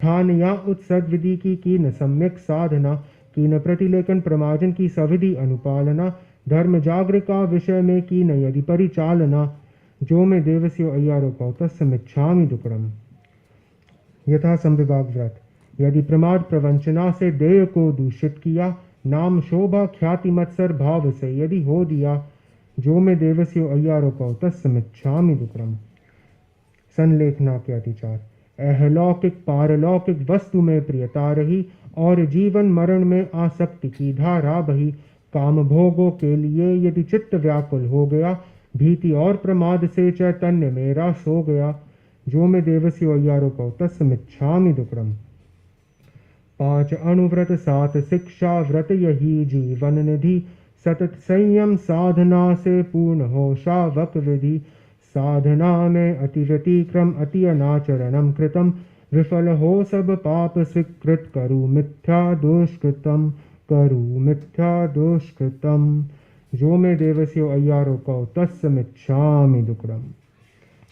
स्थान या उत्सर्ग की न सम्यक साधना की न प्रतिलेखन प्रमार्जन की सविधि अनुपालना धर्म जागरिका विषय में की न यदि परिचालना जो में देवस्यो अय्यारो कौ तस्मिच्छामि दुक्कड़म। यथा संविभाग व्रत यदि प्रमाद प्रवंचना से देह को दूषित किया नाम शोभा ख्याति मत्सर भाव से यदि हो दिया जो में देवस्यो अय्यारो कौ तस्मिच्छामि दुक्कड़म। संलेखना के अतिचार अहलौकिक पारलौकिक वस्तु में प्रियता रही और जीवन मरण में आसक्ति की धारा बही काम भोगों के लिए यदि चित्त व्याकुल हो गया भीति और प्रमाद से चैतन्य मेरा सो गया जो में देवस्यो अय्यारो कौ तस्मिच्छामि दुक्कड़म। 5 अनुव्रत 7 शिक्षा व्रत यही जीवन निधि सतत संयम साधना से पूर्ण हो शावक विधि साधना में अति व्यतिक्रम अति अनाचरणम कृतम विफल हो सब पाप स्वीकृत करु मिथ्या दुष्कृतम करु मिथ्या दुष्कृतम जो में देवस्यो अय्यारो कौ तस्मिच्छामि दुक्कड़म।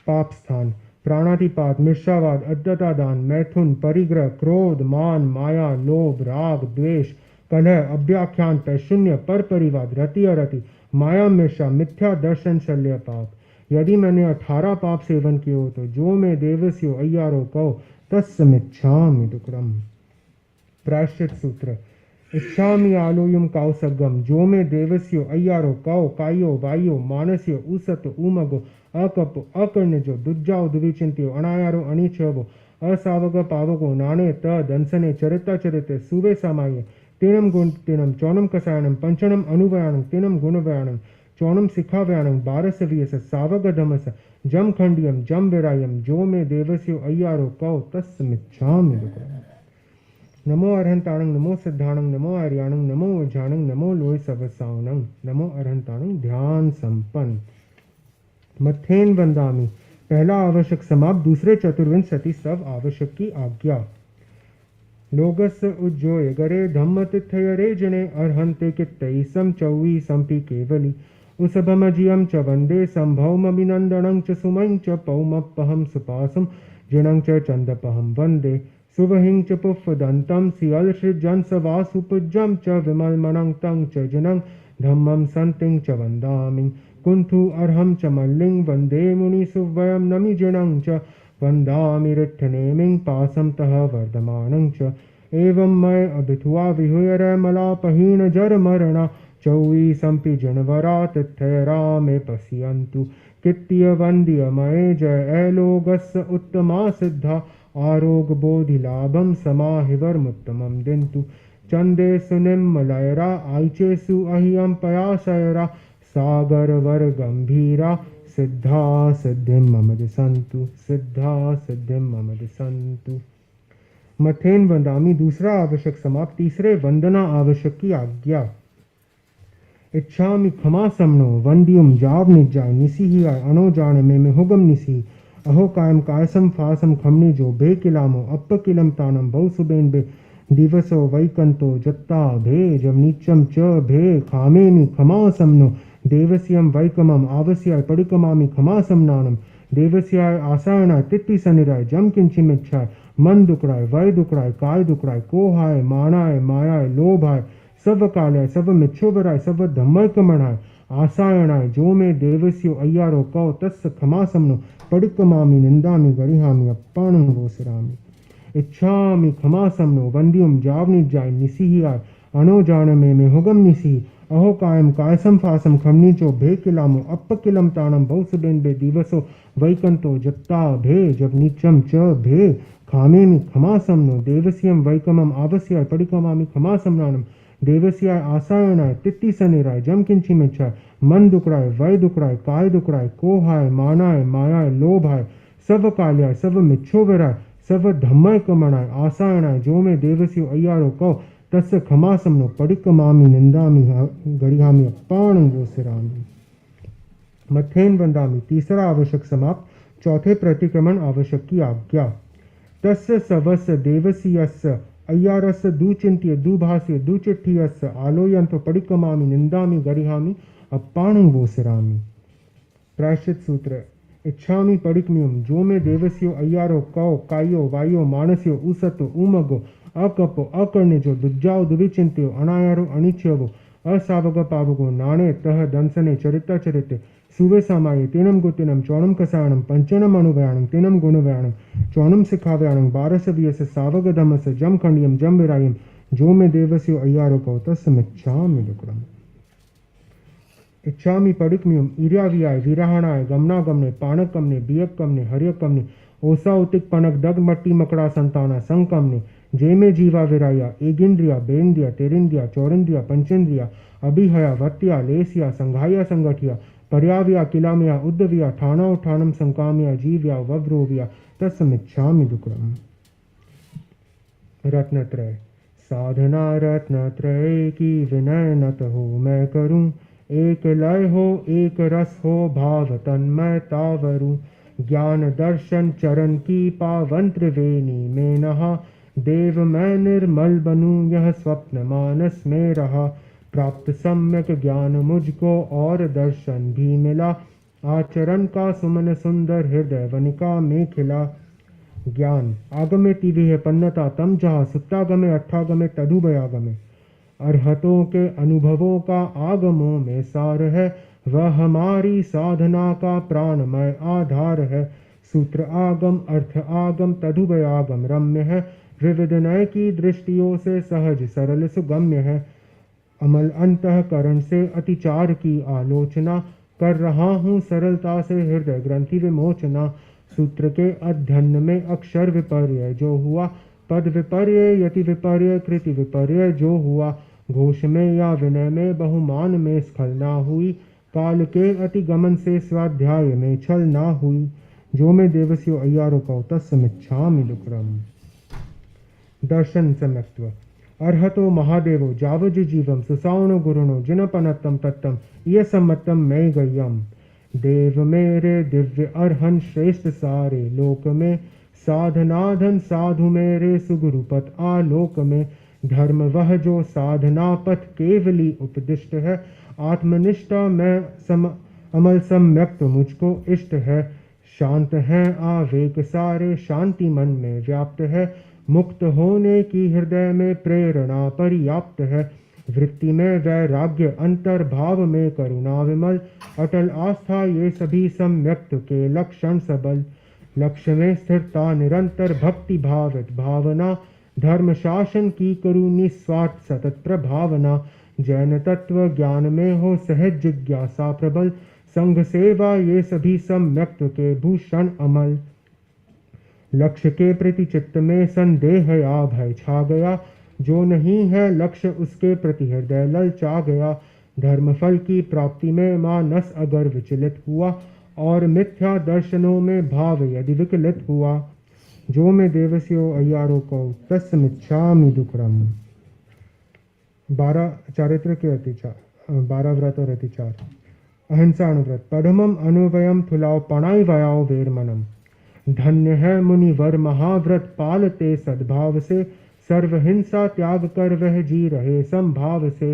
पाप स्थान प्राणातिपात मिर्षावाद अद्यता दान मैथुन परिग्रह क्रोध मान माया लोभ राग द्वेष कलह अव्याख्यान पैशून्य पर परिवाद रति अरति माया मिर्षा मिथ्या दर्शन शल्य पाप। यदि मैंने 18 पाप सेवन किए हो तो जो में देवस्यो अय्यारो कौ तस्मिच्छामि दुक्कड़म। प्रायश्चित सूत्र इच्छामि आलोयम काउसगम जो में देवस्यो अय्यारो कौ कायो वायो मानस्यो उसत उमगो अकपो अकर्णजो दुज्जाओ दुविचिंत्यो अनायारो अनिच्छवो असावग पावगो नाने त दंसने चरिता चरिते सुवे समाये तेनम गुण तेनम चौनम कसायनम पंचनम अनुवयानम तेनम गुणवयानम चौनम शिखावयानम बारसवीयस सावग धमस जम खंडियम जम विरायम जो में देवस्यो अय्यारो कौ तस्मिच्छामि दुक्कड़म। नमो अरहंताणं नमो सिद्धाणं नमो आर्याणं नमो उज्जाणं नमो लोय सवसावणं नमो अरहंताणं ध्यान संपन्न। मथेन वंदामि पहला आवश्यक समाप्त दूसरे चतुर्विंश सती सब आवश्यक की आज्ञा। लोगस उज्जोय गरे धम्म तिथयरे जने अर्हन्ते कित्तै सम चौवी संपि केवली उसभमजियं च वन्दे संभवमभिनन्दनं च सुमं च पौमपहं सुपासं जिनं च चन्दपहं वन्दे सुवहिं च पुष्पदन्तं सियलसृजंस वासुपूज्यं च विमलमनं तं च जिनं धम्मं सन्तिं च वन्दामि कुन्थु अर्हं च मल्लिं वन्दे मुनिसुवयं नमि जिनं च वन्दामि रिट्ठनेमिं पासं तः वर्धमानं च एवं मय अभिथुआ विहुयर मलापहीन जरमरणा चौवी संपि जनवरा तिथयरा मे पश्यन्तु कित्तीय वन्द्य मये जय ऐलोगस्य उत्तमा सिद्धा आरोग बोधि लाभम समाहिवर्मुत्तमं दिन्तु चंदे सुनिम्मलयरा आइचेसु अहियं पयाशयरा सागर वर गंभीरा सिद्धा सिद्धिं मम दिसन्तु सिद्धा सिद्धिं मम दिसन्तु। मथेन वंदामि दूसरा आवश्यक समाप्त तीसरे वंदना आवश्यक की आज्ञा। इच्छामि खमा समनो वंद्युम जाव निजाय निसी ही अनो जान में हुगम निसी अहो कायम कायसम फासम खमनी जो बे किलामो अप्प किलम तानम बहु सुबेन बे दिवसो वैकंतो जत्ता भे जब नीचम च भे खामेनि खमा समनो देवस्यम वैकमम आवस्याय पडिकमामि खमा समनानम देवस्याय आसायनाय तित्ति सनिराय जम किंचिमिच्छाय मन दुकड़ाय वय दुकड़ाय काय दुकड़ाय कोहाय मानाय मायाय लोभाय सब कालाय सब मिच्छोबराय सब धम्मय कमणाय आसायणाय जो में देवस्यो अय्यारो कौ तस्य खमा समनो पडिकमामि निंदामि गरिहामि अप्पाणं वोसरामि। इच्छामि खमा समनो वंद्युम जावनि जाय निसिहियाय अनो जान में हुगम निसी अहो कायम कायसम फासम खमनी जो भे किलामो अप्प किलम ताणम बहु सुबेन बे दिवसो वैकंतो जत्ता भे जब नीचम च भे खामेमि खमा समनो देवस्यम वैकमम आवस्याय पडिकमामि खमा समनानम देवस्याय आसायनाय तित्ति सनिराय जम किंची मिच्छाय मन दुकड़ाय वय दुकड़ाय काय दुकड़ाय कोहाय मानाय मायाय लोभाय सब काल्याय सब मिच्छोबराय सब धम्मय कमणाय आसायनाय जो में देवस्यो अय्यारो कौ तस्य खमा समनो पडिकमामि निंदामि गरिहामि अप्पाणं वोसरामि। मथेन वंदामि तीसरा आवश्यक समाप्त चौथे प्रतिक्रमण आवश्यक की आज्ञा। तस्य सवस देवस्यस्य अय्यारस्य दुचिंत्य दुभास्य दुचिट्ठियस्य आलोयंतो पडिकमामि निंदामि गरिहामि अप्पाणं वोसरामि। प्रायश्चित सूत्र इच्छामि पडिक्म्युम जो में देवस्यो अय्यारो कौ कायो वायो मानस्यो उसतो उमगो अकपो अकर्णिजो दुज्जाओ दुविचिंत्यो अनायारो अनिच्यवो असावग पावगो नाणे तह दंसने चरिता चरिते सुवे समाये तेनम गुतिनम चौणम कसाणम पंचनम अनुवयाणम तेनम गुणवयाणम चौणम सिखावयाणम बारस वियस सावग धमस जम खंडियम जम विरायम जो में देवस्यो अय्यारो कौ तस्समिच्छामि दुक्रम इच्छामि पडिक्म्युम ईर्यावियाय विराहणाय गमनागमने पाणकमने बियकमने हरियकमने ओसा उतिक पनक दग मट्टी मकड़ा संताना संकमने जेमे जीवा विराया एगिंद्रिया बेंद्रिया तेरिंद्रिया चौरिंद्रिया पंचेंद्रिया अभिहया वत्या लेसिया संघाया संगठिया पर्याव्या किलामिया उद्दविया ठाना उठानम संकामिया जीव्या वव्रोविया तस्समिच्छामि दुक्रम रत्नत्रय साधना रत्नत्रय की विनय नत हो मैं करूं एक लय हो एक रस हो भाव तन्मय तावरु ज्ञान दर्शन चरण की पावन त्रिवेणी में नहा देव मैं निर्मल बनूं यह स्वप्न मानस में रहा प्राप्त सम्यक ज्ञान मुझको और दर्शन भी मिला आचरण का सुमन सुंदर हृदय वनिका में खिला ज्ञान आगमे तिविह पन्नता तम जहा सुत्तागमे अट्ठागमे तदुभयागमे अरहतों के अनुभवों का आगमों में सार है वह हमारी साधना का प्राणमय आधार है सूत्र आगम अर्थ आगम तदुभयागम रम्य है विविध नय की दृष्टियों से सहज सरल सुगम्य है अमल अंतःकरण से अतिचार की आलोचना कर रहा हूँ सरलता से हृदय ग्रंथि विमोचना सूत्र के अध्ययन में अक्षर विपर्य जो हुआ पद विपर्य यति विपर्य कृति विपर्य जो हुआ घोष में या विनय में बहुमान में स्खल ना हुई काल के अति गमन से स्वाध्याय में छल ना हुई जो में देवस्यो अय्यारो कौ तस्समिच्छामि दुक्रम दर्शन सम्यक्त्व अर्हतो महादेवो जावज जीवम सुसावनो गुरुणो जिनपनत्तम तत्तम ये सम्मतम मैं गय्यम देव मेरे दिव्य अरहन श्रेष्ठ सारे लोक में साधनाधन साधु मेरे सुगुरुपत आलोक में धर्म वह जो साधना पथ केवली उपदिष्ट है आत्मनिष्ठा में अमल सम्यक्त मुझको इष्ट है शांत है आवेग सारे शांति मन में व्याप्त है मुक्त होने की हृदय में प्रेरणा पर्याप्त है वृत्ति में वैराग्य अंतर्भाव में करुणा विमल अटल आस्था ये सभी सम्यक्त के लक्षण सबल लक्ष्य में स्थिरता निरंतर भक्ति भावित भावना धर्म शासन की करू निस्वार्थ सतत प्रभावना जैन तत्व ज्ञान में हो सहज जिज्ञासा प्रबल संघ सेवा ये सभी सम्यक्त के भूषण अमल लक्ष्य के प्रति चित्त में संदेह या भय छा गया जो नहीं है लक्ष्य उसके प्रति हृदय ललचा गया धर्म फल की प्राप्ति में मानस अगर विचलित हुआ और मिथ्या दर्शनों में भाव यदि विकलित हुआ जो में देवस्यो अय्यारो कौ तस्समिच्छामि दुक्रम 12 चारित्र के अतिचार 12 व्रत और अतिचार अहिंसा अनुव्रत पढ़मम अनुवयम थुलाओ पणाई वयाओ वेरमनम धन्य है मुनिवर महाव्रत पालते सद्भाव से सर्वहिंसा त्याग कर वह जी रहे संभाव से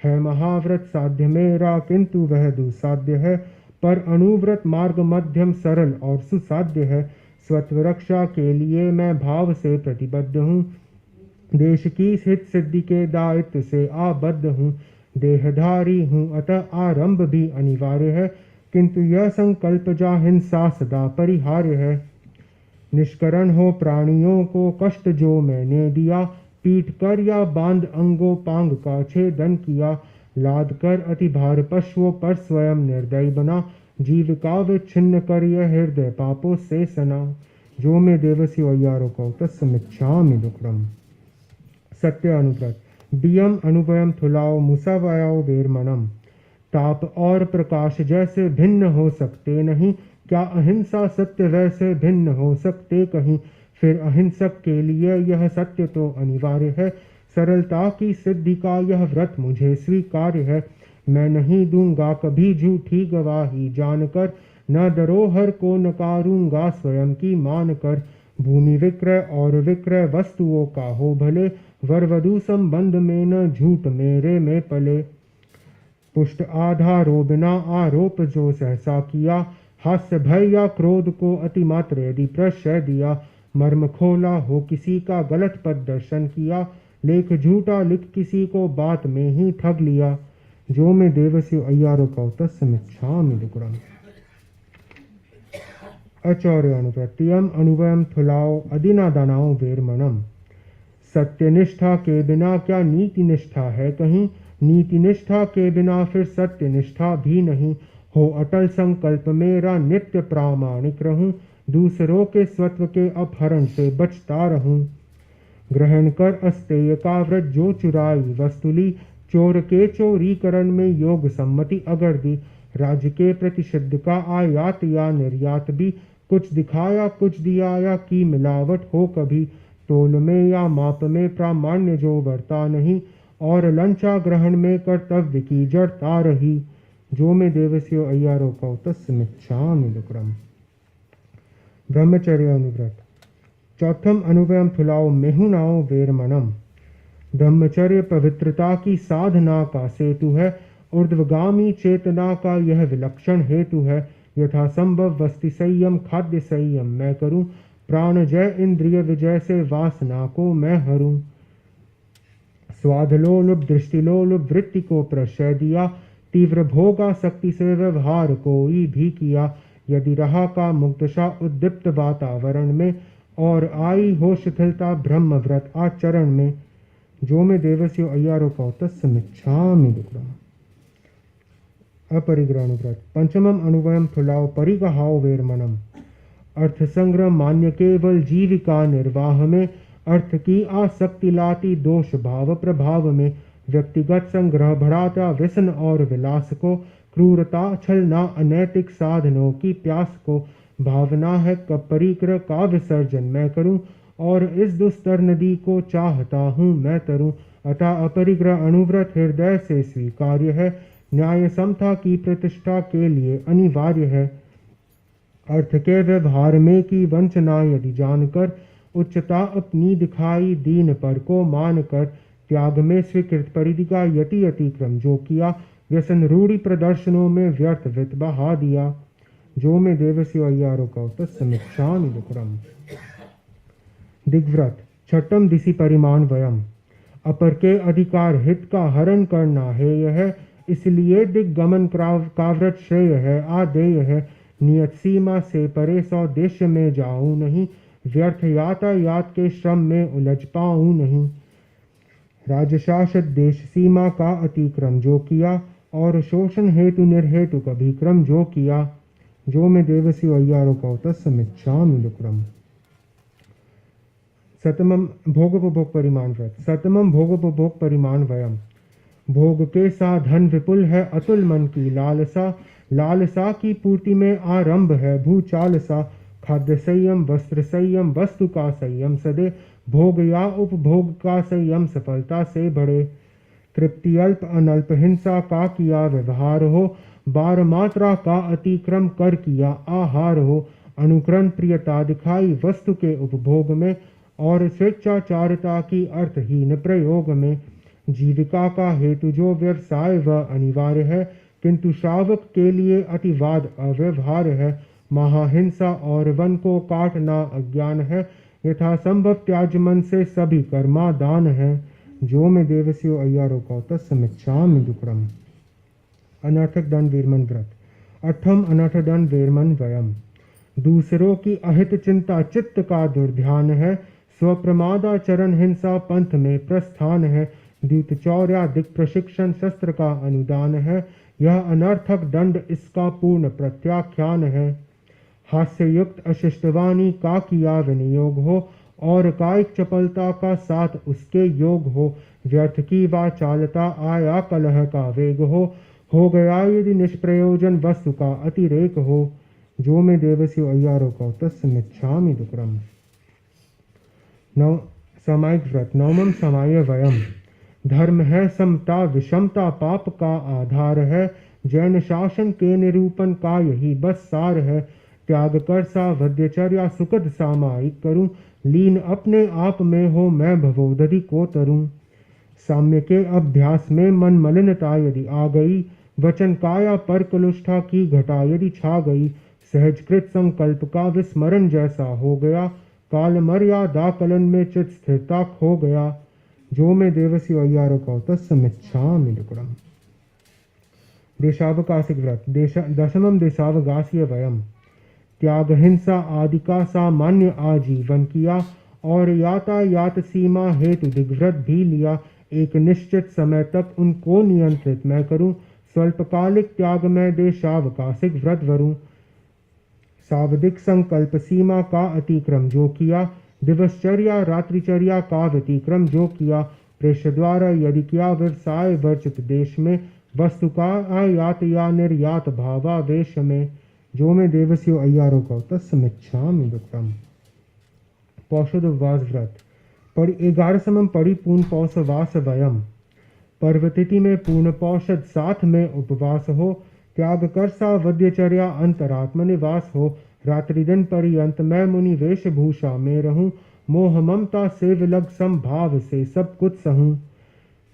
है महाव्रत साध्य मेरा किंतु वह दुसाध्य है पर अनुव्रत मार्ग मध्यम सरल और सुसाध्य है स्वत्व रक्षा के लिए मैं भाव से प्रतिबद्ध हूँ देश की हित सिद्धि के दायित्व से आबद्ध हूँ देहधारी हूँ अतः आरंभ भी अनिवार्य है किंतु यह संकल्प जा हिंसा सदा परिहार्य है निष्करण हो प्राणियों को कष्ट जो मैंने दिया पीट कर या बांध अंगों पांग का छेदन किया लाद कर अति भार पशुओं पर स्वयं निर्दयी बना जीविका विच्छिन्न कर यह हृदय पापों से सना जो में देवस्यो अय्यारो कौ तस्समिच्छामि दुक्रम सत्य अनुव्रत बियम अनुवयम थुलाओ मुसावयाओ वेरमनम ताप और प्रकाश जैसे भिन्न हो सकते नहीं क्या अहिंसा सत्य वैसे भिन्न हो सकते कहीं फिर अहिंसक के लिए यह सत्य तो अनिवार्य है सरलता की सिद्धि का यह व्रत मुझे स्वीकार्य है मैं नहीं दूंगा कभी झूठी गवाही जानकर न धरोहर को नकारूंगा स्वयं की मानकर भूमि विक्रय और विक्रय वस्तुओं का हो भले वर वधू संबंध में न झूठ मेरे में पले पुष्ट आधारो बिना आरोप जो सहसा किया हास्य भय या क्रोध को अतिमात्र यदि प्रशय दिया, मर्म खोला हो किसी का गलत पद दर्शन किया, लेख झूठा लिख किसी को बात में ही ठग लिया। जो में देवस्यो अय्यारो कौतस्मिच्छामि दुक्कड़म। अचौर्य अनुप्रत्ययम अनुवयम थुलाओ अदिनादानाओ वेरमणम। सत्यनिष्ठा के बिना क्या नीति निष्ठा है कहीं, नीति निष्ठा के बिना फिर सत्य निष्ठा भी नहीं। हो अटल संकल्प मेरा नित्य प्रामाणिक रहूं, दूसरों के स्वत्व के अपहरण से बचता रहूं। ग्रहण कर अस्तेय का व्रत जो चुराई वस्तुली, चोर के चोरीकरण में योग सम्मति अगर दी। राज्य के प्रतिषिद्ध का आयात या निर्यात भी, कुछ दिखाया कुछ दिया या की मिलावट हो कभी। तोल में या माप में प्रामाण्य जो बरता नहीं, और लंचा ग्रहण में कर्तव्य की जड़ता रही। जो में देवस्यो अय्यारो कौतस्मिच्छामि दुक्कड़म। ब्रह्मचर्य अनुव्रत। चौथम अनुवयम थुलाओ मेहुनाओ वेरमणम। ब्रह्मचर्य पवित्रता की साधना का सेतु है, ऊर्ध्वगामी चेतना का यह विलक्षण हेतु है। यथा संभव वस्ति संयम खाद्य संयम मैं करूं, प्राण जय इंद्रिय विजय से वासना को मैं हरूं। स्वादलोलुप दृष्टिलोलुप वृत्ति को प्रशय दिया, तीव्र भोगासक्ति से व्यवहार कोई भी किया। यदि रहा का मुक्तशा उद्दीप्त वातावरण में, और आई हो शिथिलता ब्रह्म व्रत आचरण में। जो में देवस्यो अय्यारो कौतस्मिच्छामि दुक्कड़म। अपरिग्रह अनुव्रत। पंचमम अनुवयम थुलाओ परिगहाओ वेरमणम। अर्थ संग्रह मान्य केवल जीविका निर्वाह में, अर्थ की आसक्ति लाती दोष भाव प्रभाव में। व्यक्तिगत संग्रह बढ़ाता व्यसन और विलास को, क्रूरता छलना अनैतिक साधनों की प्यास को। भावना है कब परिग्रह का विसर्जन मैं करूं, और इस दुस्तर नदी को चाहता हूं मैं तरूं। अतः अपरिग्रह अनुव्रत हृदय से स्वीकार्य है, न्याय समता की प्रतिष्ठा के लिए अनिवार्य है। अर्थ के व्यवहार में की वंचना यदि जानकर, उच्चता अपनी दिखाई दीन पर को मानकर। त्याग में स्वीकृत परिधि का यति अतिक्रम जो किया, व्यसन रूढ़ी प्रदर्शनों में व्यर्थ वित्त बहा दिया। जो में देवस्यो अय्यारो कौतस्मिच्छामि दुक्कड़म। दिग्व्रत। छठम दिशि परिमाण वयम। अपर के अधिकार हित का हरण करना है यह, इसलिए दिग्गमन का व्रत श्रेय है आदेय है। नियत सीमा से परे सौदेश्य में जाऊं नहीं, व्यर्थ यातायात के श्रम में उलझ पाऊं नहीं। राजशासित देश सीमा का अतिक्रम जो किया, और शोषण हेतु निर्हेतु कभी क्रम जो किया। जो में देवस्यो अय्यारो कौतस्मिच्छामि दुक्कड़म। सतमम भोगोपभोग परिमाण व्रत। सतमम भोगोपभोग परिमाण वयम। भोग के साधन विपुल है अतुल मन की लालसा, लालसा की पूर्ति में आरंभ है भूचालसा। खाद्य संयम वस्त्र संयम वस्तु का संयम सदे, भोग या उपभोग का संयम सफलता से बढ़े। तृप्ति अल्प अनल्प हिंसा का किया व्यवहार हो, बार मात्रा का अतिक्रम कर किया आहार हो। अनुकरण प्रियता दिखाई वस्तु के उपभोग में, और स्वेच्छाचारता की अर्थहीन प्रयोग में। जीविका का हेतु जो व्यवसाय वह अनिवार्य है, किंतु श्रावक के लिए अतिवाद अव्यवहार्य है। महाहिंसा और वन को काटना अज्ञान है, यथा संभव त्याज मन से सभी कर्मा दान है। जो में देवस्यो अय्यारो कौतस्मिच्छामि दुक्कड़म। अनर्थक दंड वीरमन व्रत। अठम अनर्थ दंड वीरमन वयम। दूसरों की अहित चिंता चित्त का दुर्ध्यान है, स्वप्रमादाचरण हिंसा पंथ में प्रस्थान है। द्यूत चौर्या दिक प्रशिक्षण शस्त्र का अनुदान है, यह अनर्थक दंड इसका पूर्ण प्रत्याख्यान है। हास्य युक्त अशिष्टवाणी का किया विनियोग हो, और कायिक चपलता का साथ उसके योग हो। व्यर्थ की वाचालता आया कलह का वेग हो गया यदि निष्प्रयोजन वस्तु का अतिरेक हो। जो में देवस्यो अय्यारो कौतस्मिच्छामि दुक्कड़म। नौ सामायिक व्रत। नवमम समाय वयम। धर्म है समता विषमता पाप का आधार है, जैन शासन के निरूपण का यही बस सार है। त्याग कर सावध्यचर्या सुखद सामायिक करूं, लीन अपने आप में हो मैं भवोदधि को तरूं। साम्य के अभ्यास में मन मलिनता यदि आ गई, वचन काया पर कलुष्ठा की घटा यदि छा गई। सहजकृत संकल्प का विस्मरण जैसा हो गया, काल मर्यादा कलन में चित स्थिरता खो गया। जो में देवसी अय्यारो कौ तस्समिच्छामि दुक्कडम्। देशावकाशिक व्रत। दशमम देशावकाशीय वयम। त्याग हिंसा आदि का सामान्य आजीवन किया और यातायात सीमा हेतु दिग्व्रत भी लिया। एक निश्चित समय तक उनको नियंत्रित मैं करूं, स्वल्पकालिक त्याग में देशावकाशिक व्रत वरूं। सावधिक संकल्प सीमा का अतिक्रम जो किया, दिवसचर्या रात्रिचर्या का व्यतिक्रम जो किया, प्रेष द्वारा यदि किया व्यवसाय वर्जित देश में, वस्तु का आयात या निर्यात भावावेश में। जो में देवस्यो अय्यारो कौ तस्समिच्छामि दुक्कडम्। पौषध उपवास व्रत। 11 परिपूर्ण पौषवास वयम। पर्वतिथि में पूर्ण पौषध साथ में उपवास हो, त्याग कर सावध्यचर्या अंतरात्म निवास हो। रात्रि दिन पर्यंत मैं मुनि वेशभूषा में रहूं, मोह ममता से विलग संभाव से सब कुछ सहूं।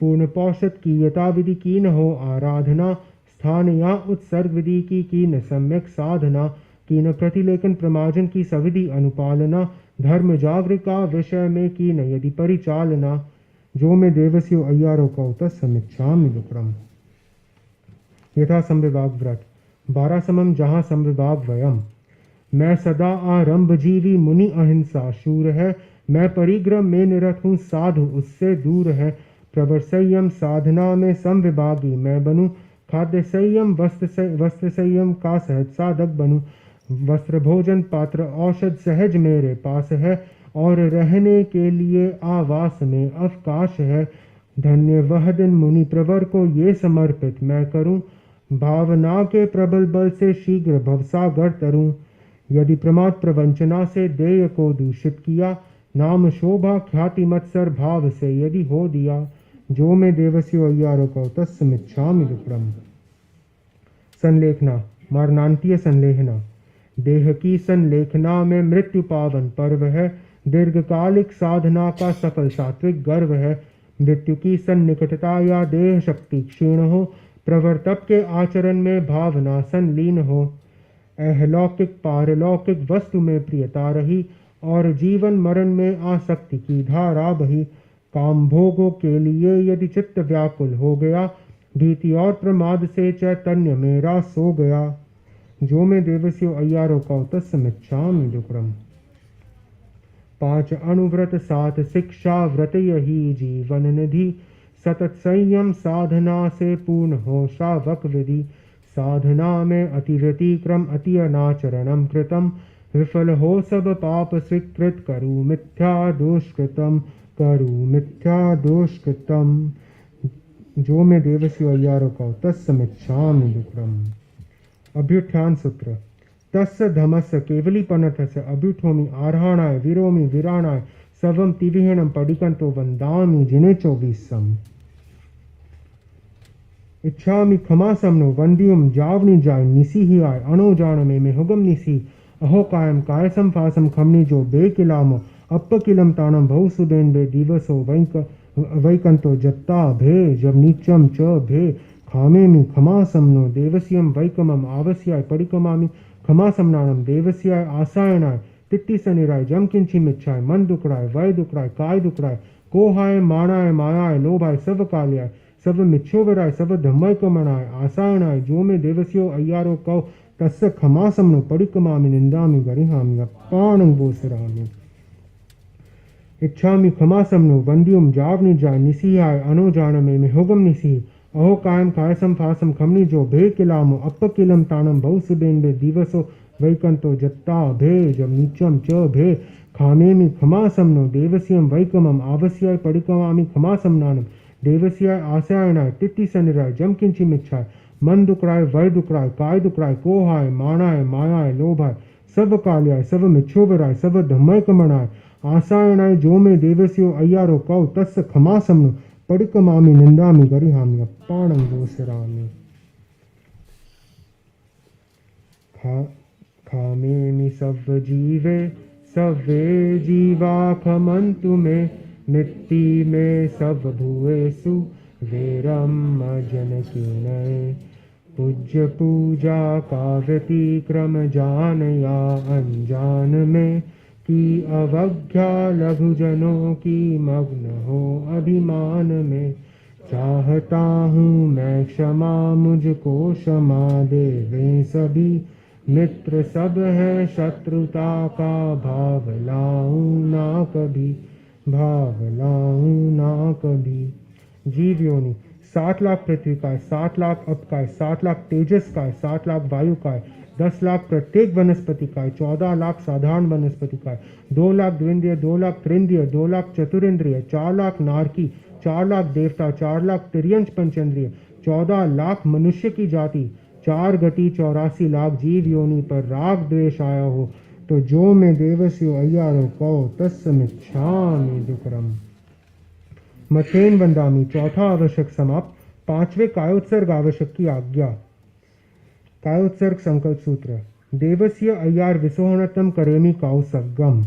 पूर्ण पौषध की यथाविधि की न हो आराधना, स्थान या उत्सर्ग विधि की न सम्यक साधना, की न प्रतिलेखन प्रमार्जन की सविधि अनुपालना, धर्म जागरिका विषय में की न यदि परिचालना। जो में देवस्यो अय्यारो कौ तस्समिच्छामि दुक्कडम्। यथा संविभाग व्रत। 12 जहाँ संविभाग वयम। मैं सदा आरंभ जीवी मुनि अहिंसा शूर है, मैं परिग्रह में निरत हूँ साधु उससे दूर है। प्रवर संयम साधना में संविभागी मैं बनूं, खाद्य संयम वस्त्र संयम का सहज साधक बनूं। वस्त्र भोजन पात्र औषध सहज मेरे पास है, और रहने के लिए आवास में अवकाश है। धन्य वह दिन मुनि प्रवर को ये समर्पित मैं करूं, भावना के प्रबल बल से शीघ्र भवसागर तरूं। यदि प्रमाद प्रवंचना से देय को दूषित किया, नाम शोभा ख्याति मत्सर भाव से यदि हो दिया। जो में देवस्यो अय्यारो कौ तस्समिच्छामि दुक्कडम्। संलेखना। मरणांतीय संलेखना। देह की संलेखना में मृत्यु पावन पर्व है, दीर्घकालिक साधना का सफल सात्विक गर्व है। मृत्यु की सन्निकटता या देह शक्ति क्षीण हो, प्रवर्तक के आचरण में भावना संलीन हो। अहलौकिक पारलौकिक वस्तु में प्रियता रही, और जीवन मरण में आसक्ति की धारा बही। काम भोगों के लिए यदि चित्त व्याकुल हो गया, भीति और प्रमाद से चैतन्य मेरा सो गया। जो में देवस्यो अय्यारो कौ तस्समिच्छामि दुक्कडम्। 5 अणुव्रत 7 शिक्षा व्रत यही जीवन निधि, सतत संयम साधना से पूर्ण हो श्रावक विधि। साधना में अति व्यतिक्रम अति अनाचरणम कृतम, विफल हो सब पाप स्वीकृत करु मिथ्या दोषकृतम, करु मिथ्या दोषकृतम। जो में देवस्यो अय्यारो कौ तस्समिच्छामि दुक्कडम्। अभ्युत्थान सूत्र। तस्य धमस्य केवलीपनथस्य अभ्युत्थोमि आर्हाणाय विरोमि विराणाय, सर्वं तिविहीनं पडिकंतो वंदामि जिने 24। इच्छामि क्षमा समनो वंदियुम जावनी जाय निसी ही आय, अनो जान में हुगम निसी। अहो कायम काय संफासम खमनी जो बेकिलामो, अप्पकिलम तानम बहु सुबेन बे दिवसो वैकंतो जत्ता भे, जब नीचम च भे। खामेमि क्षमा समनो देवस्यम वैकमम आवस्याय पडिकमामि, क्षमा समनानम देवस्याय आसायनाय, तित्ति सनिराय जम किंची मिच्छाय। मन दुकड़ाय वय दुकड़ाय काय दुकड़ाय, कोहाय माणाय मायाय लोभाय सब काल्याय, सब मिच्छोवराय सब धम्मय कमणाय आसायनाय। जो में देवस्यो अय्यारो कौ तस्य क्षमा समनो पडिकमामि, निंदामि गरिहामि अपाणं गोसरामि। इच्छामि क्षमा समनो वंदियुम जावनी जाय निसीहाय, अनो जान में हुगम निसी। अहो कायम काय संफासम खमनी जो भे किलामो, अप्पकिलम तानम बहु सुबेन बे दिवसो वैकंतो जत्ता भे, जब नीचम च भे। खामेमि क्षमा समनो देवस्यम वैकमम आवस्याय पडिकमामि, क्षमा समनानम देवस्याय आसायनाय, तित्ति सनिराय जम किंची मिच्छाय। मन दुकड़ाय वय दुकड़ाय काय दुकड़ाय, कोहाय माणाय मायाय लोभाय सब काल्याय, सब मिच्छोबराय सब धम्मय कमणाय आसायनाय। जो में देवस्यो अय्यारो कौ तस्य क्षमा समनो पडिकमामि, निंदामि गरिहामि अपाणं गोसरामि। खामेमि सव्व जीवे सव्वे जीवा खमन्तु मे, नित्ति में सब भुवेषु वेरम जनकीनय। पूज्य पूजा का व्यतिक्रम जान या अनजान में की अवज्ञा लघुजनों की मग्न हो अभिमान में। चाहता हूँ मैं क्षमा मुझको क्षमा दे वे सभी मित्र सब है शत्रुता का भाव लाऊं ना कभी, भाव लाऊं ना कभी। जीव योनि 7 लाख पृथ्वी का है, 7 लाख अप का है, 7 लाख तेजस का है, 7 लाख वायु का है, 10 लाख प्रत्येक वनस्पति का है, 14 लाख साधारण वनस्पति का है, 2 लाख द्विंद्रिय, 2 लाख त्रिंद्रिय, 2 लाख चतुरिंद्रिय, 4 लाख नारकी, 4 लाख देवता, 4 लाख तिर्यंश पंचेंद्रिय, 14 लाख मनुष्य की जाति, 4 गति 84 लाख जीव योनि पर राग द्वेष आया हो तो जो मैं देवस्यो अय्यारो कहो तत्समिच्छामि दुकरम। मथेन वंदामी चौथा आवश्यक समाप्त। 5वें कायोत्सर्ग आवश्यक की आज्ञा। कायोत्सर्ग संकल्प सूत्र। देवस्य अय्यार विसोहनतम करेमी काउसगम।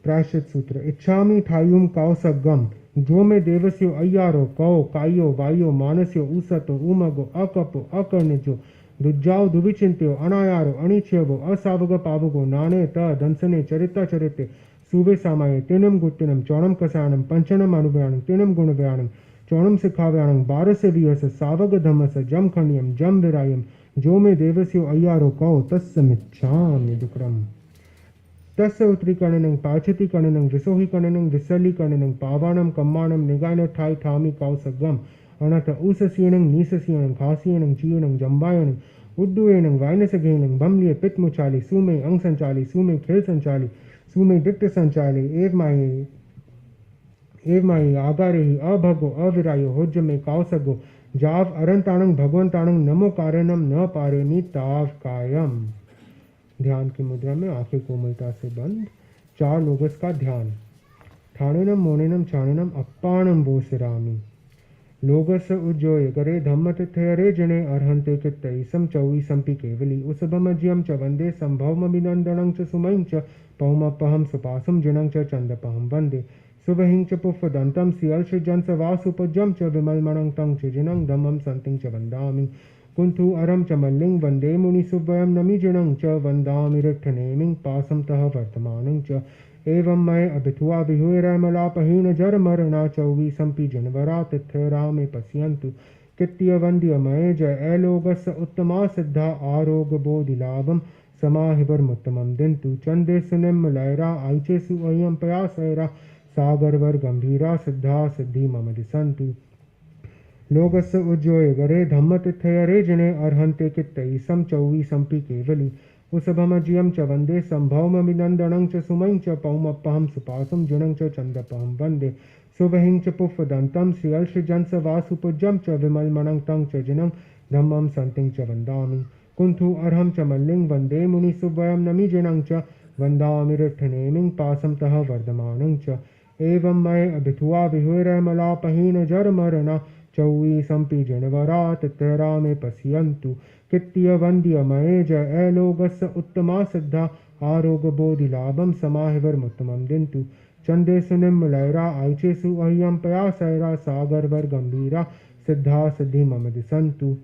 प्रायश्चित सूत्र। इच्छामि ठायुम काउसगम। जो मैं देवस्यो अय्यारो कहो कायो वायो मानस्यो ऊसतो उमगो अकपो अकर्णिजो दुज्जाओ दुविचिंत्यो अनायारो अनिच्छेवो असावग पावगो नाने त दंसने चरिता चरिते सूबे सामाये तीनम गुत्तिनम चौणम कसानम पंचनम अनुव्याणम तीनम गुणव्याणम चौणम सिखाव्याणम 12 से 20 सावग धमस जम खंडियम जम विरायम। जो मैं देवस्यो अय्यारो कहो तस्समिच्छामि दुक्रम। तस्य उत्तरीकरणं पाचतीकरणं विसोहीकरणं विसलीकरणं पावाणं कम्माणं निगायन ठाई ठामी काउसगम अनथ ऊससीणं नीससीणं खासीणं चीणं जम्बायणं उड्डुएणं वायनसघेणं भमलिय पित्तमुचाली सुमे अंग संचाली सुमे खेल संचाली सुमे दिट्ट संचाली एव माई आगारे ही अभगो अविरायो होज्य में काउसगो जाव अरंताणं भगवंताणं नमो कारणम न पारेमी ताव कायम। ध्यान की मुद्रा में आंखें कोमलता से बंद। 4 लोगस का ध्यान। ठाणेनम मोनेनम छाणेनम अप्पाणम बोसिरामी। लोगस उज्जोय गरे धम्मतिथयरे जने अर्हन्ते कित्तईसम चौईसम्पि केवली उसभमज्यम च वंदे संभवमभिनन्दनं च सुमं च पौमपहं सुपासं जिनं च चन्दपहं वन्दे शुभहिं च पुष्पदन्तं सियल्षजंस वासुपज्यं च विमलमणं तं च जिनं धम्मं सन्तिं च वन्दामि कुंथु अरं च मल्लिं वन्दे मुनिसुभयं नमिजिनं च वन्दामि रिट्ठनेमिं पासं तः वर्तमानं च एवं मय अभिथुआ विहुरमलापहीन जरमरणा चौवीसम्पि जनवरा तिथरा में पश्यन्तु कित्य वन्द्य मय जय एलोगस उत्तमा सिद्धा आरोग बोधिलाभम समाहिवर्मुत्तमं दिन्तु चंदे सुनिम लयरा आइचेसु अयं पयासैरा सागरवर गंभीरा सिद्धा सिद्धि मम दिसन्तु। लोगस्य उज्जोय गरे धम्मतिथयरे जने अर्हन्ते कित्तईसं चौवीसम्पि केवली उसभमजियं च वन्दे संभवमभिनन्दनं च सुमं च पौमपहं सुपासं जिनं च चन्दपहं वन्दे शुभहिं च पुष्पदन्तं श्रियल्षजंस वासुपूज्यं च विमलमणं तं च जिनं धम्मं सन्तिं च वन्दामि कुंथु अर्हं च मल्लिं वन्दे मुनिसुभयं नमिजिनं च वन्दामि रिट्ठनेमिं पासं तः वर्धमानं च एवं मय अभिथुआ विहुरमलापहीन जरमरणा चौवीसम्पि जनवरा तिथरा में पश्यन्तु कित्य वन्द्य मये जय एलोगस्य उत्तमा सिद्धा आरोग बोधिलाभं समाहिवर्मुत्तमं दिन्तु चंदे सुनिम्लैरा आइचेसु अह्यं पयासैरा सागरवर गंभीरा सिद्धा सिद्धि मम दिसन्तु।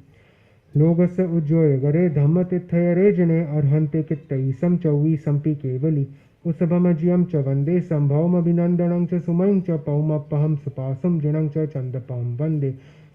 लोगस्य उज्जोय गरे धम्मतिथयरे जने अर्हन्ते कित्तईसं चौवीसम्पि केवली उसभमजियं च वन्दे संभवमभिनन्दनं च सुमं च पौमपहं सुपासं जिनं च चन्दपहं वन्दे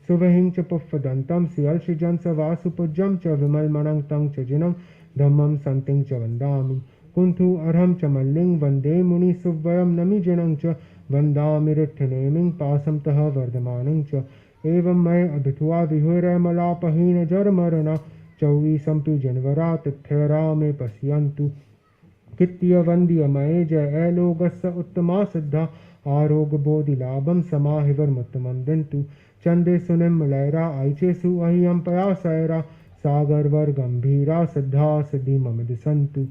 शुभहिं च पुष्पदन्तं सियल्षजंस वासुपूज्यं च विमलमणं तं च जिनं धम्मं सन्तिं च वन्दामि कुंथु अर्हं च मल्लिं वन्दे मुनिसुभयं नमिजिनं च वन्दामि रिट्ठनेमिं पासं तः वर्धमानं च एवं मय अभिथुआ विहुरमलापहीन जरमरणा चौवीसम्पि जनवरा तिथरा में पश्यन्तु कित्य वन्द्य मये जय एलोगस्य उत्तमा सिद्धा आरोग बोधिलाभं समाहिवर्मुत्तमं दिन्तु चंदे सुनिम्लैरा आइचेसु अह्यं पयासैरा सागरवर गंभीरा सिद्धा सिद्धि मम दिसन्तु।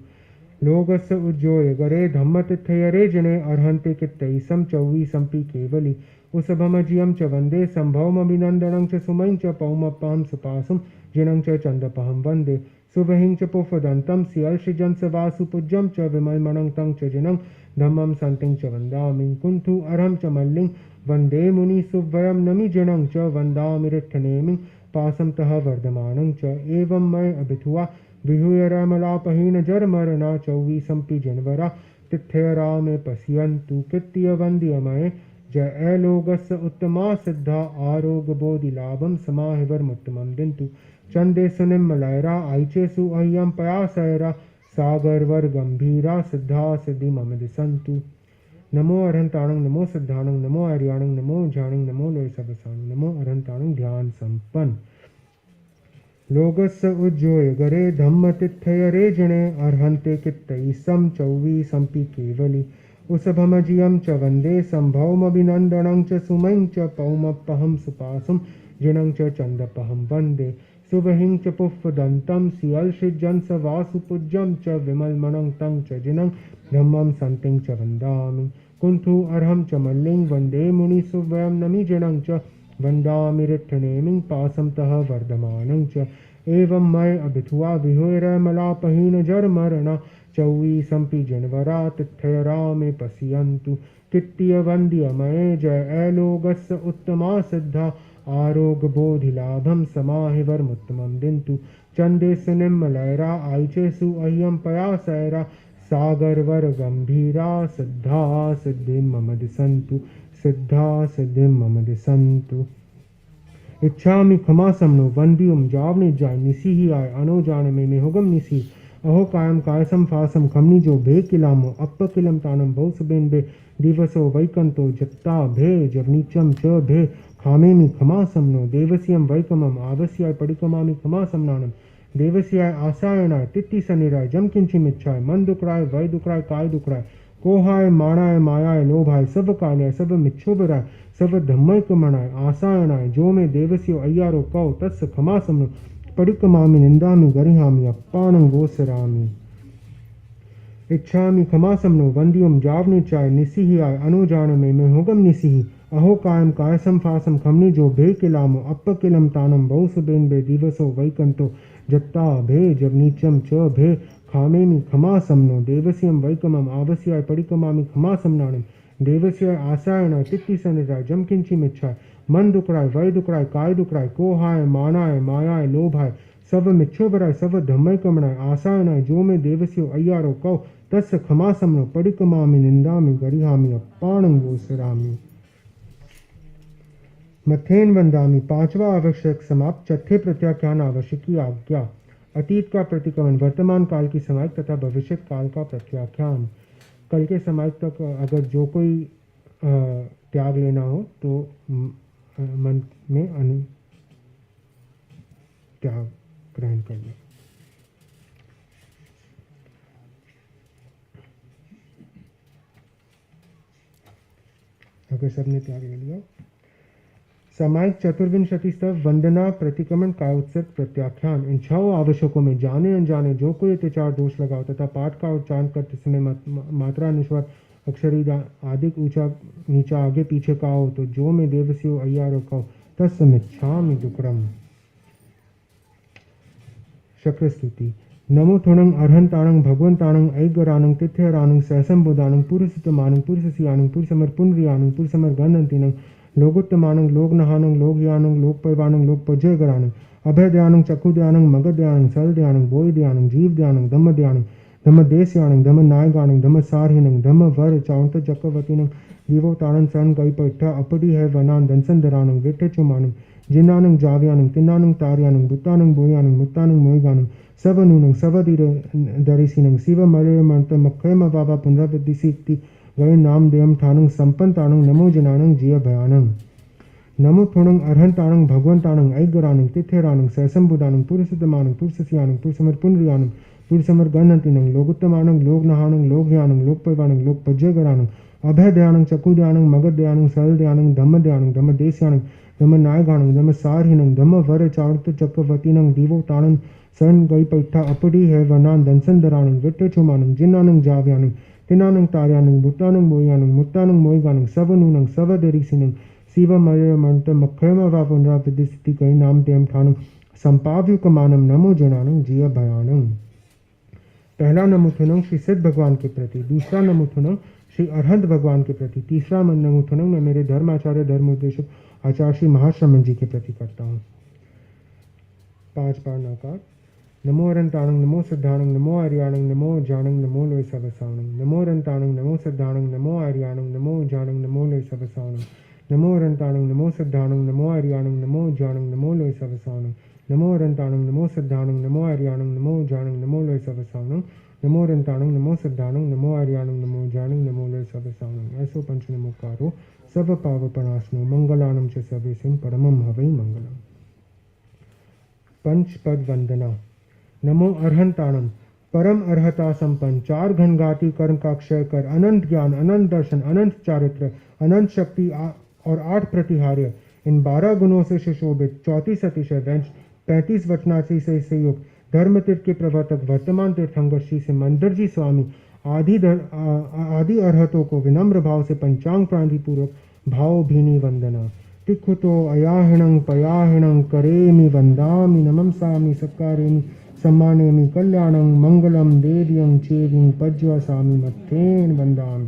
लोगस्य उज्जोय गरे धम्मतिथयरे जने अर्हन्ते कित्तईसं चौवीसम्पि केवली उसभमजियं च वन्दे संभवमभिनन्दनं च सुमं च पौमपहं सुपासं जिनं च चन्दपहं वन्दे शुभहिं च पुष्पदन्तं सियल्षजंस वासुपूज्यं च विमलमणं तं च जिनं धम्मं सन्तिं च वन्दामि कुंथु अर्हं च मल्लिं वन्दे मुनिसुभयं नमिजिनं च वन्दामि रिट्ठनेमिं पासं तः वर्धमानं च एवं मय अभिथुआ विहूय रमलापहीन जरमरणा चौवीसंपि जनवरा तिथयरा में पश्यन्तु कृत्य वन्द्यमय जय एलोगस्य उत्तमा सिद्धा आरोग्य बोधि लाभम समाहिवर्मुत्तमं दिन्तु चंदे सुनिम्मलयरा आइचेसु अह्यं पयासयरा सागरवर गंभीरा सिद्धा सिद्धि मम दिसन्तु नमो अरहंताणं नमो सिद्धाणं नमो आर्याणं नमो झाणं नमो लोय सबसाणं नमो अरहंताणं ध्यान संपन्न लोगस्य उज्जोय गरे धम्म तिथयरे जने अर्हन्ते कित्तै सम चौवी संपि केवली उसभमजियं च वन्दे संभवमभिनन्दनं च सुमं च पौमपहं सुपासं जिनं च चन्दपहं वन्दे सुवहिं च पुष्पदन्तं सियल्षिजंस वासुपूज्यं च विमलमनं तं च जिनं धम्मं सन्तिं च वन्दामि कुन्थु अर्हं च मल्लिं वन्दे मुनिसुवयं नमि जिनं च वन्दामि रिट्ठनेमिं पासं तः वर्धमानं च एवं मय अभिथुआ विहुरमलापहीन जरमरण चौवीसंपि जनवरा तिथयरा में पश्यन्तु कित्तीय वन्द्यमये जय ऐलोगस्य उत्तमा सिद्धा आरोग्य बोधि लाभम समाहिवर्मुत्तमं दिन्तु चंदे सुनिम्मलयरा आइचेसु अह्यं पयासयरा सागरवर गंभीरा सिद्धा सिद्धिं मम दिसन्तु सिद्धा सिद्धिं मम दिसन्तु इच्छामि खमासमनो वंदियुम जावने जाय निसी ही आय अनो जाने में होगम निसी अहो कायम कायसम फासम खमनी जो भे किलामो अप्प किलम तानम बहु सुबेन बे दिवसो वैकंतो जत्ता भे जवनीचम च भे खामेमि खमासमनो देवस्यम वैकमम आवस्याय पडिकमामि खमासमनानम देवस्याय आसायनाय तित्ति सनिराय जम किंचिमिच्छाय मन दुकराय वै दुकराय काय दुकराय कोहाय माणाय मायाय लोभाय सब काल्याय सब मिच्छोबराय सब धम्मय कमणाय आसायनाय जो में देवस्यो अय्यारो कौ तत्स खमासमनो पडिकमामि निंदामि गरिहामि अप्पानं गोसरामि इच्छामि खमासमनो वंदियुम जावने चाय निसिहि आय अनुजान में होगम निसिहि अहो कायम कायसम फासम खमनी जो भे किलामो अप्प किलम तानम बहु सुबेन बे दिवसो वैकंतो जत्ता भे जवनीचम च भे खामेमि खमासमनो देवस्यम वैकमम आवस्याय पडिकमामि खमासमनानम देवस्याय आसायन तित्ति सनिराय जम किंचिमिच्छाय मन दुकराय वै दुकराय काय दुकराय कोहाय मानाय मायाय लोभाय सब मिच्छोबराय सब धम्मय कमणाय आसायनाय जो में देवस्यो अय्यारो कौ तस्य खमासमनो पडिकमामि निंदामि गरिहामि अप्पाणं गोसरामि मथेन वंदामि पांचवा आवश्यक समाप्त चौथे प्रत्याख्यान आवश्यकी आज्ञा अतीत का प्रतिक्रमण वर्तमान काल की समायिक तथा भविष्य काल का प्रत्याख्यान कल के समायिक तक अगर जो कोई त्याग लेना हो तो मन में अनु त्याग ग्रहण कर ले। अगर सबने त्याग ले लिया सामायिक चतुर्विंशति स्तव वंदना प्रतिक्रमण का उत्सव प्रत्याख्यान इन छह आवश्यकों में जाने अनजाने जो कोई अत्याचार दोष लगाओ तथा पाठ का उच्चारण करते समय मात्रा अनुस्वार अक्षरी आदि ऊंचा नीचा आगे पीछे का हो तो जो में देवस्यो अय्यारो का तस्मिच्छामि दुक्रम शक्रस्तुति नमो थोणं अर्हंताणं भगवंताणं ऐगराणं तिथ्यराणं सहसं बुदाणं पुरुषतमाणं पुरुषसियाणं पुरुषमर्पुनरियाणं पुरुषमर्गन्धंतिणं लोगोत्तमानं लोकनहानं लोकयानं लोकपैवानं लोकपजयगराणं अभयदयानं चक्षुदयानं मगदयानं सलदयानं बोयदयानं जीवदयानं धम्मदयानं धम्मदेशयानं धम्मनायगानं धम्मसारहीनं धम्मवर चावंत चक्रवतीनं दिवोताणं सन गैपैठा अपडी है वनान दंसंदराणं विठचुमानं जिनानं जाव्यानं तिन्नानं तार्यानं बुत्तानं बोयानं मुत्तानं मोयगानं सवनूनं सवदरिसिनं शिवमलयमंत मक्खयम बाबा पुनरावृत्तिसिक्ति गए नाम देयम थानं संपन्ताणं नमो जनानं जिय भयानं नमो थोणं अर्हंताणं भगवंताणं ऐगराणं तिथेराणं सहसंबुदानं पुरुषतमानं पुरुषसियानं पुरुषमर्पुनरियानं पुरुषमर्गन्धंतिनं लोकोत्तमानं लोकनहानं लोकयानं लोकपैवानं लोकपजयगराणं अभयदयानं चक्षुदयानं मगदयानं सरलदयानं धम्मदयानं धम्मदेशयानं धम्मनायगाणं धम्मसारहीनं धम्मवर चावंत चक्रवतीनं दिवोताणं सन गैपैठा अपडी है वनान दंसंदराणं विठचुमानं जिनानं जाव्यानं तिनानं तार्यानं बुत्तानं बोयानं मुत्तानं मोयगानं सवनूनं सवदरिसिनं शिवमलयमंत मक्खयमवापुनरावृत्तिसिद्धि गई नाम तेम ठानं संपाव्युकमानं नमो जनानं जिय भयानं। पहला नमोथुनं श्री सिद्ध भगवान के प्रति, दूसरा नमोथुनं श्री अरहंत भगवान के प्रति, तीसरा नमोथुनं मैं मेरे धर्माचार्य धर्मोपदेशक आचार्य श्री महाश्रमण जी के प्रति करता हूँ। 5 बार नकार। नमो अरंताणं नमो सिद्धाणं नमो आर्याणं नमो जानंग नमो लोय सवसाणं। नमो अरंताणं नमो सिद्धाणं नमो आर्याणं नमो जानंग नमो लोय सवसाणं। नमो अरंताणं नमो सिद्धाणं नमो आर्याणं नमो जानंग नमो लोय सवसाणं। नमो अरंताणं नमो सिद्धाणं नमो आर्याणं नमो जानंग नमो लोय सवसाणं। नमो अरंताणं नमो सिद्धाणं नमो आर्याणं नमो जानंग नमो लोय सवसाणं। ऐसो पंच नमोकारो सब पावपनाशनो मंगलानं च सर्वेसिं परमं हवै मंगलम्। पंचपद वंदना। नमो अरहंताणम परम अर्हता संपन्न, चार घनघाती कर्म का क्षय कर, अनंत ज्ञान अनंत दर्शन अनंत चारित्र अनंत शक्ति और 8 प्रतिहार्य, इन 12 गुणों से सुशोभित, 34 अतिशय व्यंज, 35 वचनाची से युक्त, धर्म तीर्थ के प्रवर्तक, वर्तमान तीर्थंकर श्री से मंदिर जी स्वामी आदि अरहतों को विनम्र भाव से पंचांग प्रांति पूर्वक भाव भीनी वंदना। तिखुतो अयाहिणं पयाहिणं करेमि वंदामि नमंसामि सत्कारेमि सम्मानेमि कल्याणं मंगलम देव्यं चेविं पज्वसामि मत्थेन वंदामि।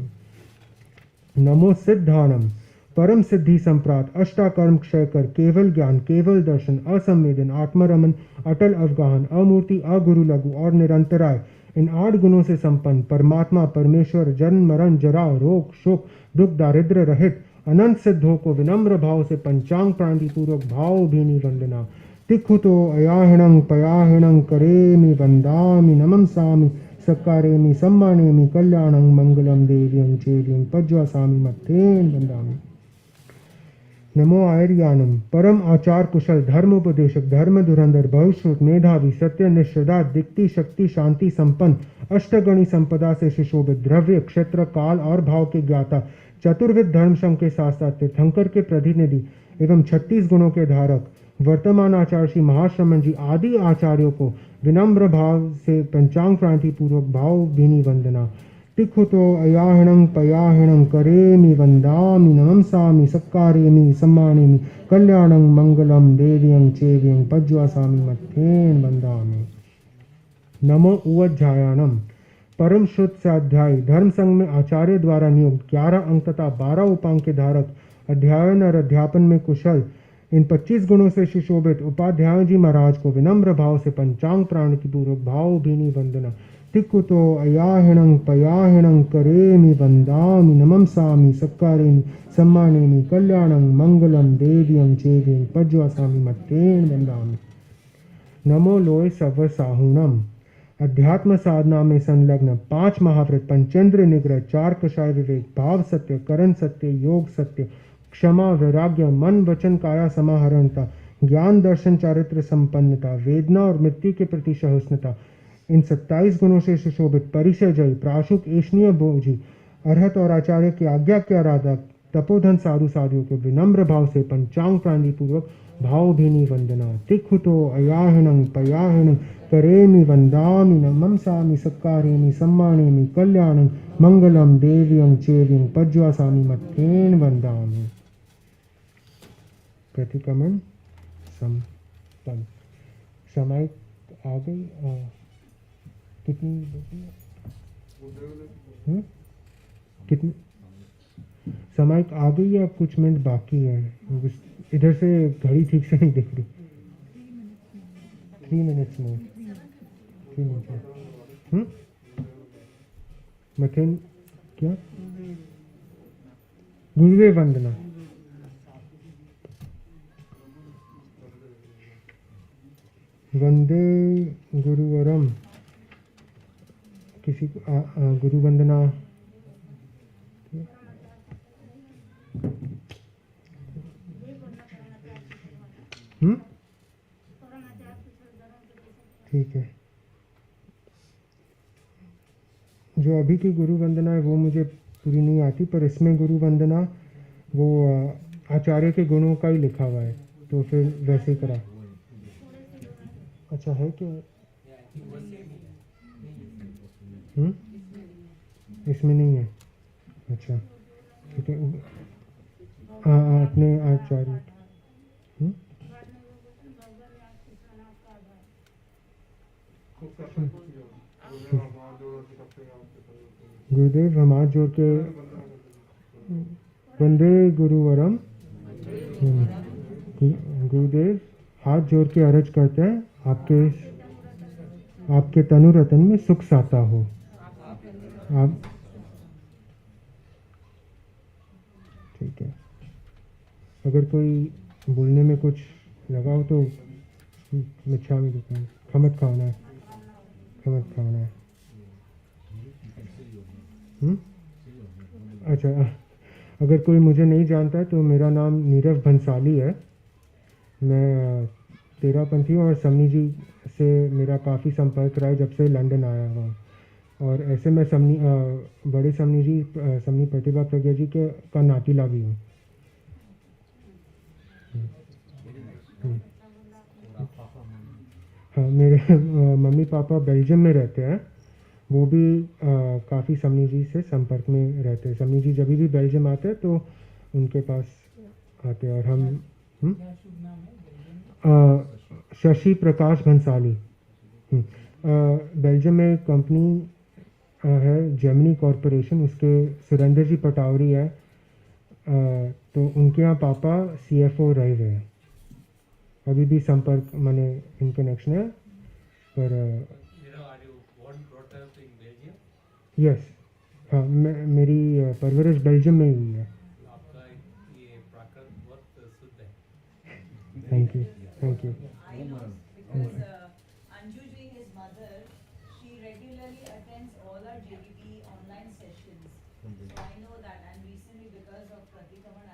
नमो सिद्धाणम परम सिद्धि संप्रात, अष्टाकर्म क्षय कर, केवल ज्ञान केवल दर्शन, असंवेदन आत्मरमन, अटल अवगाहन, अमूर्ति अगुरु लघु और निरंतराय, इन 8 गुणों से संपन्न परमात्मा परमेश्वर, जन्म मरण जरा रोग शोक दुख दारिद्र रहित अनंत सिद्धों को विनम्र भाव से पंचांग प्रांति पूर्वक भाव भीनी वंदना। तिखुतो अयाहिणं पयाहिणं करेमि वंदामि नमंसामि सत्कारेमि सम्मानेमि कल्याणं मंगलम देव्यं चेव्यं पज्वसामि मत्थेन वंदामि। नमो आर्याणं परम आचार कुशल, धर्मोपदेशक, धर्म धुरंधर, बहुश्रुत, मेधावी, सत्य निष्ठा, दिक्ति शक्ति शांति संपन्न, अष्टगणी संपदा से सुशोभित, द्रव्य क्षेत्र काल और भाव के ज्ञाता, चतुर्विध धर्म संघ के साथ साथ तीर्थंकर के प्रतिनिधि एवं 36 गुणों के धारक, वर्तमान आचार्य श्री महाश्रमण जी आदि आचार्यों को विनम्र भाव से पंचांग क्रांति पूर्वक भाव भीनी वंदना। तिखुतो अयाहिणं पयाहिणं करेमि वंदामि नमंसामि सत्कारेमि सम्मानेमि कल्याणं मंगलम देव्यं चेव्यं पज्वसामि मत्थेन वंदामि। नमो उवज्जायाणं परम शुद्ध स्वाध्यायी, धर्म संघ में आचार्य द्वारा नियुक्त, 11 अंक तथा 12 उपांग के धारक, अध्ययन और अध्यापन में कुशल, इन 25 गुणों से सुशोभित उपाध्याय जी महाराज को विनम्र भाव से पंचांग प्राणति पूर्वक भाव भीनी वंदना। तिकुतो अयाहिणं पयाहिणं करेमि वंदामि नमंसामि सत्कारेमि सम्मानेमि कल्याणं मंगलम देव्यं चेव्यं पज्वसामि मत्थेन वंदामि। नमो लोय सव साहुणम अध्यात्म साधना में संलग्न, 5 महाव्रत, पंचेंद्र निग्रह, 4 कषाय विवेक, भाव सत्य, करण सत्य, योग सत्य, क्षमा वैराग्य, मन वचन काया समाहरणता, ज्ञान दर्शन चारित्र संपन्नता, वेदना और मृत्यु के प्रति सहिष्णुता, इन 27 गुणों से सुशोभित, परिचय जय, प्राशुक एशनीय बोझी, अरहत और आचार्य की आज्ञा के आराधक, तपोधन साधु साधियों के विनम्र भाव से पंचांग प्राणी पूर्वक भाव भीनी वंदना। तिखुतो अयाहिणं पयाहिणं करेमि वंदामि नमंसामि सत्कारेमि सम्मानेमि कल्याणं मंगलम देव्यं चेव्यं पज्वसामि मत्थेन वंदामि। प्रतिक्रमण संपन्न। समय आ गई, कितनी कितनी समय आ गई है, अब कुछ मिनट बाकी है। इधर से घड़ी ठीक से नहीं दिख रही। 3 मिनट्स में 3 मिनट में मथेन क्या गुरुदेव वंदना। वंदे गुरुवरम, किसी को गुरु वंदना। ठीक है, जो अभी की गुरु वंदना है वो मुझे पूरी नहीं आती, पर इसमें गुरु वंदना वो आचार्य के गुणों का ही लिखा हुआ है, तो फिर वैसे ही करा। अच्छा है क्या? इसमें नहीं है। अच्छा ठीक है, अपने आचार्य गुरुदेव हम हाथ जोड़ के वंदे गुरुवरम, गुरुदेव हाथ जोड़ के अर्ज करते हैं आपके आपके तनु रतन में सुख साता हो। आप ठीक है, अगर कोई बोलने में कुछ लगा हो तो मिच्छामी दुक्कड़म, खमत खाना है, खमत खाना है। अच्छा, अगर कोई मुझे नहीं जानता है तो मेरा नाम नीरव भंसाली है। मैं तेरापंथी हूँ और समनी जी से मेरा काफ़ी संपर्क रहा है जब से लंदन आया हुआ। और ऐसे मैं बड़े समनी जी, समनी प्रतिभा प्रज्ञा जी के का नातीला भी हूँ। हाँ, मेरे मम्मी पापा बेल्जियम में रहते हैं। वो भी काफ़ी समनी जी से संपर्क में रहते हैं। समनी जी जब भी बेल्जियम आते हैं तो उनके पास आते हैं। और हम शशि प्रकाश भंसाली। बेल्जियम में कंपनी है जेमिनी कॉरपोरेशन, उसके सुरेंद्र जी पटावरी है। तो उनके यहाँ पापा CFO रहे हुए हैं। अभी भी संपर्क माने इन कनेक्शन है। पर यस, हाँ, मेरी परवरिश बेल्जियम में ही हुई है। Thank you, thank you. Anju ji, his mother, she regularly attends all our JDP online sessions. So I know that, and recently because of Pratikaman,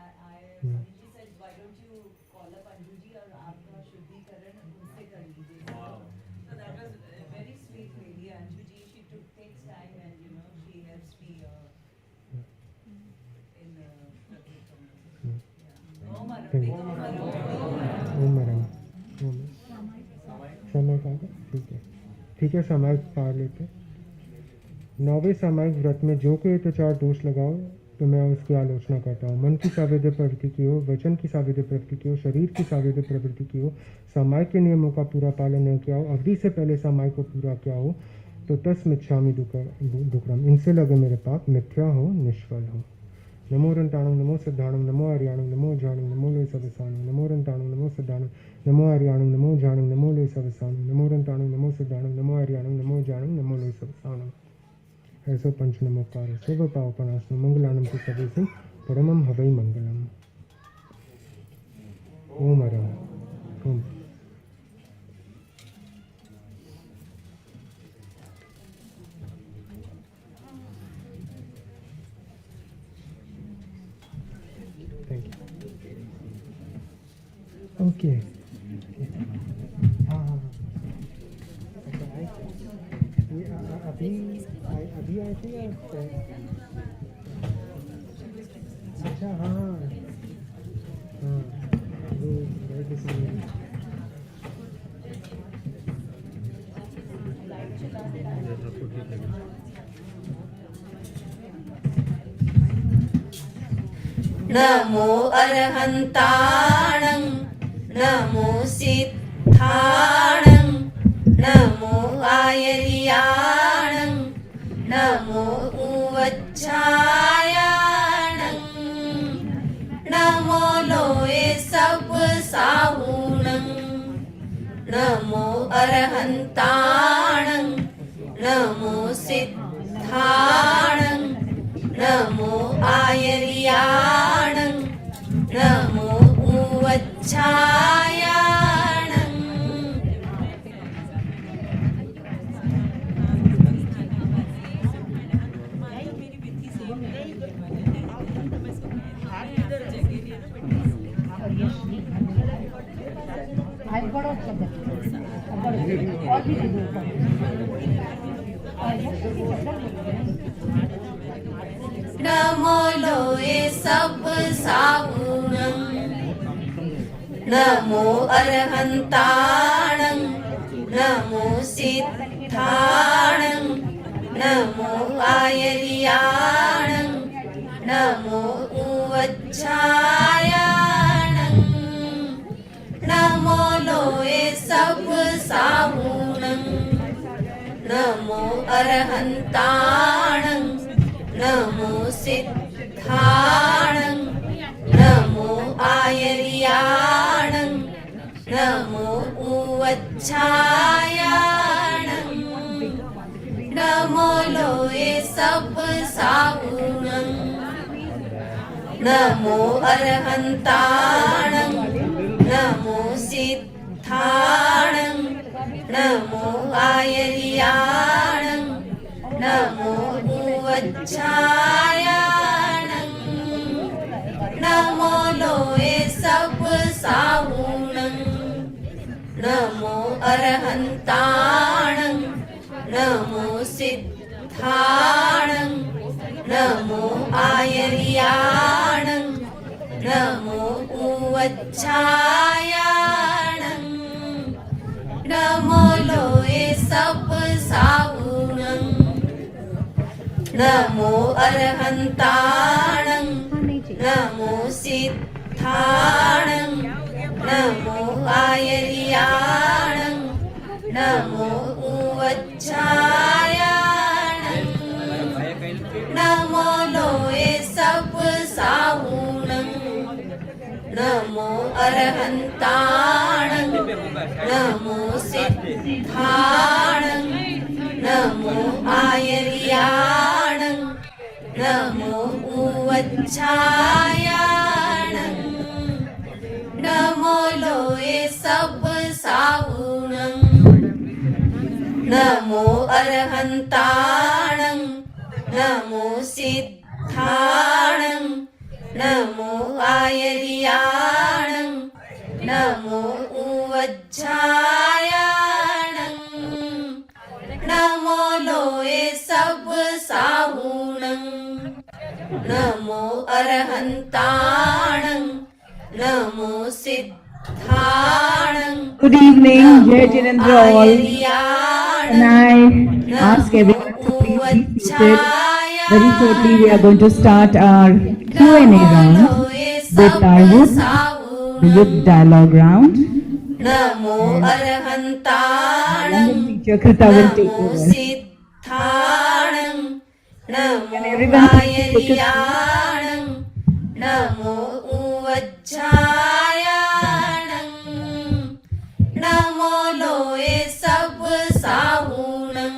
Swamiji said, why don't you call up Anju ji और आपका शुद्धिकरण उनसे कर लीजिए. So that was a very sweet lady, Anju ji. She takes time and she helps me in Pratikaman. Om Maram. समय का ठीक है, ठीक है, सामायिक पार लेते। 9वें सामायिक व्रत में जो कोई तो 4 दोष लगाओ तो मैं उसकी आलोचना करता हूँ। मन की सावेद्य प्रवृत्ति की हो, वचन की सावेद्य प्रवृत्ति की हो, शरीर की सावेद्य प्रवृत्ति की हो, सामायिक के नियमों का पूरा पालन नहीं किया हो, अवधि से पहले सामायिक को पूरा किया हो, तो तस् मिच्छामि दुक्रम, इनसे लगे मेरे पाप मिथ्या हो, निष्फल हो। नमो रंताणु, नमो सिद्धाणु, नमो आर्याणु, नमो जाणु, नमो लोय सवसाणु, नमो रंताणु, नमो सिद्धाणु, नमो आर्याणु, नमो जाणु, नमो लोय सवसाणु, नमो रंताणु, नमो सिद्धाणु, नमो आर्याणु, नमो जाणु, नमो लोय सवसाणु। ऐसो पंच नमोकार सर्व पावपनाशनो मंगलानम तु सर्वेषु परमं हवै मंगलम। ओम हरम ओम। Thank you. ओके, हाँ, अभी आई थी या अच्छा, हाँ, वो गए किसी नमो अरहन्ताणं, नमो सिद्धाणं, नमो आयर्याणं, नमो उवच्छायाणं, नमो लोये सब साहुणं, नमो अरहन्ताणं, नमो सिद्धाणं, नमो आयर्याणं, नमो उवच्छायाणं। नमो लोये सब साहुणं, नमो अरहन्ताणं, नमो सिद्धाणं, नमो आयर्याणं, नमो उवच्छायाणं, नमो लोये सब साहुणं, नमो अरहन्ताणं, नमो सिद्धाणं, नमो आयर्याणं, नमो उवच्छायाणं। वच्छायाणं नमो लोये सब सावुणं नमो अरहन्ताणं नमो सिद्धाणं नमो आयर्याणं नमो वच्छायाणं नमो लोये सब सावुणं नमो अरहन्ताणं नमो सिद्धाणं नमो आयर्याणं नमो वच्छायाणं नमो लोये सब सावुणं नमो अरहन्ताणं नमो सिद्धाणं नमो आयर्याणं नमो वच्छायाणं नमो लोये सब सावुणं नमो अरहन्ताणं नमो सिद्धाणं नमो आयर्याणं नमो वच्छायाणं नमो लोये सब सावुणं नमो अरहन्ताणं नमो सिद्धाणं नमो आयर्याणं नमो वच्छायाणं नमो लोये सब सावुणं नमो अरहन्ताणं नमो सिद्धाणं Good evening, Jai Jinendra all. And I ask everyone to please be seated. Very shortly we are going to start our Q&A round with our youth dialogue round. NaMo अरहन्ताणं Teacher Krita will take NaMo over. सिद्धाणं NaMo everyone please take a seat? आयर्याणं नमो वच्छायाणं नमो लोये सब सावुणं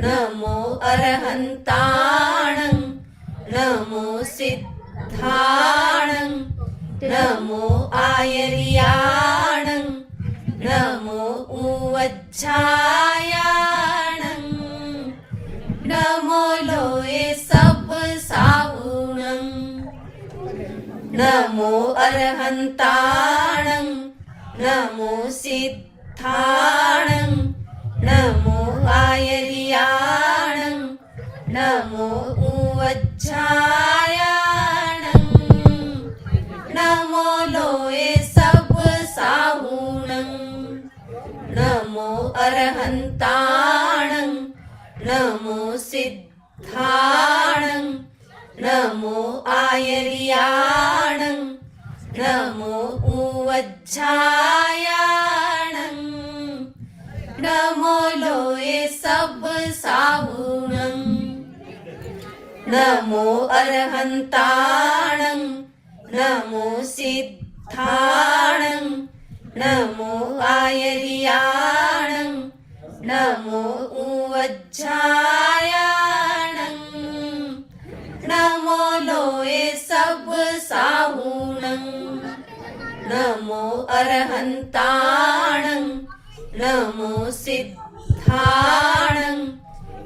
नमो अरहन्ताणं नमो सिद्धाणं नमो आयर्याणं नमो वच्छायाणं नमो लोये सब सावुणं नमो अरहन्ताणं नमो सिद्धाणं नमो आयर्याणं नमो वच्छायाणं नमो लोये सब सावुणं नमो अरहन्ताणं नमो सिद्धाणं नमो आयर्याणं नमो वच्छायाणं नमो लोये सब सावुणं नमो अरहन्ताणं नमो सिद्धाणं नमो आयर्याणं नमो वच्छायाणं नमो लोये सब सावुणं नमो अरहन्ताणं नमो सिद्धाणं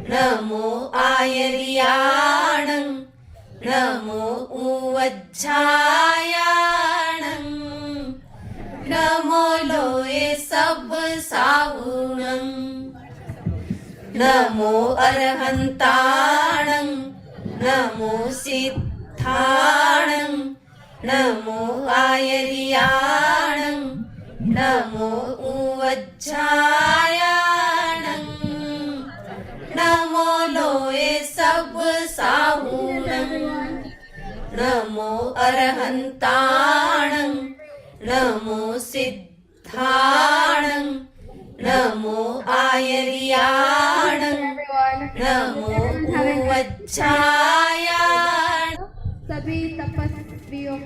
नमो आयर्याणं नमो वच्छायाणं नमो लोये सब सावुणं नमो अरहन्ताणं नमो सिद्धाणं नमो आयर्याणं नमो वच्छायाणं नमो लोये सब सावुणं नमो अरहन्ताणं नमो सिद्धाणं नमो आयर्याणं नमो वच्छायाणं सभी तपस्वियों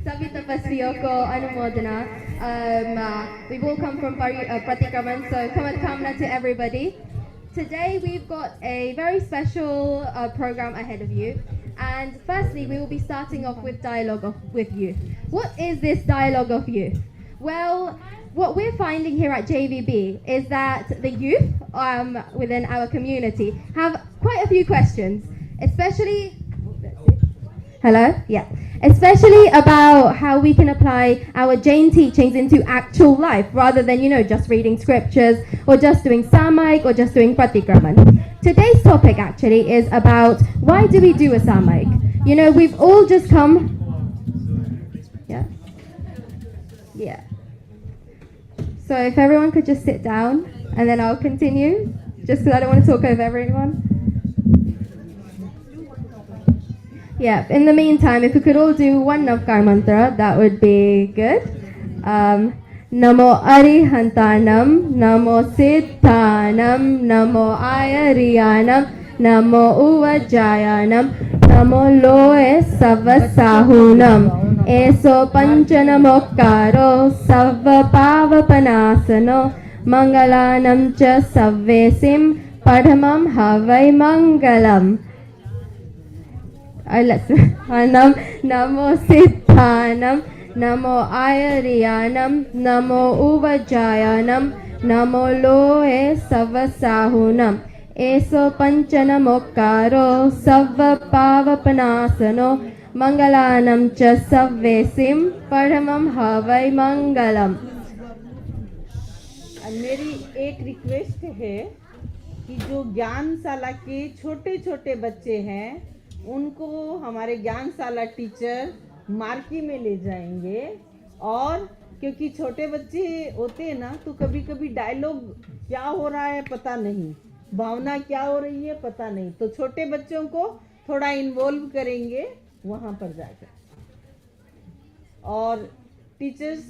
सभी तपस्वियों को अनुमोदना. We've all come from Pratikraman, so Kamana to everybody. Today we've got a very special program ahead of you. And firstly, we will be starting off with with youth. What is this dialogue of youth? Well, what we're finding here at JVB is that the youth within our community have quite a few questions, especially especially about how we can apply our Jain teachings into actual life rather than, just reading scriptures or just doing samayak or just doing pratikraman. Today's topic actually is about why do we do a samayak? We've all just come. Yeah. So if everyone could just sit down and then I'll continue, just because I don't want to talk over everyone. Yeah, in the meantime, if we could all do one Navkar mantra, that would be good. Namo Arihantanam, Namo Siddhanam, Namo Ayariyanam, Namo Uvajayanam, Namo Loe Savasahunam, Eso Panchanamokaro, Sava Pavapanasano, Mangalanam Cha Savvesim, Padhamam Havai Mangalam. Namo Siddhanam, Namo Ayariyanam, Namo Uvajayanam, Namo Loe Savasahunam, Eso Panchanamokaro, Sava Pavapanasano, Mangalanam Cha Savvesim, Padhamam Havai Mangalam. मेरी एक request है कि जो ज्ञानशाला के छोटे छोटे बच्चे हैं उनको हमारे ज्ञानशाला टीचर मार्की में ले जाएंगे, और क्योंकि छोटे बच्चे होते हैं ना, तो कभी कभी डायलॉग क्या हो रहा है पता नहीं, भावना क्या हो रही है पता नहीं, तो छोटे बच्चों को थोड़ा इन्वॉल्व करेंगे वहाँ पर जाकर, और टीचर्स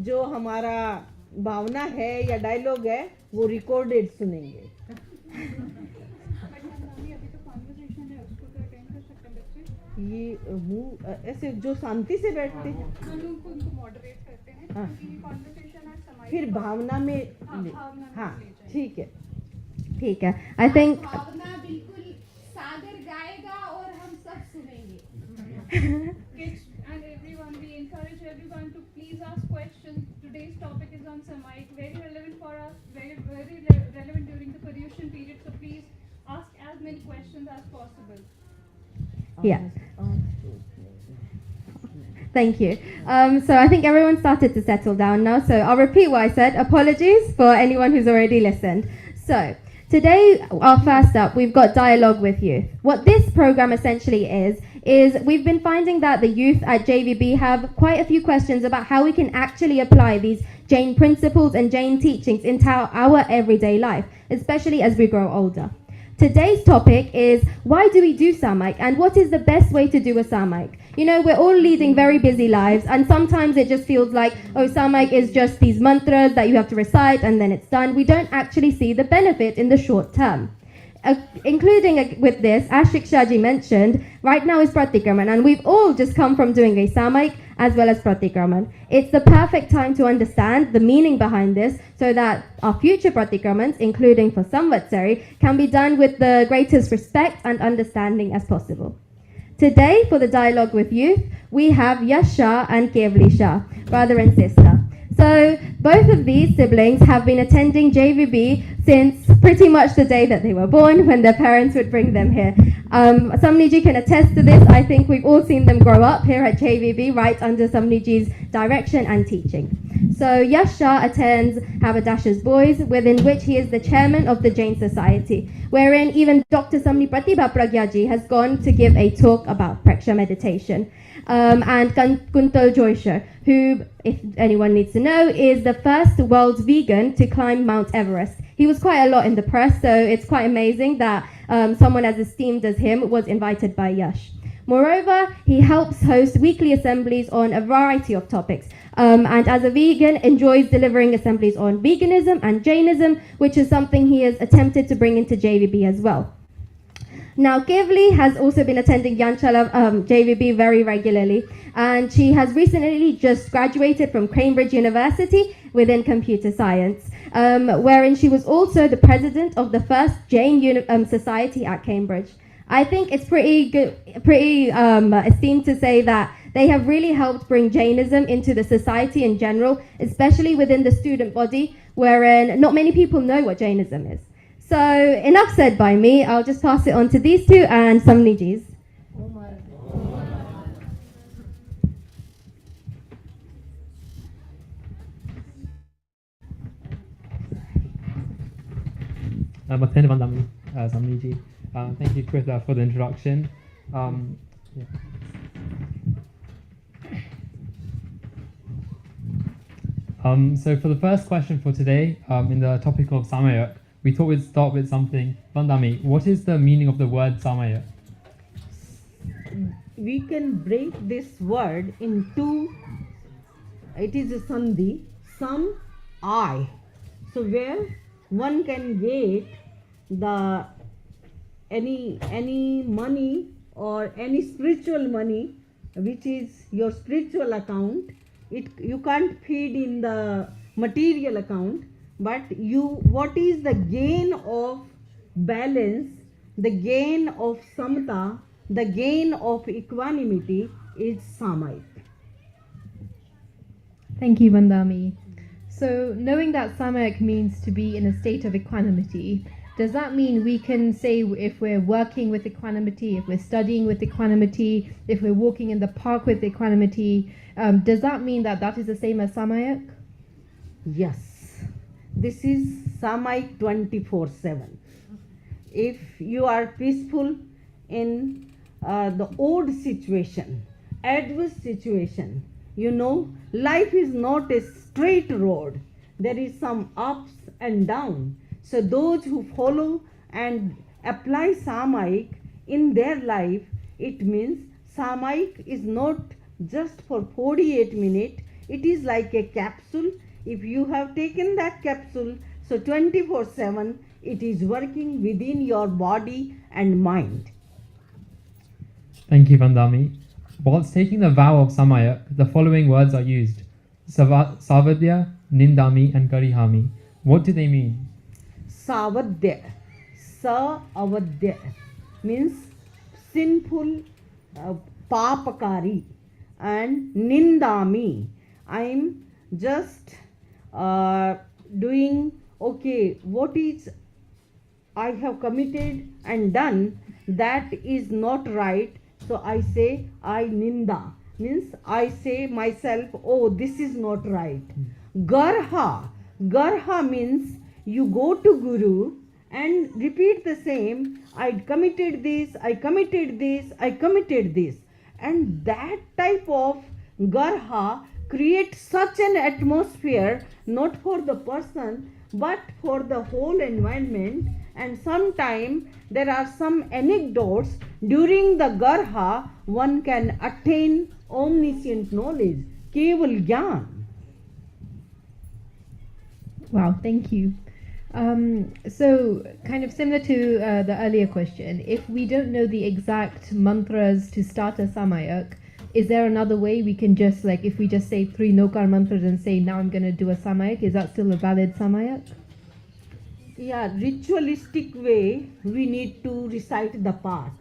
जो हमारा भावना है या डायलॉग है वो रिकॉर्डेड सुनेंगे. ये ऐसे जो शांति से बैठते हैं उनको मॉडरेट करते हैं, फिर भावना में हाँ ठीक है. I think भावना बिल्कुल सागर गाएगा और हम सब सुनेंगे. Kids and everyone, we encourage everyone to please ask questions. Today's topic is on samayak, very relevant for us, very relevant during the Paryushan period. So please ask as many questions as possible. Yeah. Thank you. So I think everyone started to settle down now. So I'll repeat what I said. Apologies for anyone who's already listened. So today, our first up, we've got Dialogue with Youth. What this program essentially is we've been finding that the youth at JVB have quite a few questions about how we can actually apply these Jain principles and Jain teachings into our everyday life, especially as we grow older. Today's topic is why do we do samayak and what is the best way to do a samayak? We're all leading very busy lives, and sometimes it just feels like, samayak is just these mantras that you have to recite and then it's done. We don't actually see the benefit in the short term. Including with this, as Shikshaji mentioned, right now is Pratikraman, and we've all just come from doing a samayak as well as Pratikraman. It's the perfect time to understand the meaning behind this so that our future Pratikramans, including for Samvatsari, can be done with the greatest respect and understanding as possible. Today, for the dialogue with youth, we have Yash Shah and Kevli Shah, brother and sister. So both of these siblings have been attending JVB since pretty much the day that they were born, when their parents would bring them here. Samniji can attest to this. I think we've all seen them grow up here at JVB right under Samniji's direction and teaching. So Yash Shah attends Haberdashers Boys, within which he is the chairman of the Jain Society, wherein even Dr. Samni Pratibha Pragyaji has gone to give a talk about Praksha meditation. And Kuntal Joysher, who, if anyone needs to know, is the first world vegan to climb Mount Everest. He was quite a lot in the press, so it's quite amazing that someone as esteemed as him was invited by Yash. Moreover, he helps host weekly assemblies on a variety of topics, and as a vegan, enjoys delivering assemblies on veganism and Jainism, which is something he has attempted to bring into JVB as well. Now, Kevli has also been attending Yanchala JVB very regularly, and she has recently just graduated from Cambridge University within computer science, wherein she was also the president of the first Jain Society at Cambridge. I think it's pretty esteemed to say that they have really helped bring Jainism into the society in general, especially within the student body, wherein not many people know what Jainism is. So enough said by me. I'll just pass it on to these two and some Nijis. Martijn van Dam, Samniji. Thank you, Chris, for the introduction. Yeah. So for the first question for today, in the topic of samayak, we thought we'd start with something. Vandami, what is the meaning of the word samayak? We can break this word in two. It is a sandhi, some, I. So where one can get the any money or any spiritual money, which is your spiritual account. You can't feed in the material account, but what is the gain of balance, the gain of samata, the gain of equanimity is samayik. Thank you, Vandami. So, knowing that samayak means to be in a state of equanimity, does that mean we can say if we're working with equanimity, if we're studying with equanimity, if we're walking in the park with equanimity, does that mean that that is the same as samayak? Yes. This is samayik 24/7. If you are peaceful in the old situation, adverse situation, life is not a straight road. There is some ups and downs. So those who follow and apply samayik in their life, it means samayik is not just for 48 minutes. It is like a capsule. If you have taken that capsule, so 24/7, it is working within your body and mind. Thank you, Vandami. Whilst taking the vow of samayak, the following words are used: savadya, nindami, and garihami. What do they mean? Savadya, sa-avadya means sinful, papakari, and nindami. I am just doing okay. What is I have committed and done, that is not right. So I say I ninda, means I say myself, oh, this is not right. Garha means you go to Guru and repeat the same. I committed this, I committed this, I committed this. And that type of garha creates such an atmosphere, not for the person, but for the whole environment. And sometimes there are some anecdotes. During the garha, one can attain omniscient knowledge, keval gyan. Wow, thank you. So, kind of similar to the earlier question, if we don't know the exact mantras to start a samayak, is there another way we can just, like, if we just say 3 Nokar mantras and say, now I'm going to do a samayak, is that still a valid samayak? Yeah, ritualistic way, we need to recite the path.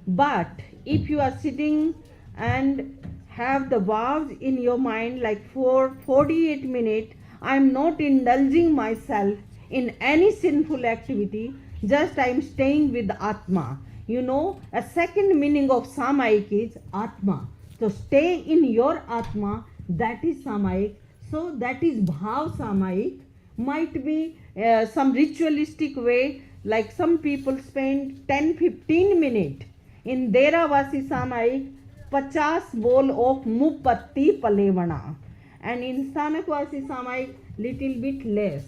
But if you are sitting and have the vows in your mind, like for 48 minutes, I'm not indulging myself in any sinful activity, just I'm staying with Atma. A second meaning of samayik is Atma. So stay in your Atma, that is samayik. So that is bhav samayik. Might be some ritualistic way, like some people spend 10-15 minutes in Deravasi samayik, 50 bowl of Mupatti Palevana. And in Stanakwasi samayik, little bit less.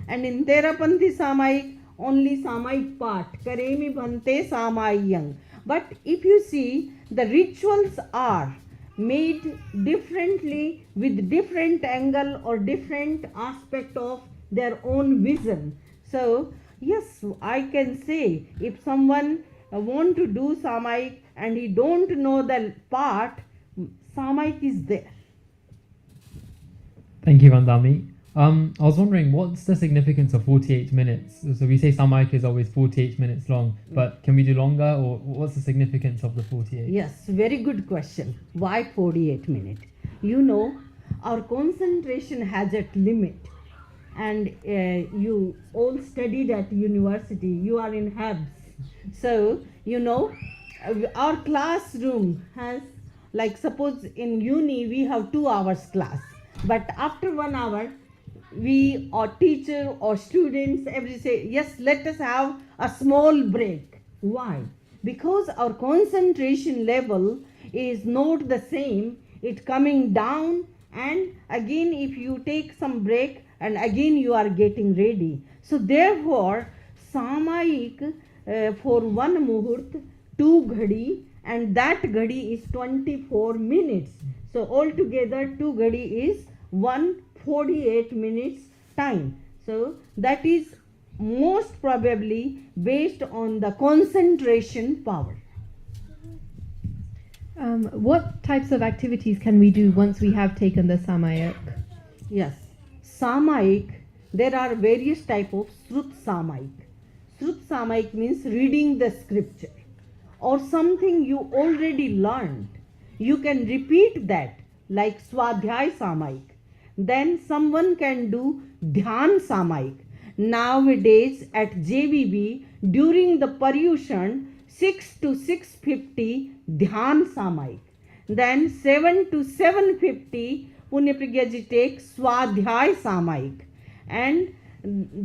And in Terapanthi samayik, only samayik part, Karemi Bhante Samayang. But if you see, the rituals are made differently with different angle or different aspect of their own vision. So yes, I can say if someone want to do samayak and he don't know the part, samayak is there. Thank you, Vandami. I was wondering, what's the significance of 48 minutes? So we say samayak is always 48 minutes long, but can we do longer, or what's the significance of the 48? Yes, very good question. Why 48 minutes? You know, our concentration has a limit, and you all studied at university, you are in HABs. So, you know, our classroom has, like suppose in uni we have 2 hours class, but after 1 hour, we or teacher or students every say, yes, let us have a small break. Why? Because our concentration level is not the same, it coming down, and again if you take some break and again you are getting ready. So therefore samayik for 1 muhurt 2 ghadi, and that ghadi is 24 minutes. So altogether 2 ghadi is 148 minutes time. So that is most probably based on the concentration power. What types of activities can we do once we have taken the samayak? Yes, samayik, there are various type of srut samayik. Srut samayik means reading the scripture or something you already learned. You can repeat that, like swadhyay samayik. Then someone can do dhyan samayik. Nowadays at JVB during the Paryushan 6 to 6:50 dhyan samayik. Then 7 to 7:50 Punyapragya takes swadhyay samayik. And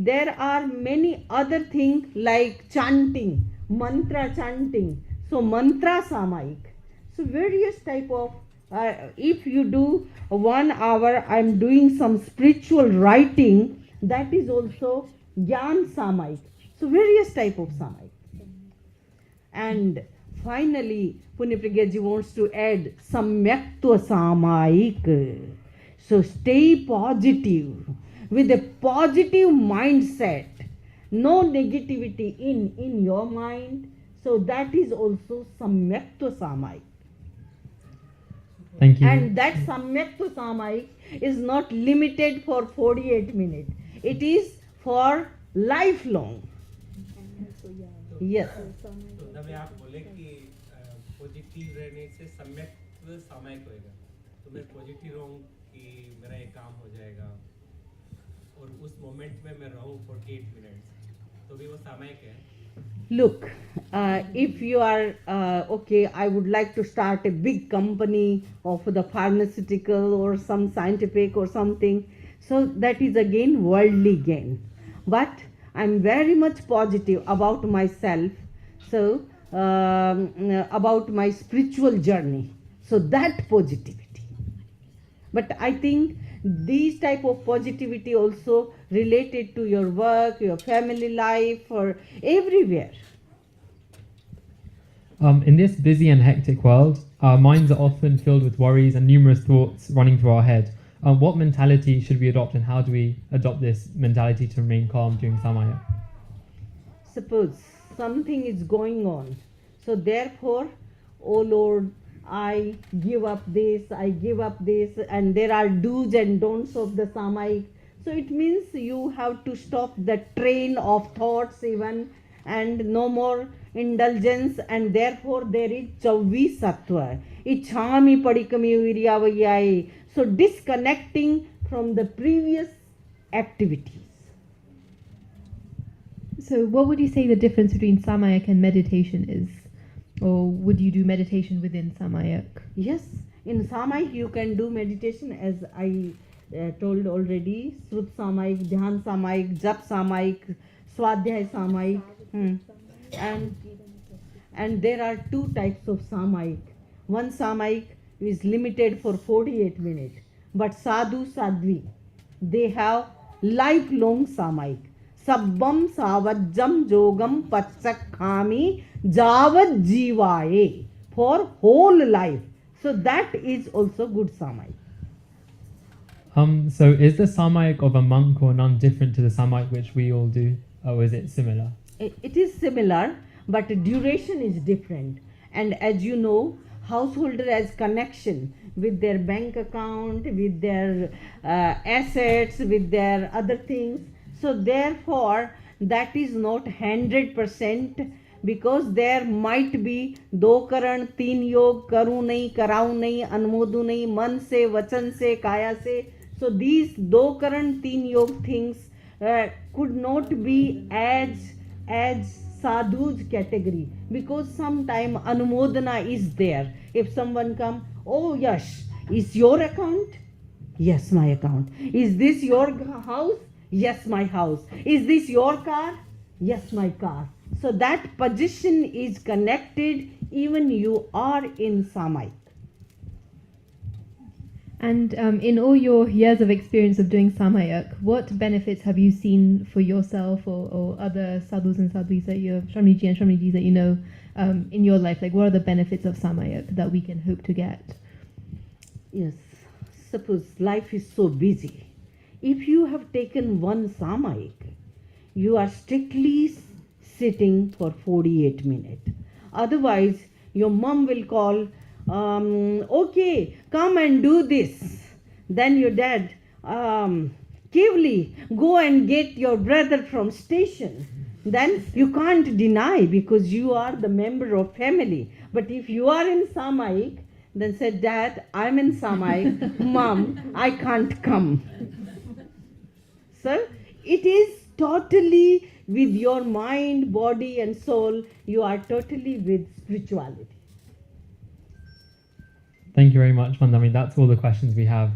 there are many other things like chanting, mantra chanting. So mantra samayik. So various type of if you do 1 hour, I am doing some spiritual writing, that is also Gyan Samayik. So various type of Samayik. And finally, Punyapragyaji wants to add Samyaktva Samayik. So stay positive with a positive mindset, no negativity in your mind. So that is also Samyaktva Samayik. Thank you. And that Samyaktva Samayik is not limited for 48 minutes. It is for lifelong. Yes. तो तभी आप बोले कि positive रहने से सम्यक सामयिक होएगा, तो मैं पॉजिटिव रहूँ कि मेरा ये काम हो जाएगा और उस मोमेंट में मैं रहूँ 48 मिनट्स, तो भी वो सामयिक है. Look, if you are okay, I would like to start a big company of the pharmaceutical or some scientific or something. So that is again worldly gain. But I'm very much positive about myself. So about my spiritual journey. So that positivity. But I think these type of positivity also related to your work, your family life, or everywhere. In this busy and hectic world, our minds are often filled with worries and numerous thoughts running through our head. What mentality should we adopt, and how do we adopt this mentality to remain calm during Samaya? Suppose something is going on. So therefore, oh Lord, I give up this, and there are do's and don'ts of the Samayik. So it means you have to stop the train of thoughts even, and no more indulgence, and therefore there is Chavi Sattva. Ichhami padikami viryavayai. So disconnecting from the previous activities. So, what would you say the difference between samayak and meditation is? Or would you do meditation within samayak? Yes, in Samayik you can do meditation as I told already. Srut Samayik, Dhyan Samayik, Jap Samayik, Swadhyay Samayik. And there are 2 types of Samayik. One Samayik is limited for 48 minutes. But Sadhu Sadhvi, they have lifelong Samayik. Sabbam Savajjam Jogam Patsakhami Javad Jivaye, for whole life. So that is also good Samayik. So is the Samayak of a monk or nun different to the Samayak which we all do, or is it similar? It is similar, but duration is different. And as you know, householder has connection with their bank account, with their assets, with their other things. So therefore, that is not 100%, because there might be दो करण तीन योग, करूँ नहीं, कराऊँ नहीं, अनुमोदू नहीं, मन से, वचन से, काया से. So these दो करण तीन योग things could not be as sadhu's category, because sometime anumodana is there. If someone come, oh Yash, is your account? Yes, my account. Is this your house? Yes, my house. Is this your car? Yes, my car. So that position is connected even you are in Samay. And in all your years of experience of doing samayak, what benefits have you seen for yourself or other sadhus and sadhus that you have, Shramiji and Shramijis that you know in your life? Like, what are the benefits of samayak that we can hope to get? Yes, suppose life is so busy. If you have taken one samayak, you are strictly sitting for 48 minutes. Otherwise, your mom will call, okay, come and do this. Then your dad, Kivli, go and get your brother from station. Then you can't deny, because you are the member of family. But if you are in Samaik, then said, Dad, I'm in Samaik. Mom, I can't come. So it is totally with your mind, body and soul. You are totally with spirituality. Thank you very much, Mandami. That's all the questions we have.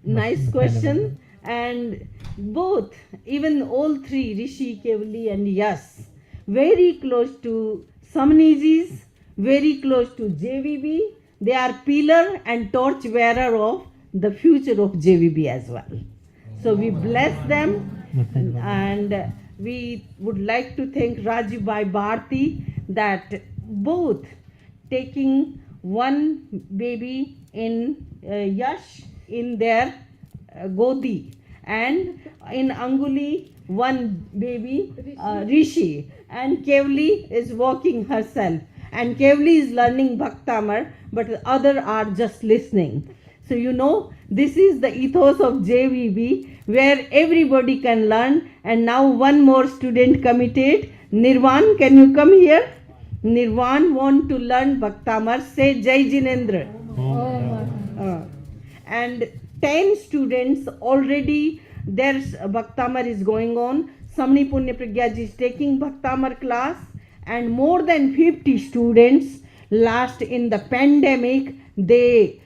Nice question. And both, even all three, Rishi, Kevali and Yas, very close to Samnijis, very close to JVB. They are pillar and torch bearer of the future of JVB as well. So we bless them, and we would like to thank Rajiv Bhai Bharti that both taking one baby in Yash in their Godi, and in Anguli one baby Rishi, and Kevli is walking herself, and Kevli is learning Bhaktamar, but the other are just listening. So you know, this is the ethos of JVB, where everybody can learn. And now one more student committed. Nirvan, can you come here? Nirvan want to learn Bhaktamar. Say Jai Jinendra. And 10 students already, their Bhaktamar is going on. Samni Punya Pragya ji is taking Bhaktamar class, and more than 50 students last in the pandemic, they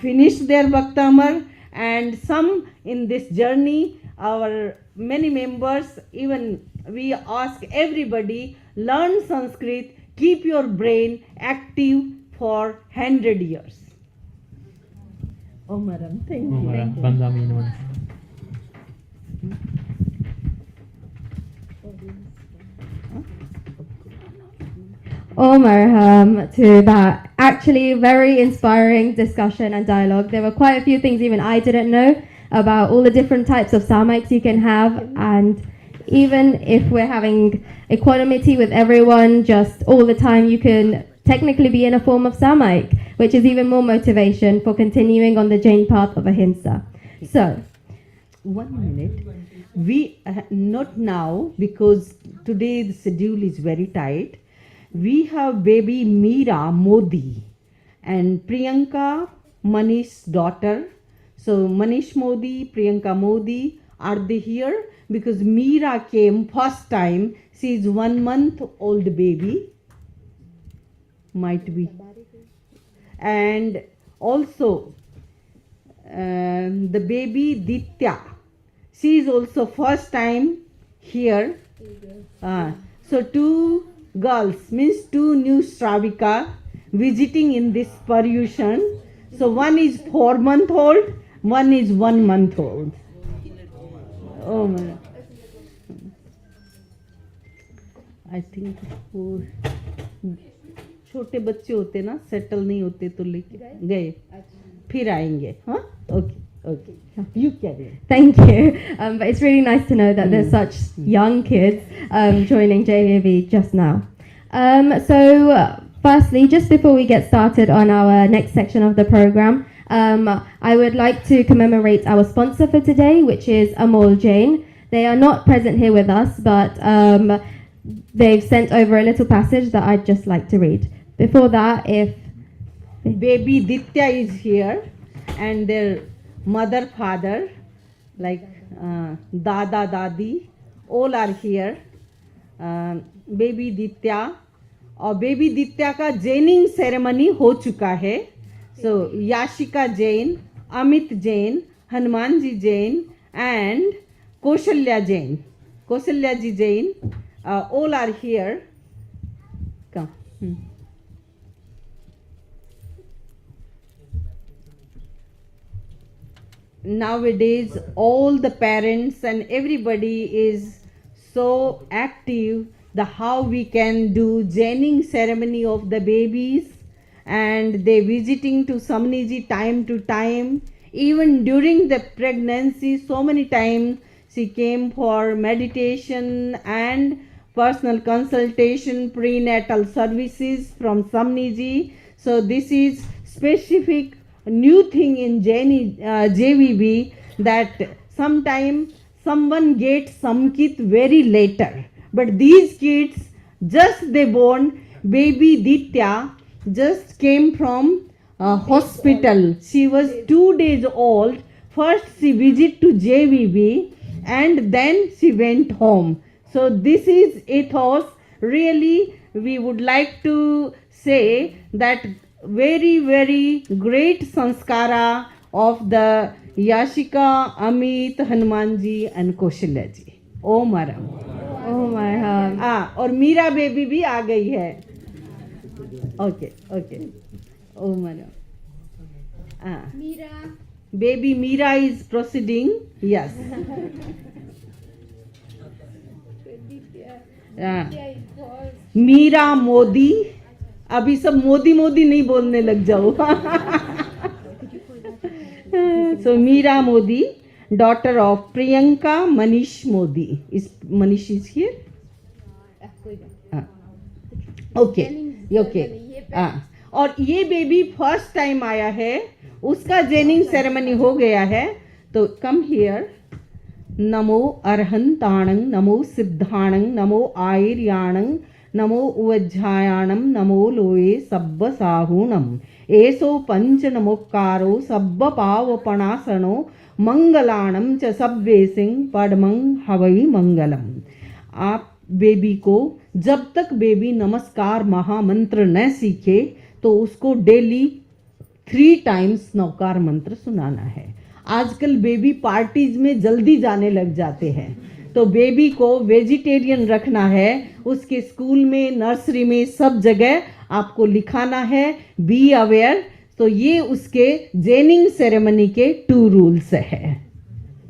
finished their Bhaktamar, and some in this journey, our many members, even we ask everybody, learn Sanskrit, keep your brain active for 100 years. Omaram, thank you. Omaram, Bandami, Naman. Omar, to that actually very inspiring discussion and dialogue. There were quite a few things even I didn't know about all the different types of samaiks you can have, and even if we're having equanimity with everyone just all the time, you can technically be in a form of samaik, which is even more motivation for continuing on the Jain path of ahimsa. So, 1 minute. We not now, because today the schedule is very tight. We have baby Meera Modi and Priyanka Manish's daughter. So Manish Modi, Priyanka Modi, are they here? Because Meera came first time. She is 1 month old baby. Might be. And also the baby Ditya. She is also first time here. So two girls, means two new Shravika visiting in this Paryushan. So one is 4 month old, one is 1 month old. Oh my. I think वो छोटे बच्चे होते ना, settle नहीं होते तो लेके गए, फिर आएंगे. हाँ, okay. Okay, you carry on. Thank you. But it's really nice to know that there's such young kids joining JVB just now. Firstly, just before we get started on our next section of the program, I would like to commemorate our sponsor for today, which is Amol Jain. They are not present here with us, but they've sent over a little passage that I'd just like to read. Before that, if Baby Ditya is here, and their mother, father, like Dada, Dadi, all are here. Baby दित्या और baby दित्या का जैनिंग ceremony हो चुका है. So Yashika Jain, Amit Jain, Hanuman ji Jain and Kaushalya Jain, Kaushalya ji Jain, all are here. Come. Nowadays all the parents and everybody is so active, the how we can do jaining ceremony of the babies, and they visiting to Samniji time to time. Even during the pregnancy, so many times she came for meditation and personal consultation, prenatal services from Samniji. So this is specific new thing in JVB, that sometime someone gets some kid very later, but these kids just they born. Baby Ditya just came from hospital. She was 2 days old. First she visit to JVB and then she went home. So this is ethos. Really we would like to say that very, very great sanskara of the Yashika, Amit, Hanumanji and Kaushalyaji. Om Aram. Om Arham. और Meera baby भी आ गई है. Okay okay. Om Aram. Meera. Baby Meera is proceeding. Yes. Meera Modi. अभी सब मोदी मोदी नहीं बोलने लग जाओ. So Meera Modi, daughter of Priyanka Manish Modi. Is Manish is here? Okay okay. और ये बेबी फर्स्ट टाइम आया है, उसका जेनिंग सेरेमनी हो गया है. तो कम हियर. नमो अर्हंताणं, नमो सिद्धाणं, नमो आयर्याणं, नमो उवज्झायाणं, नमो लोये सब्ब साहूणं. एसो पंच नमोकारो सब्ब पावपणासनो मंगलाणं च सब्वे सिंह पद्मं हवई मंगलम. आप बेबी को जब तक बेबी नमस्कार महामंत्र न सीखे तो उसको डेली 3 टाइम्स नवकार मंत्र सुनाना है. आजकल बेबी पार्टीज में जल्दी जाने लग जाते हैं, तो बेबी को वेजिटेरियन रखना है. उसके स्कूल में, नर्सरी में, सब जगह आपको लिखाना है बी अवेयर. तो ये उसके जेनिंग सेरेमनी के 2 रूल्स है.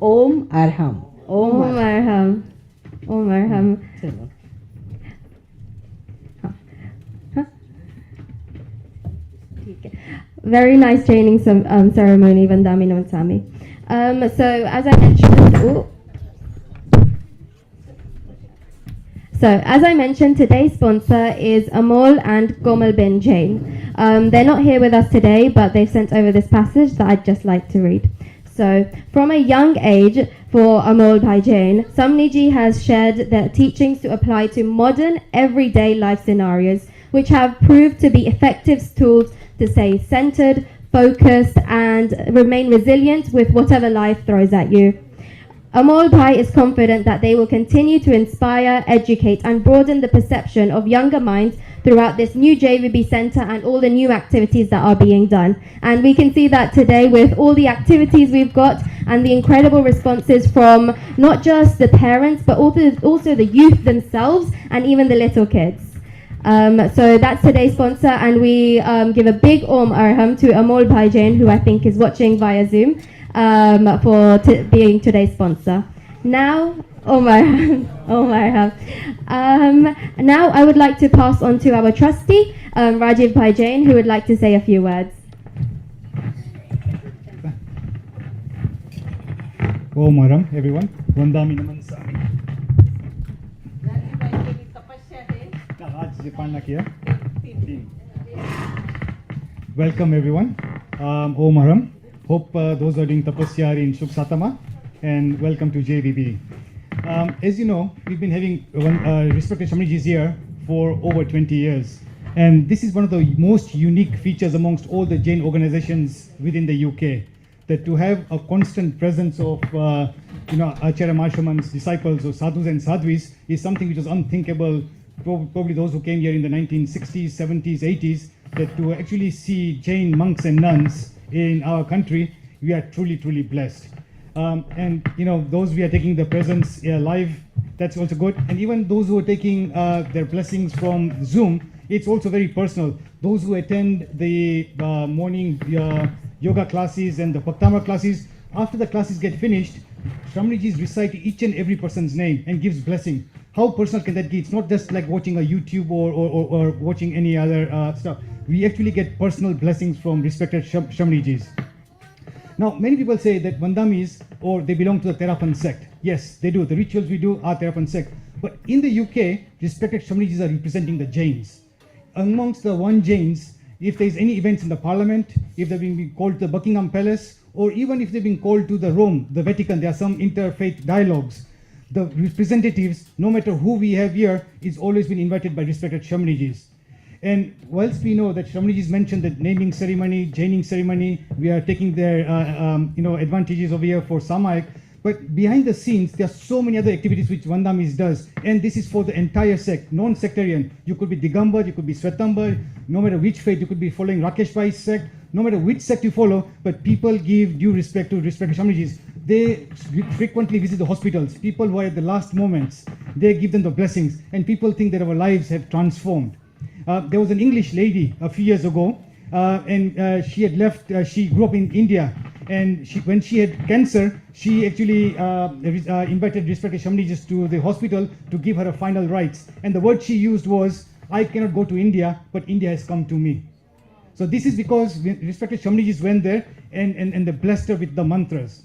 ओम Arham. Om Arham. Om Arham. चलो. Very nice training ceremony, Vandami Namansami. So as I mentioned, today's sponsor is Amol and Komal Ben Jain. They're not here with us today, but they've sent over this passage that I'd just like to read. So, from a young age, for Amol Bhai Jain, Samniji has shared their teachings to apply to modern, everyday life scenarios, which have proved to be effective tools to stay centered, focused, and remain resilient with whatever life throws at you. Amol Bhai is confident that they will continue to inspire, educate, and broaden the perception of younger minds throughout this new JVB Center and all the new activities that are being done. And we can see that today with all the activities we've got and the incredible responses from not just the parents, but also the youth themselves and even the little kids. So that's today's sponsor, and we give a big Om Arham to Amol Bhai Jain, who I think is watching via Zoom, for being today's sponsor. Now, Om Arham. Now I would like to pass on to our trustee, Rajiv Bhai Jain, who would like to say a few words. Om Aram, everyone. Vandami Naman Sami. आज Welcome everyone. Om Haram. Hope those are doing tapasya in Shuk Satama, and welcome to JVB. As you know, we've been having respected Shamijis here for over 20 years. And this is one of the most unique features amongst all the Jain organizations within the UK, that to have a constant presence of Acharya Maharshaman's disciples or sadhus and sadhvis is something which was unthinkable. Probably those who came here in the 1960s, 70s, 80s, that to actually see Jain monks and nuns in our country, we are truly, truly blessed. And those we are taking the presence live, that's also good. And even those who are taking their blessings from Zoom, it's also very personal. Those who attend the morning yoga classes and the Bhaktama classes, after the classes get finished, Shramnijis recite each and every person's name and gives blessing. How personal can that be? It's not just like watching a YouTube or watching any other stuff. We actually get personal blessings from respected Shramnijis. Now, many people say that Vandamis, or they belong to the Theravada sect. Yes, they do. The rituals we do are Theravada sect. But in the UK, respected Shramnijis are representing the Jains. Amongst the one Jains, if there's any events in the parliament, if they're being called to the Buckingham Palace, or even if they've been called to the Rome, the Vatican, there are some interfaith dialogues. The representatives, no matter who we have here, is always been invited by respected Shramnijis. And whilst we know that Shramnijis mentioned that naming ceremony, Jaining ceremony, we are taking their advantages over here for samayak. But behind the scenes, there are so many other activities which Vandamis does. And this is for the entire sect, non-sectarian. You could be Digambar, you could be Swetambar, no matter which faith, you could be following Rakesh Bhai's sect, no matter which sect you follow, but people give due respect to respected Shramnijis. They frequently visit the hospitals. People who are at the last moments, they give them the blessings. And people think that our lives have transformed. There was an English lady a few years ago, and she had left, she grew up in India. And when she had cancer, she actually invited respected Shramnijis to the hospital to give her a final rites. And the word she used was, I cannot go to India, but India has come to me. So this is because respected Shramnijis went there and they blessed her with the mantras.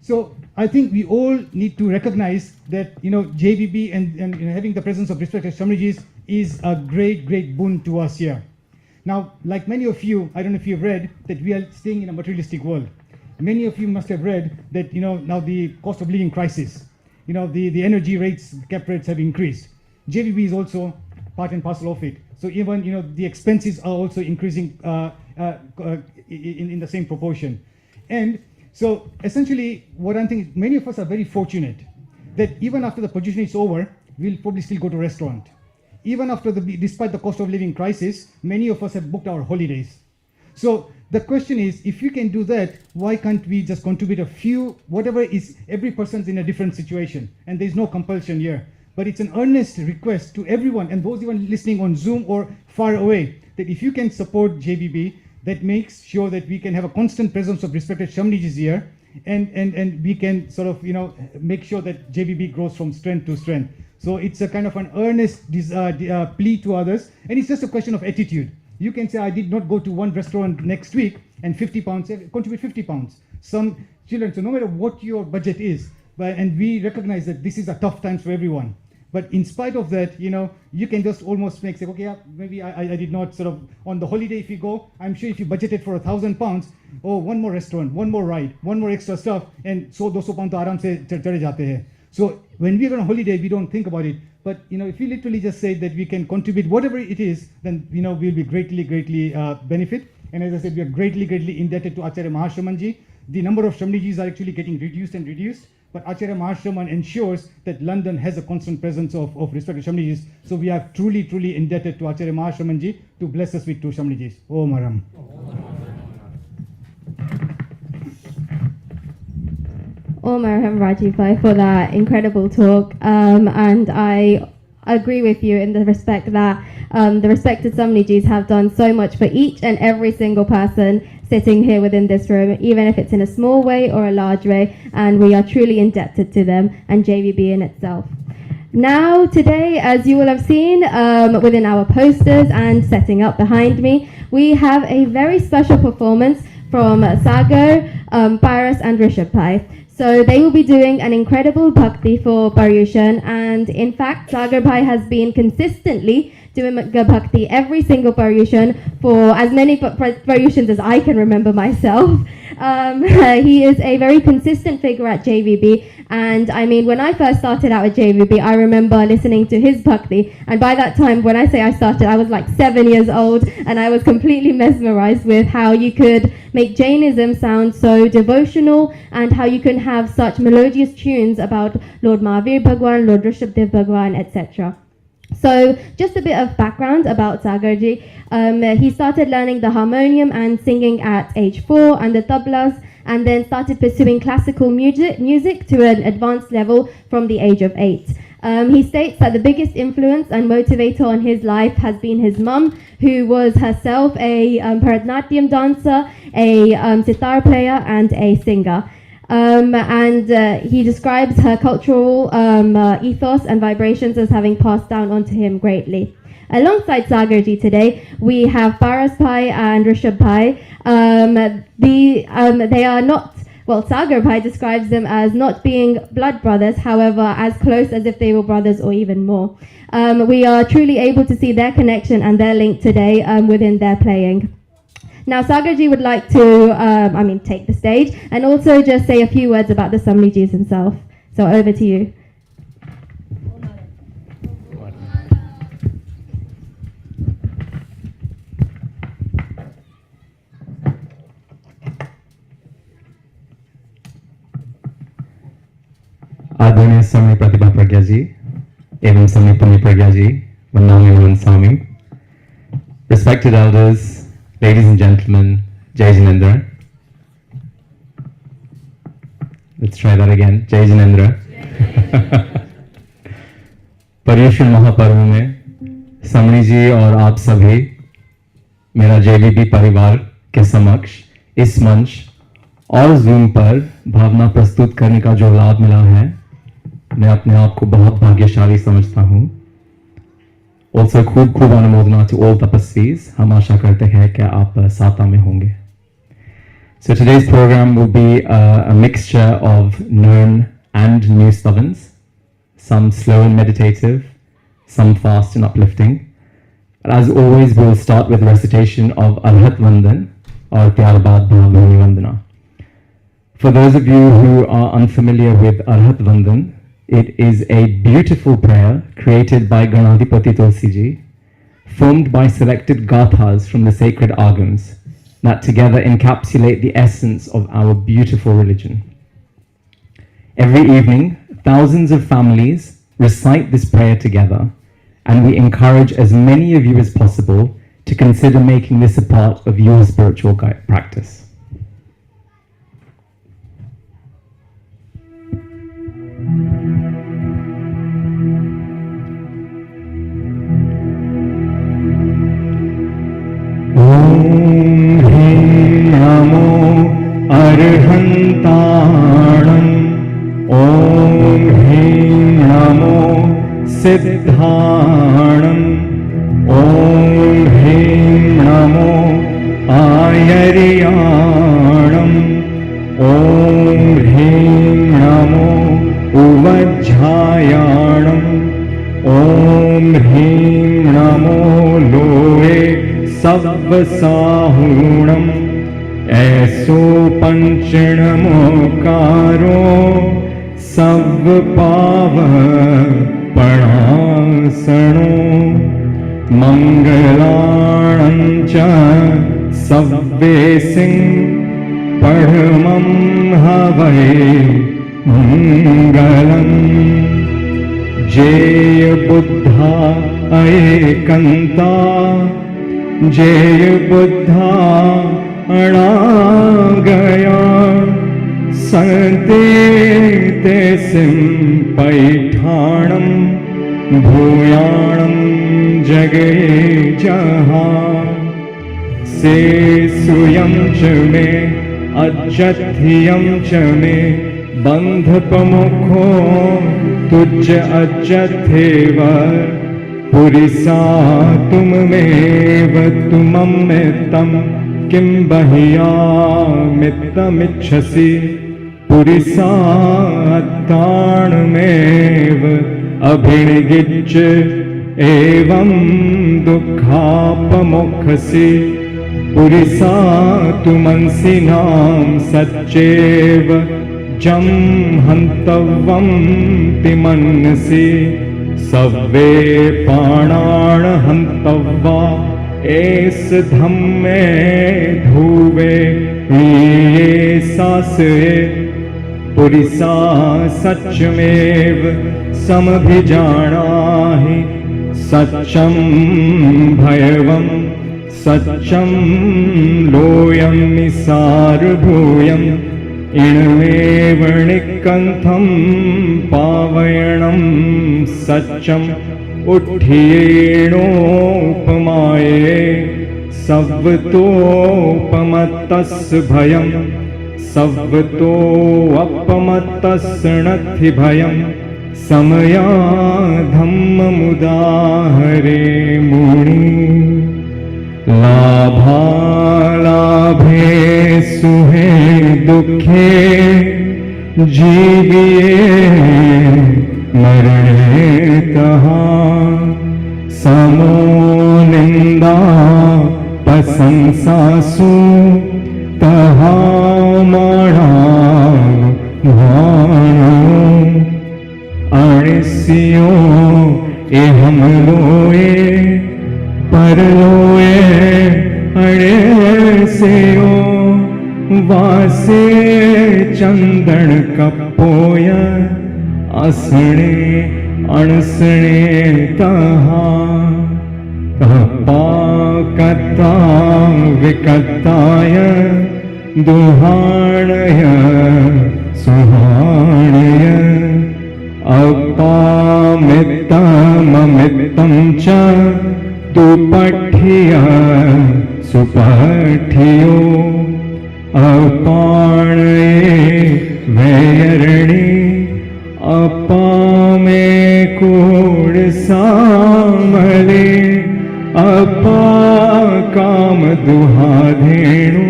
So I think we all need to recognize that JVB and having the presence of respected Shramnijis is a great, great boon to us here. Now, like many of you, I don't know if you've read that we are staying in a materialistic world. Many of you must have read that now the cost of living crisis, the energy rates, cap rates have increased. JVB is also part and parcel of it. So even the expenses are also increasing in the same proportion. And so essentially, what I'm thinking, many of us are very fortunate that even after the pollution is over, we'll probably still go to a restaurant. Even after despite the cost of living crisis, many of us have booked our holidays. So the question is, if you can do that, why can't we just contribute a few, whatever is, every person's in a different situation, and there's no compulsion here. But it's an earnest request to everyone, and those even listening on Zoom or far away, that if you can support JVB, that makes sure that we can have a constant presence of respected Shramnijis here, and we can sort of make sure that JVB grows from strength to strength. So it's a kind of an earnest plea to others, and it's just a question of attitude. You can say, I did not go to one restaurant next week, and 50 pounds, contribute 50 pounds. Some children, so no matter what your budget is, and we recognize that this is a tough time for everyone. But in spite of that, you can just almost say, okay, yeah, maybe I did not sort of, on the holiday if you go, I'm sure if you budgeted for £1,000, oh, one more restaurant, one more ride, one more extra stuff, and so 200 pounds to aaram se chade jate hai. So when we're on a holiday, we don't think about it. But if you literally just say that we can contribute whatever it is, then we'll be greatly, greatly benefit. And as I said, we are greatly, greatly indebted to Acharya Maharshamanji. The number of Shramnijis are actually getting reduced and reduced. But Acharya Maharshaman ensures that London has a constant presence of respected Shramnijis. So we are truly, truly indebted to Acharya Maharshamanji to bless us with 2 Shramnijis. Om Haram. Om Arham Rajiv Bhai for that incredible talk. And I agree with you in the respect that the respected Samnijis have done so much for each and every single person sitting here within this room, even if it's in a small way or a large way, and we are truly indebted to them and JVB in itself. Now, today, as you will have seen within our posters and setting up behind me, we have a very special performance from Sagar, Paras, and Rishabh. So they will be doing an incredible bhakti for Paryushan, and in fact, Sagar Bhai has been consistently doing bhakti every single Paryushan for as many Paryushans as I can remember myself. He is a very consistent figure at JVB, and I mean, when I first started out at JVB, I remember listening to his bhakti, and by that time, when I say I started, I was like 7 years old, and I was completely mesmerized with how you could make Jainism sound so devotional, and how you can have such melodious tunes about Lord Mahavir Bhagwan, Lord Rishabdev Bhagwan, etc. So, just a bit of background about Sagarji. He started learning the harmonium and singing at age 4 and the tablas, and then started pursuing classical music to an advanced level from the age of 8. He states that the biggest influence and motivator on his life has been his mum, who was herself a Bharatanatyam dancer, a sitar player, and a singer. He describes her cultural ethos and vibrations as having passed down onto him greatly. Alongside Sagarji today, we have Paras Bhai and Rishabh Bhai. They are not, well, Sagar Bhai describes them as not being blood brothers, however, as close as if they were brothers or even more. We are truly able to see their connection and their link today within their playing. Now, Sagarji would like to, take the stage and also just say a few words about the Samlijis himself. So over to you. आदरणीय समय प्रतिभा प्रज्ञा जी एवं समय पुण्य प्रज्ञा जी वंदनीय नमन स्वामी. Respected elders, ladies and gentlemen, Jai Jinendra. Let's try that again. Jai Jinendra. Paryushan महापर्व में समणी जी और आप सभी मेरा JVB परिवार के समक्ष इस मंच और जूम पर भावना प्रस्तुत करने का जो लाभ मिला है, मैं अपने आप को बहुत भाग्यशाली समझता हूं. Also खूब अनुमोदना to all tapasvis. हम आशा करते हैं कि आप साता में होंगे. So today's program will be a mixture of known and new stavans, some slow and meditative, some fast and uplifting. But as always, we'll start with recitation of Arhat Vandan or Pyar Baad Bhavani Vandana. For those of you who are unfamiliar with Arhat Vandan, it is a beautiful prayer created by Ganadipati Tulsi ji, formed by selected gathas from the sacred agams that together encapsulate the essence of our beautiful religion. Every evening, thousands of families recite this prayer together, and we encourage as many of you as possible to consider making this a part of your spiritual practice. नमो अर्हन्ताणम् ॐ ह्रीं नमो सिद्धाणम् ॐ ह्रीं नमो आयर्याणम् ॐ ह्रीं नमो उवज्झायाणम् ॐ ह्रीं नमो लोये सव्वसाहूणम् ऐसो पंचणमोकारो सव्वपावपणासनो मंगलाणं च सव्वेसिं परमं हवै मंगलम् जेय बुद्धा एकान्ता जय बुद्धा अणागया संते ते पैठाणं भूयाणं जगे जहाँ से सुयं च मे अजथियं च मे बंधपमुखो तुज अजथेव पुरिसा तुम में तम किं बह्यामित्तमिच्छसि पुरिसात्ताणमेव अभिनिगिच्छ एवं दुःखापमोक्षसि पुरिसा तु मनसिनां सच्चेव जं हन्तव्यं तिमन्यसि सव्वे प्राणान् हन्तव्या एस धम्मे धुवे ये सासे पुरिसा सच्चमेव समभिजानाहि सच्चं भयवं सच्चं लोयं निसारभूयम् इणमेव निकंथं पावयणं सच्चं उठ्ठियेणोपमाये सव्वतोपमत्तस्य भयं सव्वतोऽपमत्तस्य नथि भयं समया धम्ममुदाहरे मुनि लाभालाभे सुहे दुखे जीविये मरणे तहा समो निंदा प्रशंसासु तहा माणा भाणो अणिस्यो एहम लोए परलोए अणे सेयो वासे चंदन कपोय असणे अणसणे तहा पाकता विकताय दुहाणय सुहाणय अपामित्तममित्तं च तु पठ्य सुपठ्यो अपाणये वैरणे अपामे कोड सामले अपा काम दुहाधेणु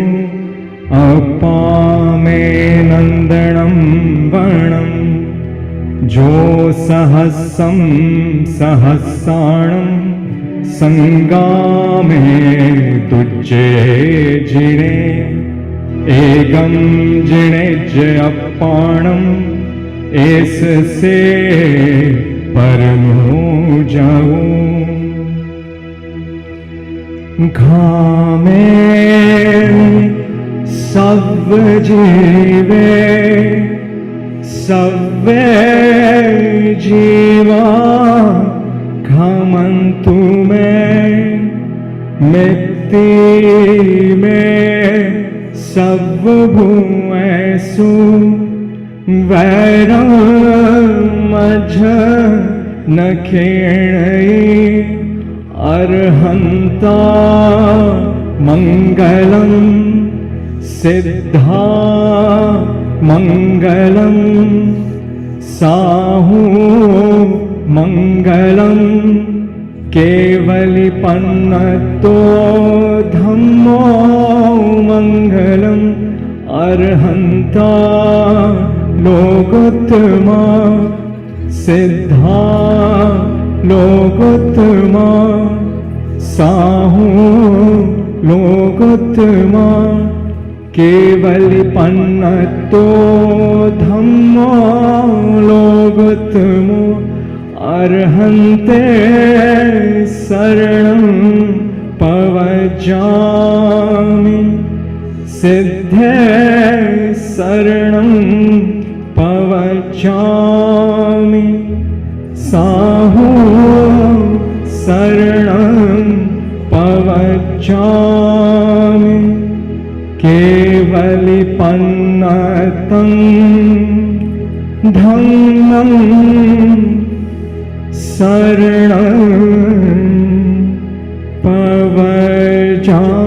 अपामे नंदनं वणं जो सहस्रं सहस्राणं संगामे तुझे जिणे एकं जिणे ज अपाणं ऐसे परमो जाओ घामे सब जीवे सव्वे जीवा घमंतु में मिट्टी में सब भूएसु वैरम मझ न खेणई अर्हंता मंगलम सिद्धा मंगलम साहू मंगलम केवलिपन्नतो धम्मो मंगलम अर्हंता लोकोत्तमा सिद्धा लोकोत्तमा साहू लोकोत्तमा केवलिपन्नतो धम्मो लोकोत्तमो अर्हन्ते शरणं पवजामि सिद्धे शरणं पवजामि साहू शरणं पवजामि केवलिपन्नतं धम्मं शरणं पवजामि।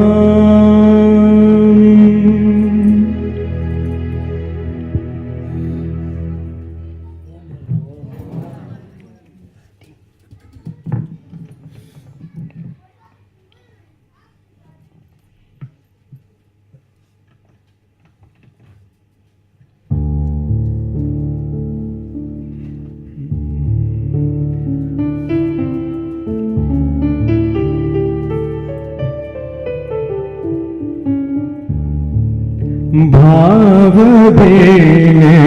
भेने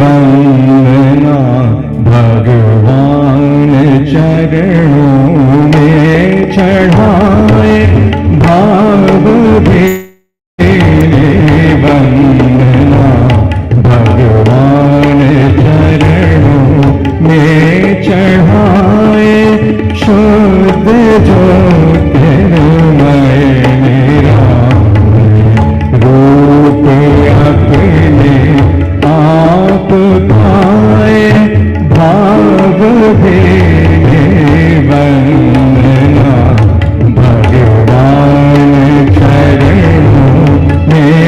वंदना भगवान चरणों में चढ़ाए भाव भेने वंदना भगवान चरणों में चढ़ाए शुद्ध ज्योतिर्मय मेरा रूप अपने आप पाए भाव भेने वंदना भगवान चरणों में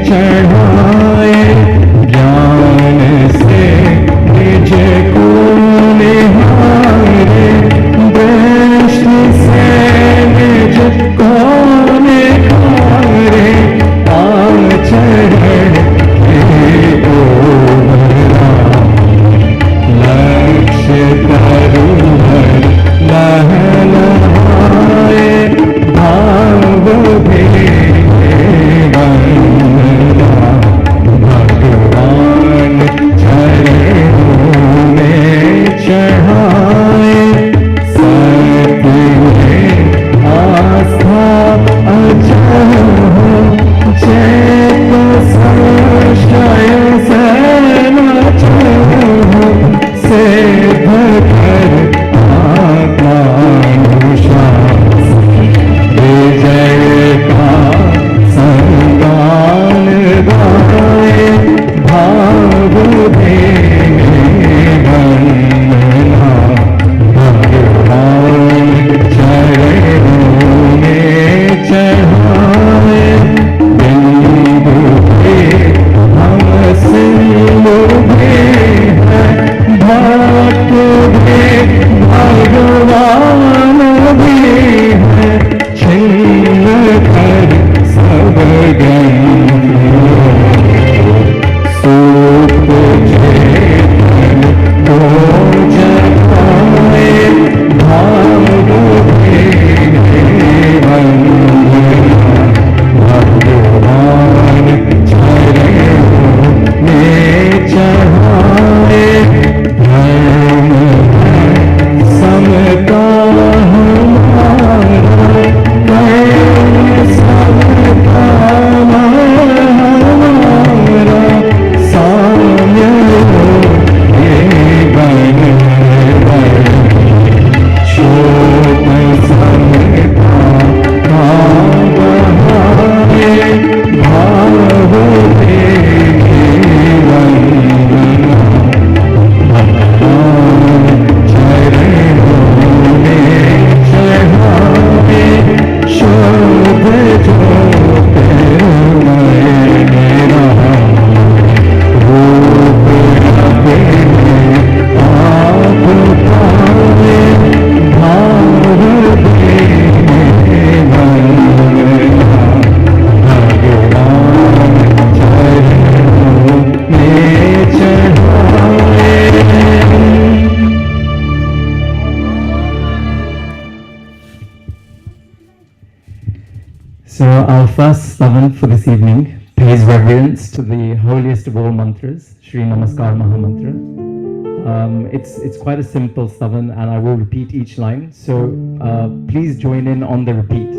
चढ़ाए ज्ञान से निज को निहारे दृष्टि से निज को निहारे आचरण के ओरा लक्ष्य तरुहर लहलहाए भाव भेने वंदना भगवान चरणों में चढ़ाए सत्य में आस्था अचल हो चेत संशय से न हो सिद्ध कर आत्मानुशास विजय का संगान गाए भाव भेने वंदना भगवान चरणों में चढ़ाए बिंदु पे हम सिंधु हैं भक्त भी भगवान भी है छिन्न कर सब सूप चेतन को जगाए भाव भेने वंदना भगवान चरणों में चढ़ाए धर्म समता हमारा कर्म समता हमारा साम्य ये बन शोक समता बहाए भाव भेने वंदना भगवान चरणों में चढ़ाए शुद्ध ज्योतिर्मय मेरा रूप अपने आप पाए भाव भेने वंदना भगवान चरणों में चढ़ाए। So our first stavan for this evening pays reverence to the holiest of all mantras, Shri Namaskar Mahamantra. It's quite a simple stavan and I will repeat each line. So please join in on the repeat.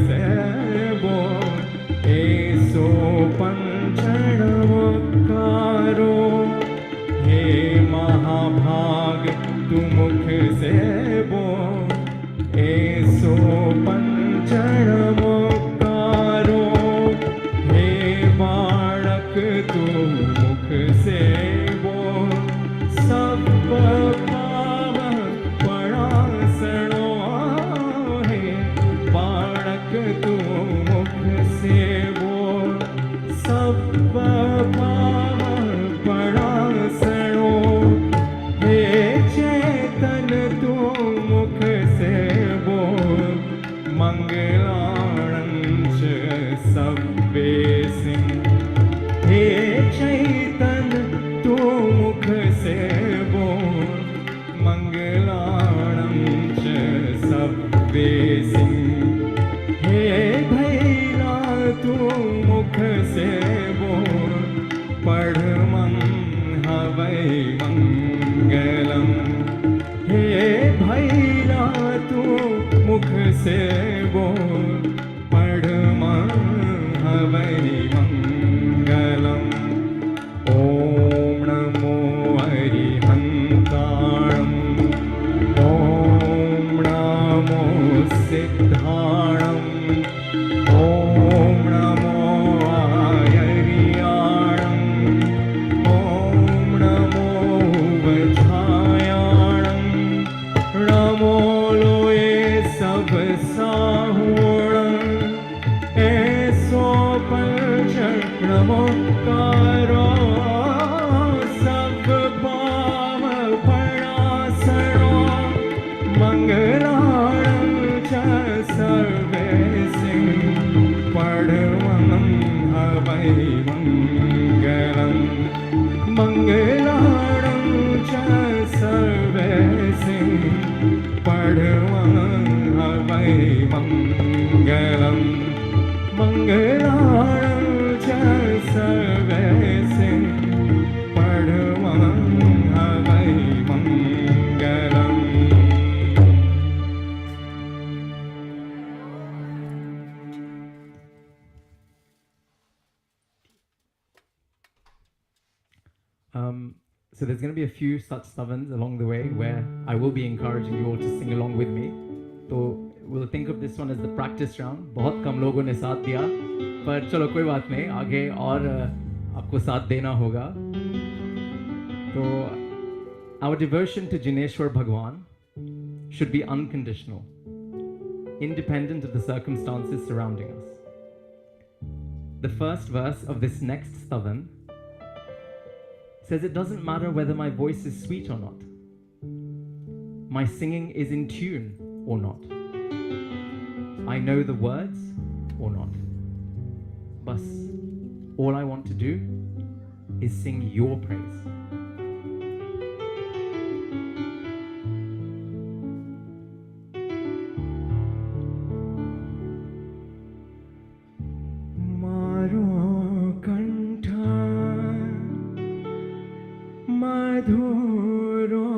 सेबो एसो पंचण मुखारो हे महाभाग तू मुख सेबो एसो पंचण मुखारो हे बालक तू मुख सेबो सब पाव पड़ासणो हे बालक तू मुख सेबो सब पाव पड़ासणो हे चेतन तू मुख सेबो मंगलाणंच सब्बे सिंह हे चैतन तू मुख सेबो मंगलाणं च सब्बे सिंह हे भैला तू मुख सेबो पढ़मं हवै मंगलम हे भैला तू मुख सेबो पढ़मं हवै मंगलम ओम नमो हरिहंताणं ओम नमो सिद्धाणं ओम नमो आयर्याणं ओम नमो वज्रायाणं नमो लोए सब साहुणं ऐसो पंचण नमोकारो सब पाव पड़ासणो मंगलाणं च सर्वे सिंह पढ़मं हवै मंगलं मंगलाणं च सर्वे सिंह पढ़मं हवै मंगलं मंगलाणं च सर्वे सिंह पढ़मं हवै मंगलम् So there's going to be a few such stavans along the way where I will be encouraging you all to sing along with me. So we'll think of this one as the practice round. बहुत कम लोगों ने साथ दिया, पर चलो कोई बात नहीं, आगे और आपको साथ देना होगा. तो our devotion to Jineshwar Bhagwan should be unconditional, independent of the circumstances surrounding us. The first verse of this next stavan says it doesn't matter whether my voice is sweet or not, my singing is in tune or not, I know the words or not. Bas, all I want to do is sing your praise. मारो कंठा मधुरो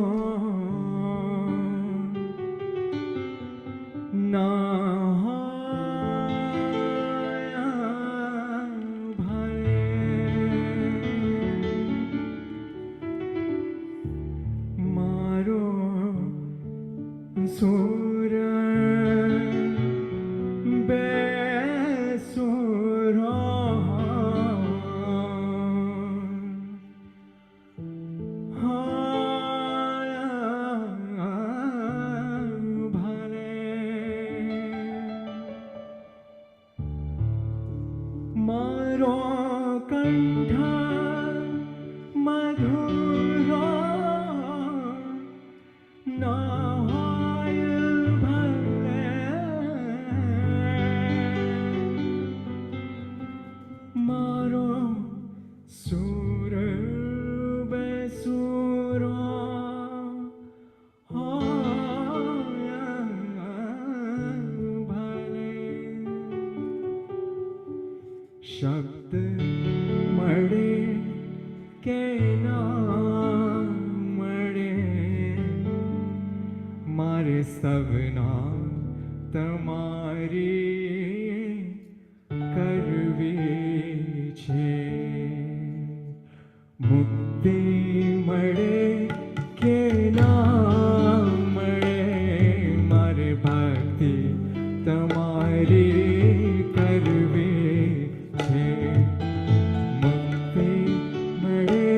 नहाया भले मारो सुर बेसुरा मारो कंठा मधुरो नहाय भले मारो सुर बेसुरो शब्द मड़े के नाम मड़े मारे सबना तमारी કરવી છે. મુક્તિ મળે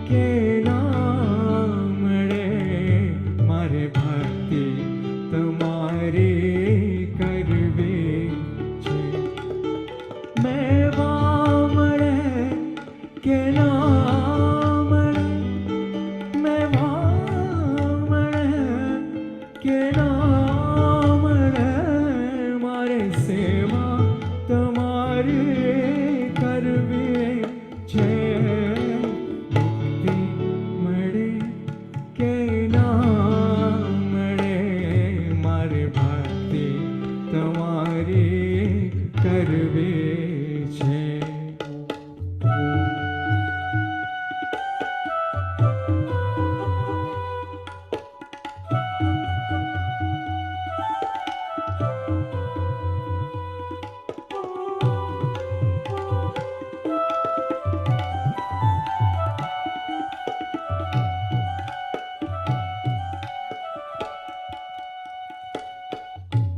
કે ના મળે, મારે ભક્તિ તમારી કરવી છે. મેવા મળે કે ના મળે, મેવા મળે કે ના મળે, મારે સેવા તમારી કરવી છે. મુક્તિ મળે કે ના મળે, મારે ભક્તિ તમારી કરવી છે.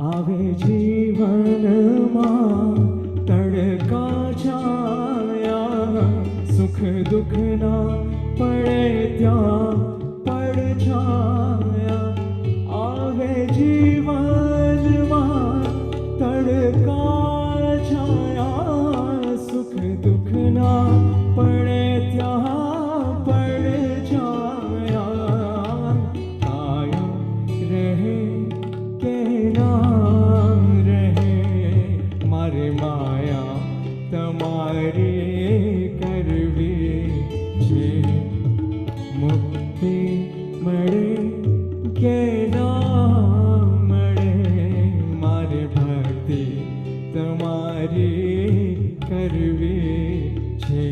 આવે જીવનમાં તડકા છાયા, સુખ દુઃખના પડે ત્યાં પડછાયા. આવે જીવનમાં તડકા છાયા, સુખ દુઃખના પડે ત્યાં પડછાયા. કાયમ રહે કે ના રહે, મારે માયા તમારી કરવી છે. મુક્તિ મળે કે ના મળે, મારે ભક્તિ તમારી કરવી છે.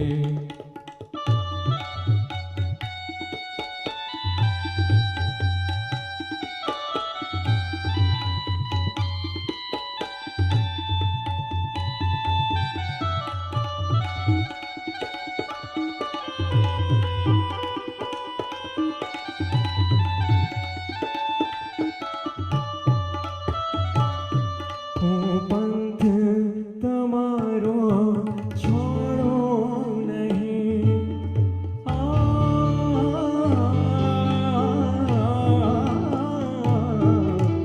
હું પંથ તમારો છોડો નહીં,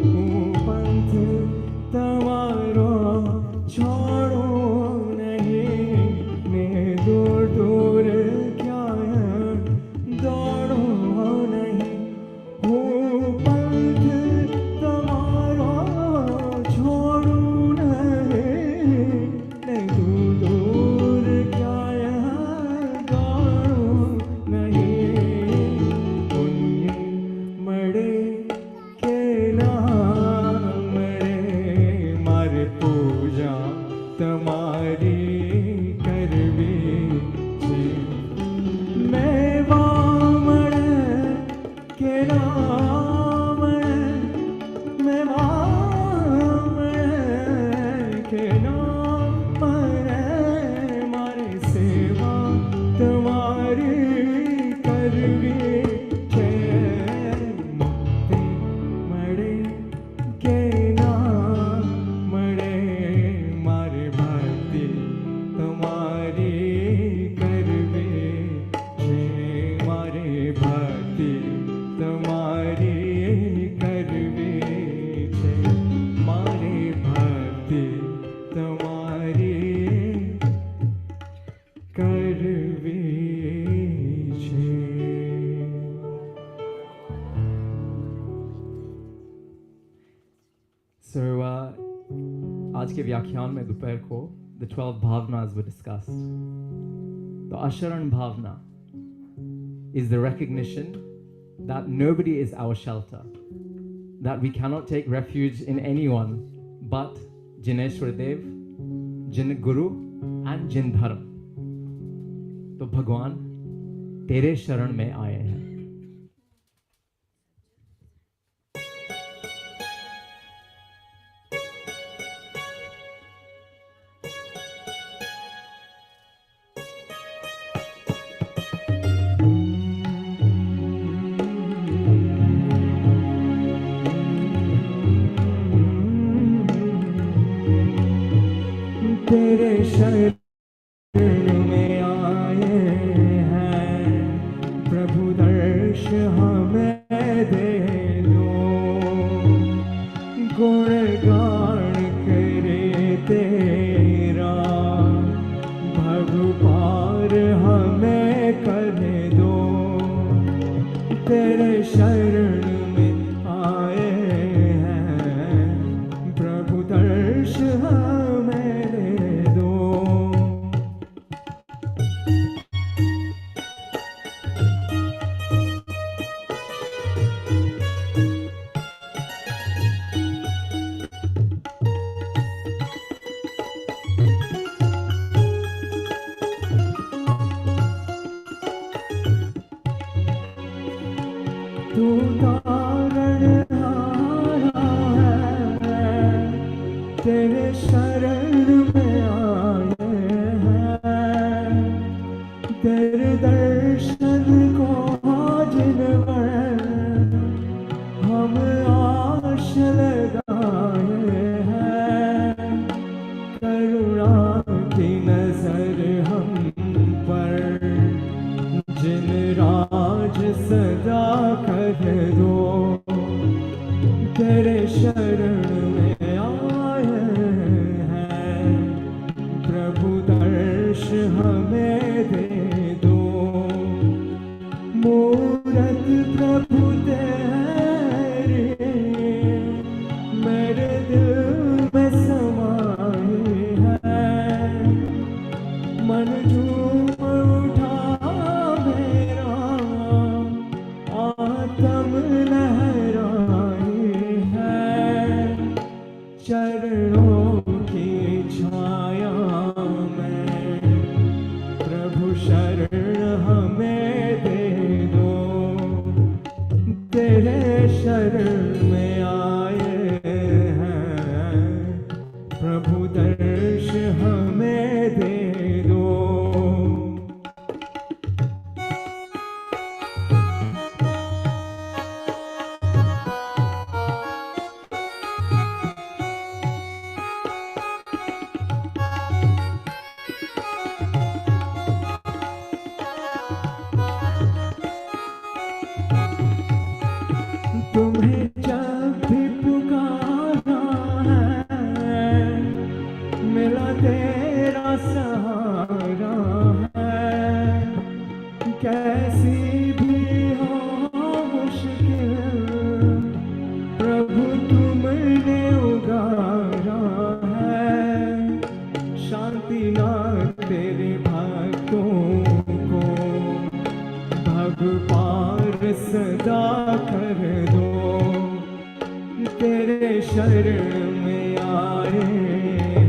હું પંથ તમારો છોડો નહીં, ને દૂર દૂર ક્યાંય દોડો નહીં. હું પંથ તમારો છોડું નહીં, ને દૂર દૂર ક્યાંય દોડું નહીં. પુણ્ય મળે કે ના મળે, મારે પૂજા તમારી કરવી છે. મેવા મળે કે ના મળે, મેવા મળે કે ના મળે, મારે સેવા તમારી કરવી છે. મુક્તિ મળે કે ના મળે, મારે ભક્તિ તમારી કરવી છે. મારે ભક્તિ તમારી કરવી છે. મારે ભક્તિ તમારી કરવી છે. So, आज के व्याख्यान में दोपहर को the 12 bhavnas were discussed. The Asharan bhavna is the recognition that nobody is our shelter, that we cannot take refuge in anyone but Jineshwar Dev, Jin Guru and Jin Dharm. तो भगवान तेरे शरण में आए हैं. तेरे शरण में आए हैं, प्रभु दर्श हमें दे दो, गुणगान करे तेरा, भगवान हमें कर दो, तेरे शरण में आए हैं, प्रभु दर्श हमें दे दो। तू तारणहारा है, तेरे शरण में आए हैं, तेरे दर्शन को जिनवर हम आश लगाए हैं, करुणा की नजर हम पर जिन राज सदा कर दो, तेरे शरण में आए हैं, प्रभु दर्श हमें दे दो, मूरत प्रभु तेरे मेरे दिल में समाए हैं, मन झूम उठा मेरा, आत्म लहराए है, चरणों की छाया में प्रभु शरण हमें दे दो, तेरे शरण में आए हैं, प्रभु दर्श हमें दे दो। तुम्हें जब भी पुकारा है, मिला तेरा सहारा है, कैसी भी हो मुश्किल प्रभु तुमने उगारा है, शांति ना तेरे भक्तों को भगवान सदा कर दो, तेरे शरण में आए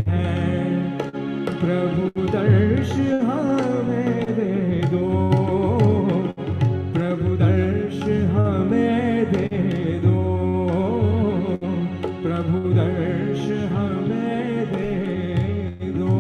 हैं, प्रभु दर्श हमें दे दो, प्रभु दर्श हमें दे दो, प्रभु दर्श हमें दे दो।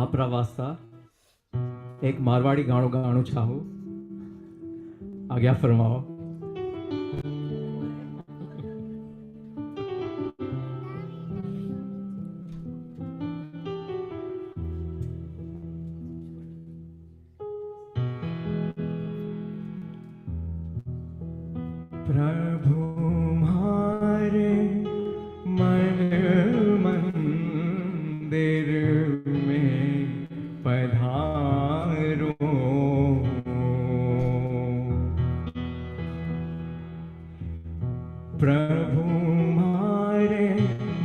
આપણા વાસ્તા એક મારવાડી ગાણું ગાણું ચાહું, આજ્ઞા ફરમાવો। प्रभु मारे मन मंदिर में पधारो, प्रभु मारे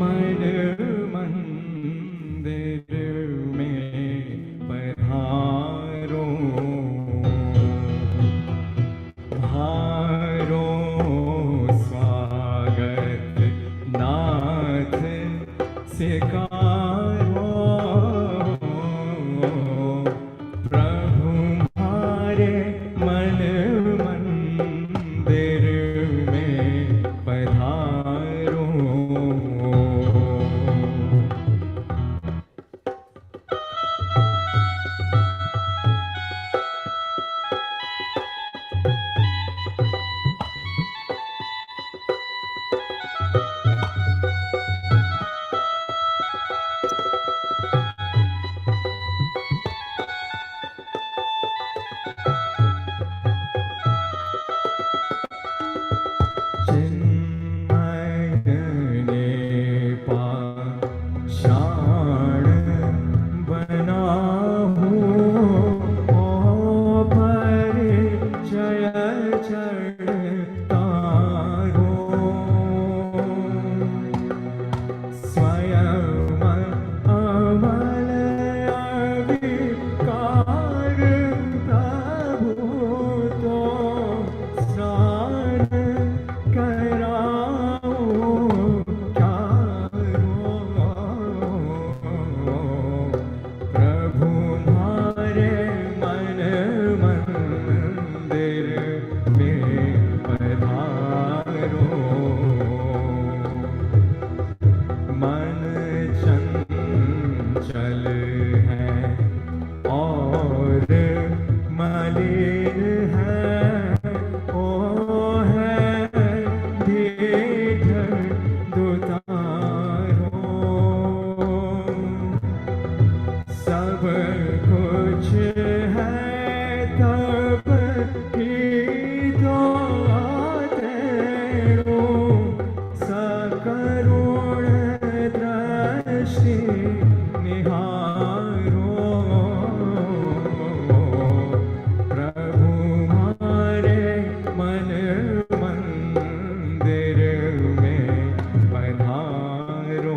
मन मंदिर में पधारो, हारो स्वागत नाथ सिकारो, प्रभु मारे मन मंदिर में पधारो। मंदिर में पधारो।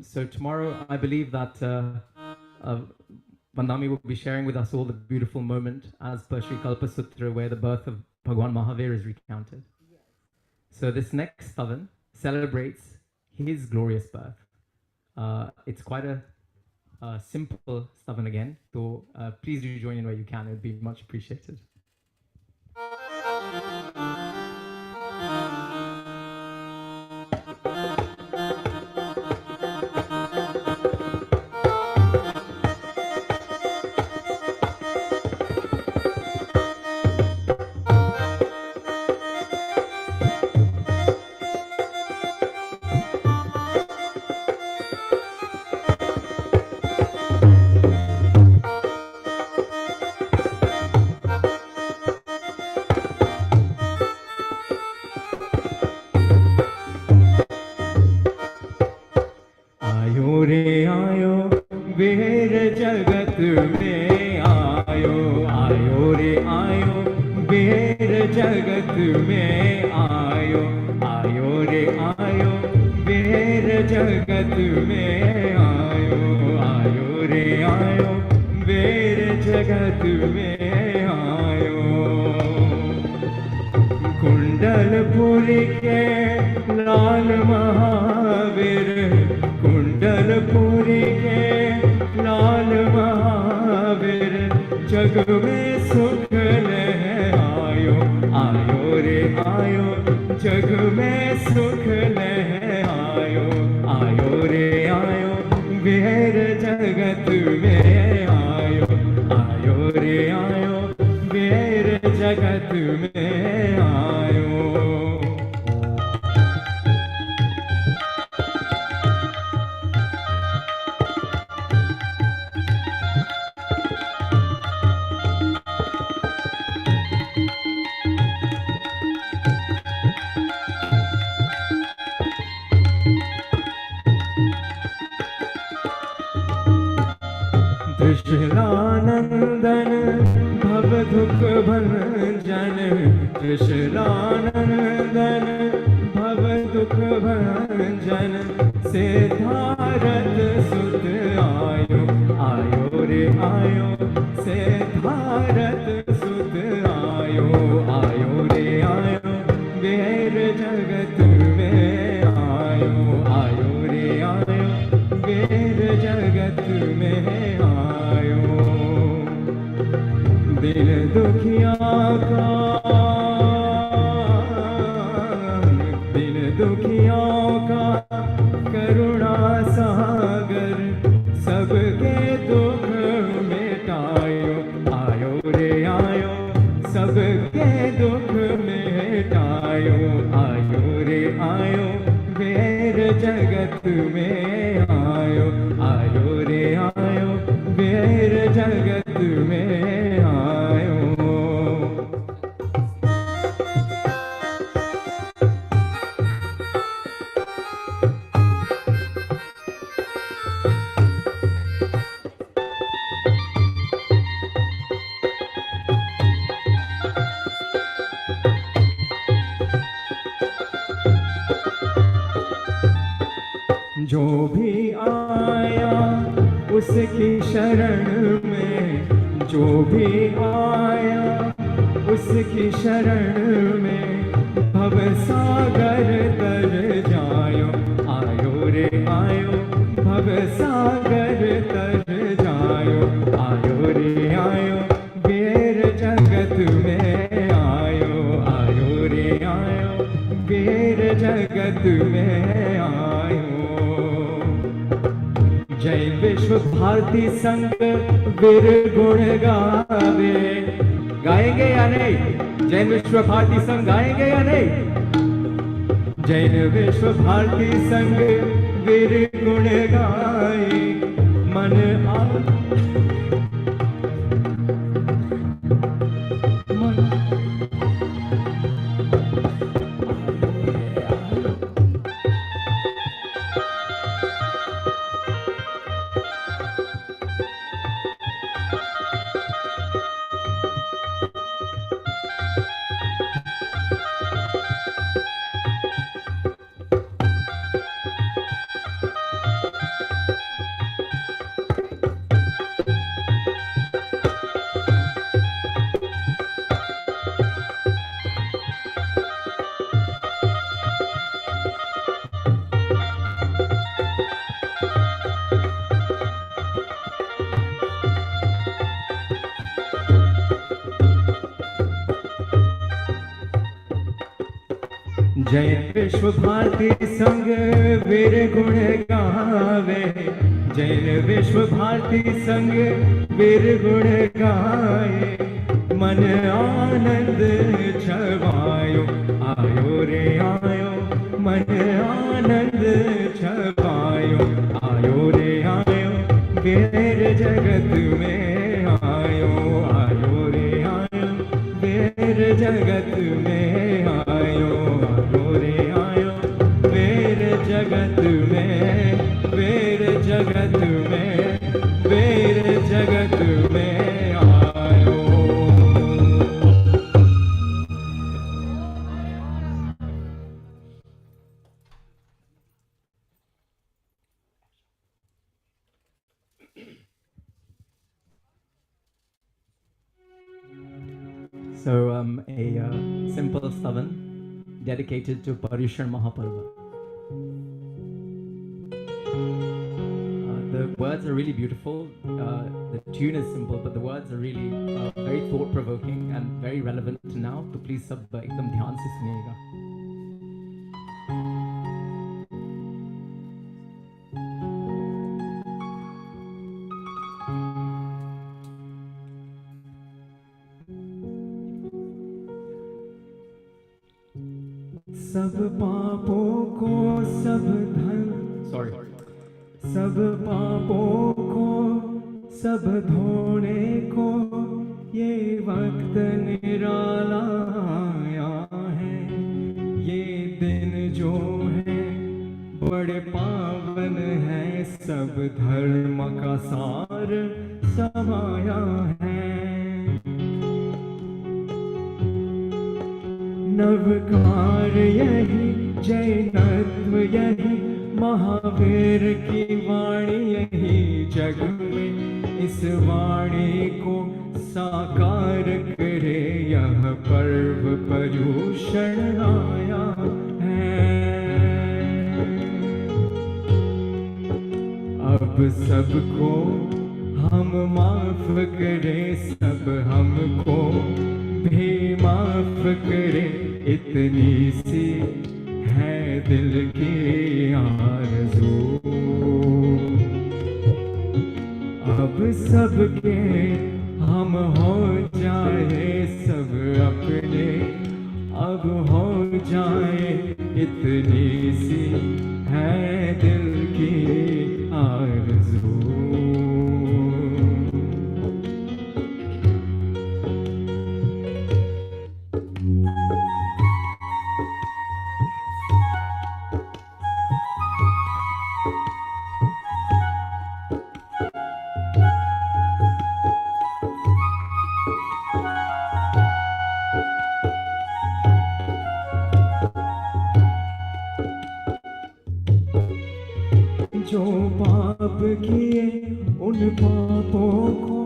So tomorrow, I believe that Vandami will be sharing with us all the beautiful moment as per Sri Kalpa Sutra, where the birth of Bhagwan Mahavir is recounted. So this next stavan celebrates his glorious birth. It's quite a simple stavan again, so please do join in where you can. It would be much appreciated. Krishnanandan भवदुख भंजन Krishnanandan जन सिद्धारथ सुत आयो, आयो रे आयो सिद्धारथ सुत आयो, आयो रे आयो वेर जगत में आयो, आयो रे आयो वेर जगत में आयो। दिन दुखिया का, दिन दुखियों का करुणा सागर, सबके दुख मिटायो, आयो रे आयो सबके दुख मिटायो, आयो रे आयो वेर जगत में आयो, आयो रे आयो वेर जगत में आयो। जो भी आया उसकी शरण में, जो भी आया उसकी शरण में, भव सागर तर जायो, आयो रे आयो भव सागर तर जायो, आयो रे आयो वेर जगत में आयो, आयो रे आयो वेर जगत में आयो। जय विश्व भारती संघ वीर गुण गावे, गाएंगे या नहीं? जैन विश्व भारती संघ गाएंगे या नहीं? जैन विश्व भारती संघ वीर गुण गाए, मन जय विश्व भारती संघ वीर गुण गावे, जय विश्व भारती संघ वीर गुण गाए, मन आनंद छवायो, आयो रे आयो मन आनंद छवायो, आयो रे आयो वेर जगत में आयो, आयो रे आयो वेर जगत में आयो, आयो रे आयो वेर जगत में, वेर जगत में, वेर जगत में आयो। So a simple stavan dedicated to Paryushan Mahaparva. The words are really beautiful. The tune is simple, but the words are really very thought-provoking and very relevant to now. तो please सब एकदम ध्यान से सुनिएगा. सब पापों को सब धन, सब पापों को सब धोने को ये वक्त निराला आया है। ये दिन जो है बड़े पावन है, सब धर्म का सार समाया है। नवकार यही जैनत्व यही महावीर की वाणी यही जग में इस वाणी को साकार करे यह पर्व पर्यूषण आया है। अब सबको हम माफ करे सब हमको भी माफ करे इतनी सी है दिल की आरज़ू। अब सबके हम हो जाए सब अपने अब हो जाए इतनी सी है दिल की आरज़ू। जो पाप किए उन पापों को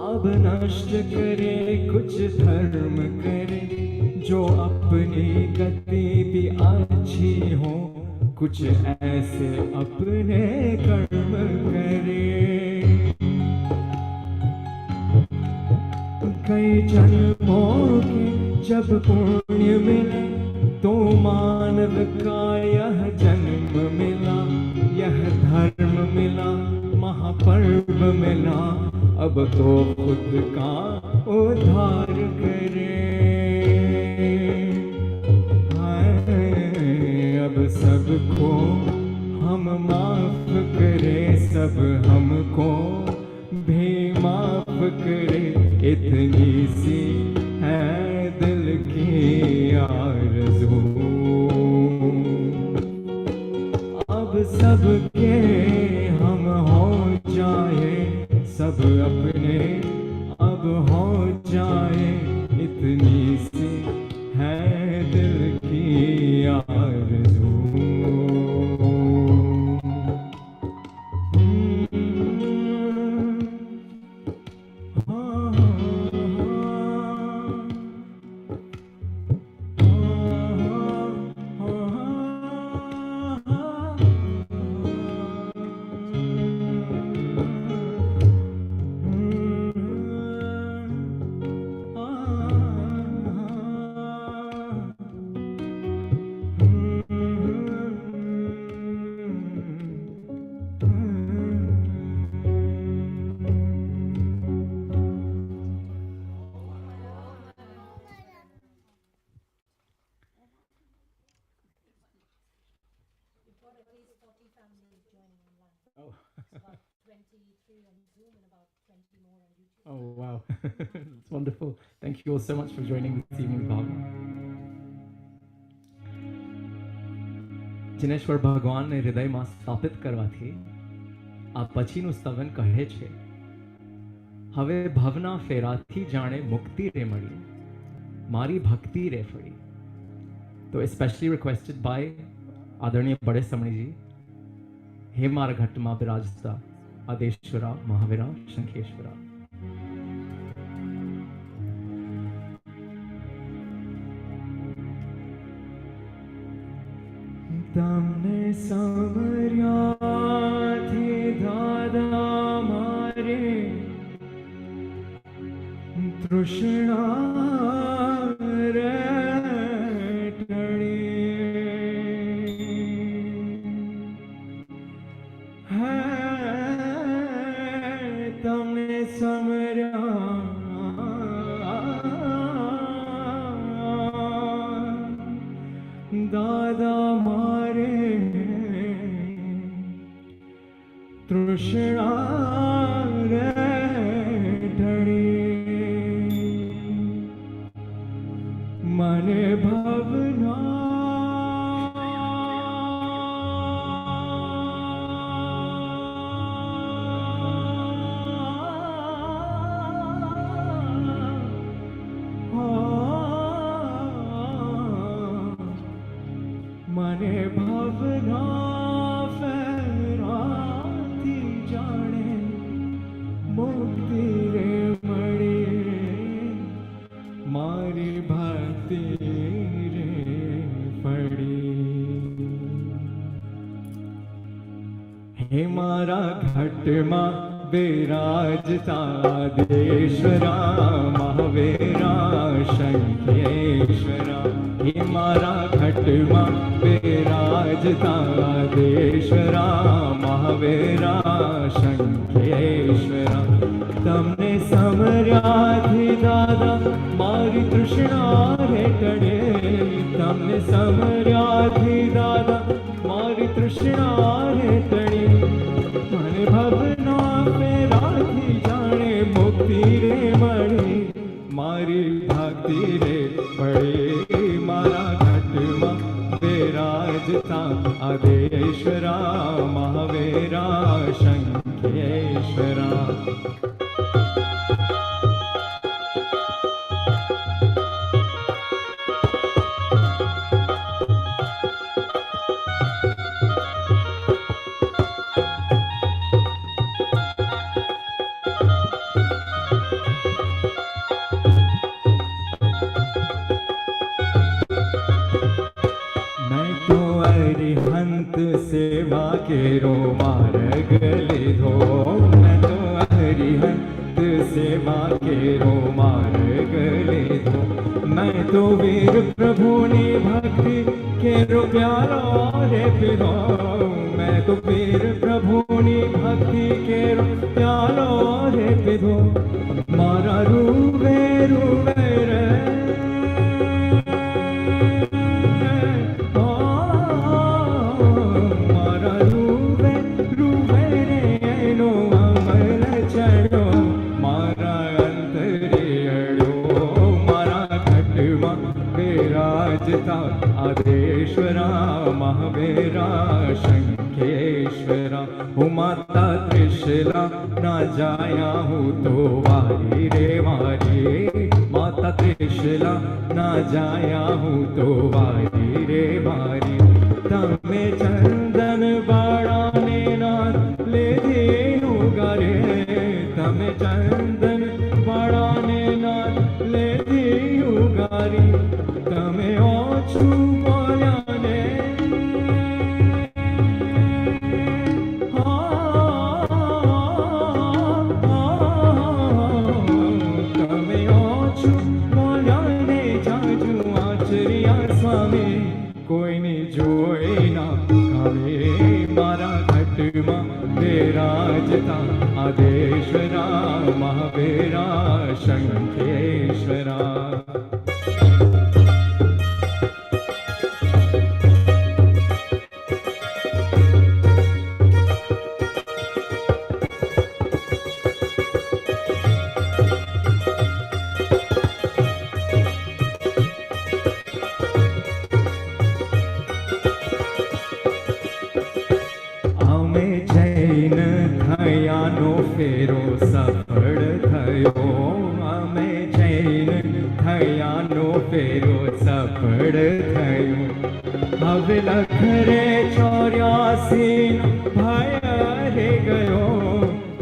अब नष्ट करे कुछ धर्म करे जो अपनी गति भी अच्छी हो कुछ ऐसे अपने कर्म करे। कई जन्मों के जब पुण्य मिले तो मानव का यह जन्म मिला यह धर्म मिला महापर्व मिला अब तो खुद का उद्धार करे। अब सबको हम माफ करे सब हमको भी माफ करे इतनी सी है दिल की आरज़ू। अब सबके हम हो जाए सब अपने अब हो जाए इतनी सी है दिल की आरज़ू। Oh wow, it's wonderful. Thank you all so much for joining this evening's Bhagwan. Jineshwar भगवान ने हृदयમાં સ્થાપિત કરવાથી આ પછીનું સ્તવન કહે છે હવે ભવના ફેરાથી જાણે મુક્તિ રે મળી મારી ભક્તિ રે ફળી. તો especially requested by આદરણીય બડે સમણીજી હે મારા ઘટમાં બિરાજતા આદેશ્વરા મહાવીરા શંખેશ્વરા. તમને સામર્યાથી દાદા મારે તૃષ્ણા રે ટળી હે તમને સમર્યા દાદા तृष्णा रे ढड़ी मन भवना મને ભાવના ફેરાતી જાણે મુક્તિ રે મળી મારી ભક્તિ રે પડી હે મારા ઘટમાં विराजता देश्वरा महावीरा शंखेश्वरा हे मारा घटमा विराजता देश्वरा महावीरा शंखेश्वरा तमने समर्याधि दादा मारी तृष्णा हेठळे तमने समर्याधि दादा मारी तृष्णा हेठळे મને ભવના ફેરાથી જાણે મુક્તિ રે મળે મારી ભક્તિ રે પડે મારા ઘટમાં વિરાજતા આદેશ્વરા મહાવીરા શંખેશ્વરા सेवा केरो मार्ग लीधो मैं तो हरिहंत सेवा केरो मार्ग लीधो मैं तो वीर प्रभुनी भक्ति केरो प्यारो रे पिरो मैं तो वीर प्रभुनी भक्ति केरो प्यारो रे पिरो मारा रूवे रूवे रे आदेश्वरा महावीरा शंखेश्वरा हूँ माता त्रिशला ना जाया हूँ तो वारी रे वारी माता त्रिशला ना जाया हूँ तो वारी रे वारी तमे चंदन बाड़ाने नाथ ले धेनु गारे तमे चंदन बाड़ाने नाथ ले धेनु गारी तमे ओछू बोल्याने तमे ओछू बोल्याने जाजू आचर्या स्वामी कोईनी जोई ना कावे मारा घटमा विराजता आदेश्वरा महावीरा शंखेश्वरा फेरो सफल थयो अमे जैन थयानो फेरो सफल थयो हवे लखरे 84 भय रे गयो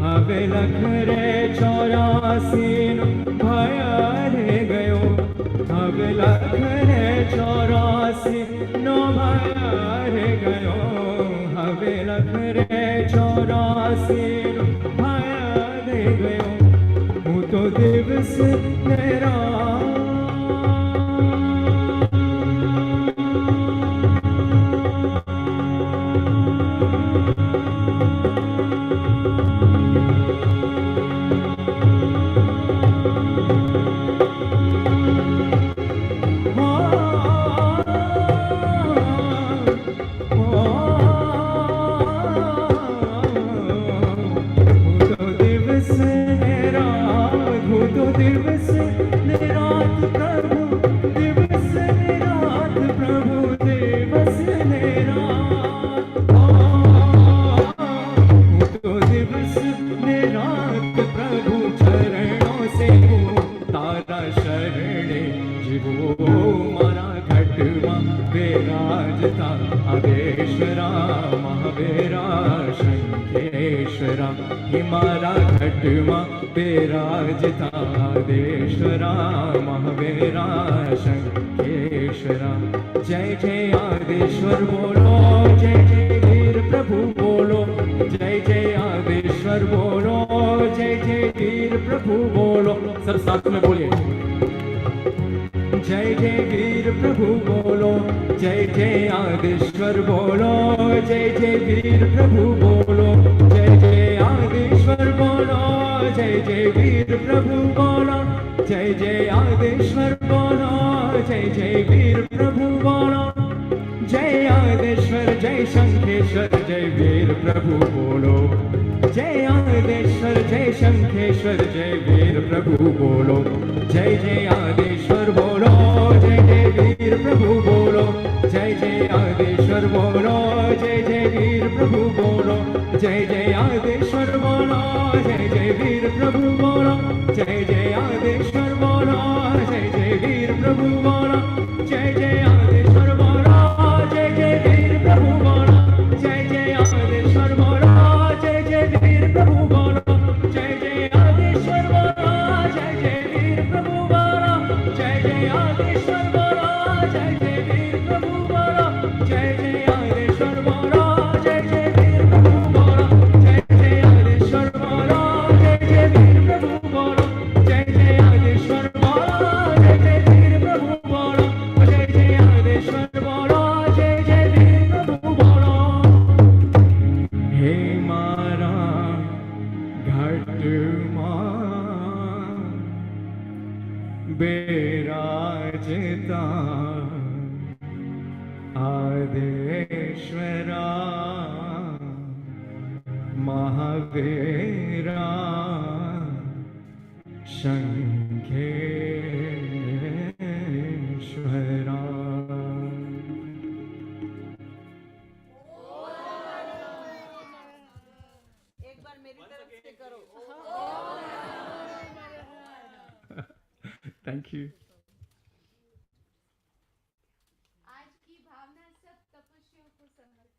हवे लखरे 84 भय रे गयो हवे लखरे 84 नो भय रे गयो हवे लखरे 84 तो दिवस मेरा शरणे जीवो मारा घटमा विराजता आदेश्वरा महावीरा शंखेश्वरा हिमारा घटमा विराजिता आदेश्वरा महावीरा शंखेश्वरा जय जय आदेश्वर बोलो जय जय वीर प्रभु बोलो जय जय आदेश्वर बोलो जय जय वीर प्रभु बोलो सब साथ में बोलिए जय जय वीर प्रभु बोलो जय जय आदेश्वर बोलो जय जय वीर प्रभु बोलो जय जय आदेश्वर बोलो जय जय वीर प्रभु बोलो जय जय आदेश्वर बोलो जय जय वीर प्रभु बोलो जय आदेश्वर जय शंखेश्वर जय वीर प्रभु बोलो जय आदेश्वर जय शंखेश्वर जय वीर प्रभु बोलो जय जय आदेश्वर बोलो जय जय वीर प्रभु बोलो जय जय आदेश्वर बोलो जय जय वीर प्रभु बोलो जय जय आदेश्वर बोलो जय जय वीर प्रभु बोलो जय जय आदेश्वर बोलो जय जय वीर प्रभु बोलो जय जय आदेश्वर बोलो जय जय वीर प्रभु बोलो जय जय आदेश्वर बोलो जय जय वीर प्रभु बोलो जय जय आदेश्वर बोलो जय जय वीर प्रभु बोलो जय जय आदेश्वर बोलो जय जय वीर प्रभु बोलो जय जय आदेश्वर बोलो जय जय वीर प्रभु बोलो जय जय आदेश्वर बोलो जय जय वीर प्रभु बोलो जय जय आदेश्वर बोलो जय जय वीर प्रभु बोलो जय जय आदेश्वर बोलो जय जय वीर प्रभु बोलो हे मारा घटमा बेराजता आदेश्वरा महावीरा शंखेश्वरा एक बार मेरी तरफ से करो Thank you. आज की भावना सब तपस्वियों को समर्पित।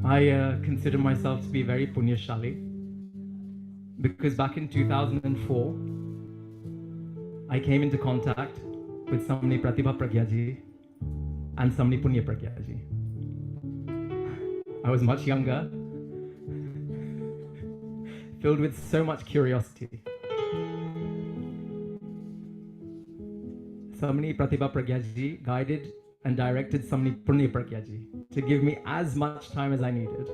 I consider myself to be very punyashali because back in 2004 I came into contact with Samni Pratibha Pragya ji and Samni Punya Pragya ji. I was much younger, filled with so much curiosity. Samni Pratibha Pragya ji guided and directed Samni Punya Pragya ji to give me as much time as I needed.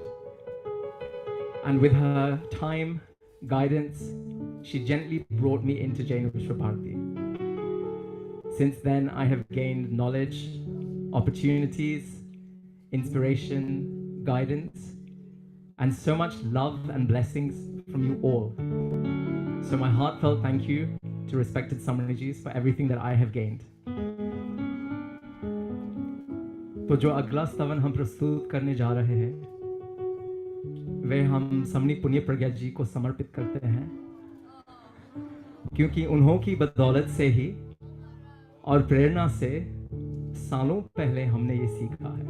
And with her time, guidance, she gently brought me into Jain Vishwabharati. Since then, I have gained knowledge, opportunities, inspiration, guidance, and so much love and blessings from you all. So my heartfelt thank you to respected Samnijis for everything that I have gained. तो जो अगला स्तवन हम प्रस्तुत करने जा रहे हैं वे हम समनी पुण्य प्रज्ञा जी को समर्पित करते हैं क्योंकि उन्हों की बदौलत से ही और प्रेरणा से सालों पहले हमने ये सीखा है।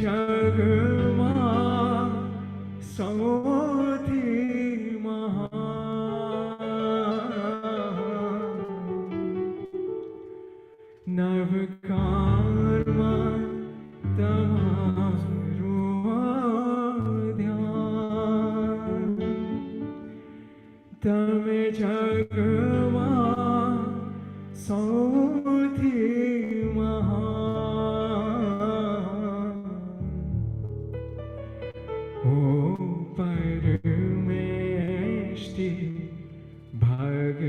जगमा सौथी महान नवकारमा तमारो ध्यान तमे जगमा सौथी महान ओ परमेष्टि भगवान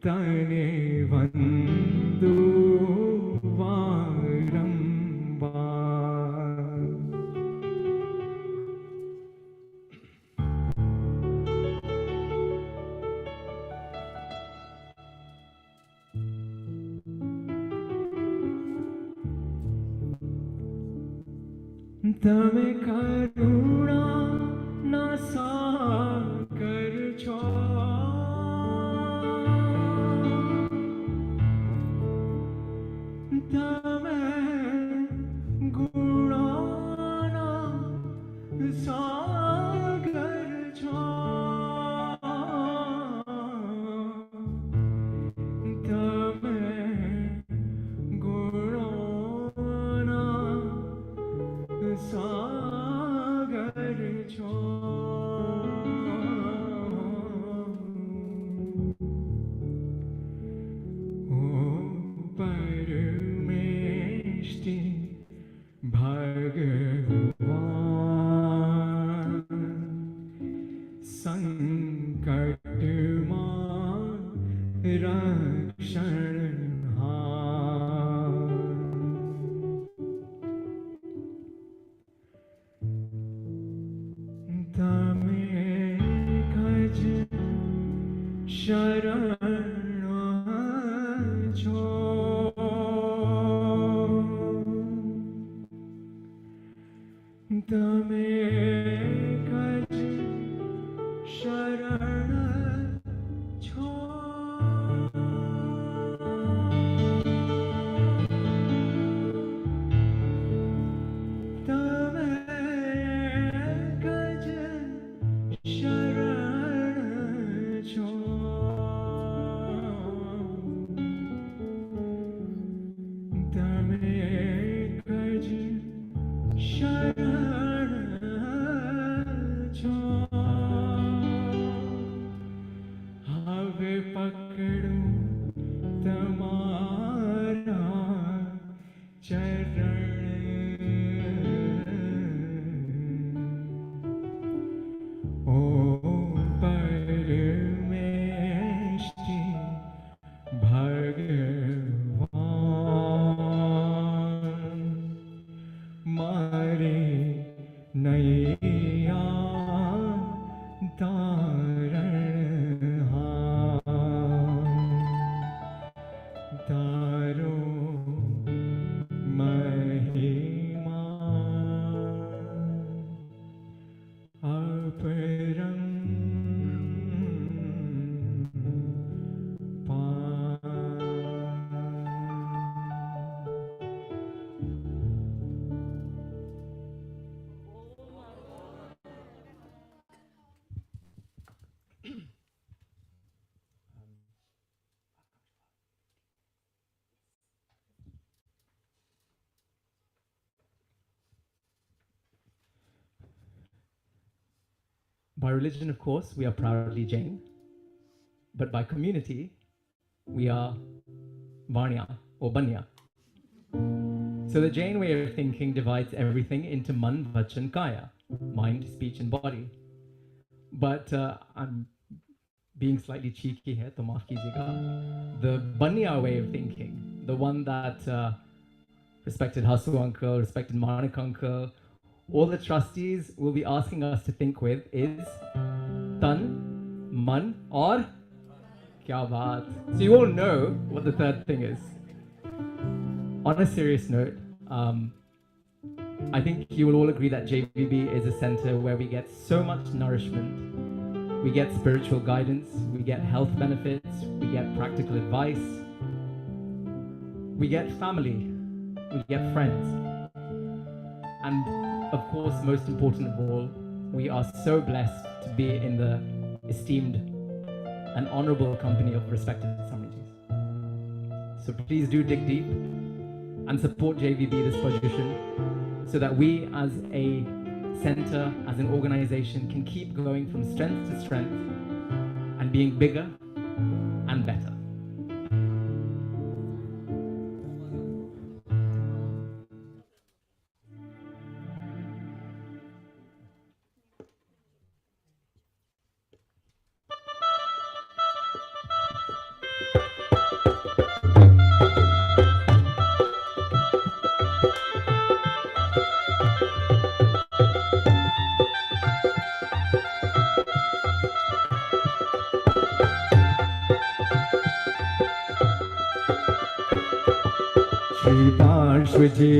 तने वंदु वारंबार तमे करुणा न सागर छो तमे गुणा न सागर छो तमे गुणा सागर छो ओ परमेष्टि भगवान संकट मां रक्षण शरण छो तमे कज शरण छो तमे कज शरण छो तमे कज शरण छो हवे पकड़ू तमारा चरण ओ परमेष्टि भगवान मारे नैया तारण तारो महिमा अपरम By religion, of course, we are proudly Jain, but by community, we are Varnya or Banya. So the Jain way of thinking divides everything into Man, Vachan, Kaya, mind, speech, and body. But I'm being slightly cheeky here, to maaf kijiyega. The Banya way of thinking, the one that respected Hasu uncle, respected Manik uncle, all the trustees will be asking us to think with is Tan, Man, or Kya baat. So you all know what the third thing is. On a serious note, I think you will all agree that JVB is a center where we get so much nourishment. We get spiritual guidance, we get health benefits, we get practical advice. we get family, we get friends, and of course, most important of all, we are so blessed to be in the esteemed and honorable company of respected Samrijis. So please do dig deep and support JVB this position so that we as a center, as an organization, can keep going from strength to strength and being bigger and better. Shri पार्श्वजी,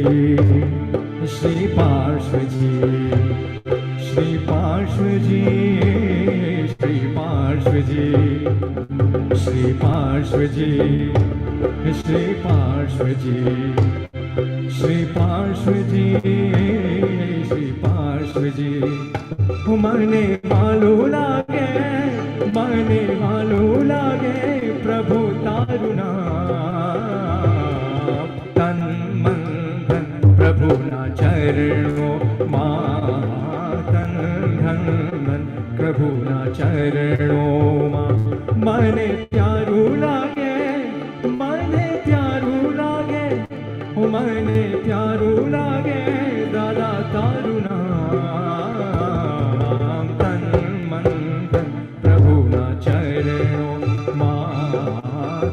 Shri पार्श्वजी, Shri पार्श्वजी, Shri पार्श्वजी, Shri पार्श्वजी, Shri पार्श्वजी, Shri पार्श्वजी, Shri पार्श्वजी। मरने वालों लागे प्रभु तारुना, तन मन धन प्रभु ना चरणों माँ, तन धन मन प्रभु ना चरणों माँ। मने प्यारू लागे, मने प्यारू लागे, मने प्यारू लागे दादा तारुना, तन मन धन प्रभु ना चरणों माँ,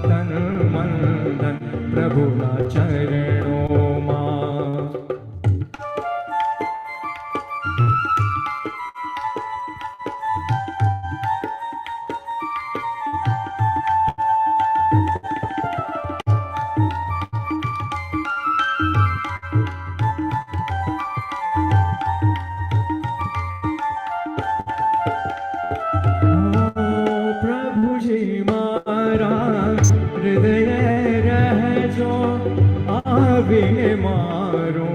तन मन धन प्रभु ना चरणों माँ। प्रभु जी मारा हृदय रह जो आवे मारो,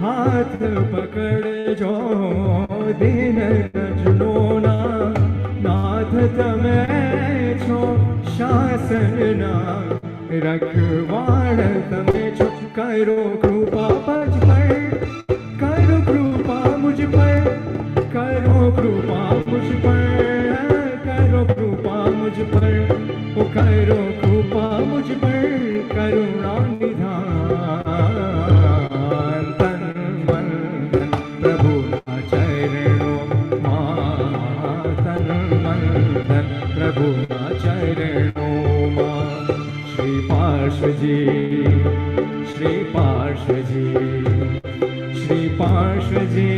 हाथ पकड़ जो दिन रजनो ना, नाथ तमे छो शासन ना, रखवाड़ तमे छो। करो कृपा मुझ पर, करो कृपा मुझ पर, करो कृपा मुझ पर, करो कृपा मुझ पर, ओ करो कृपा मुझ पर, करुणा निधान। तन मन धन प्रभु ना चरणों माँ, तन मन धन प्रभु ना चरणों माँ। Shri पार्श्वजी, Shri पार्श्वजी, Shri पार्श्वजी,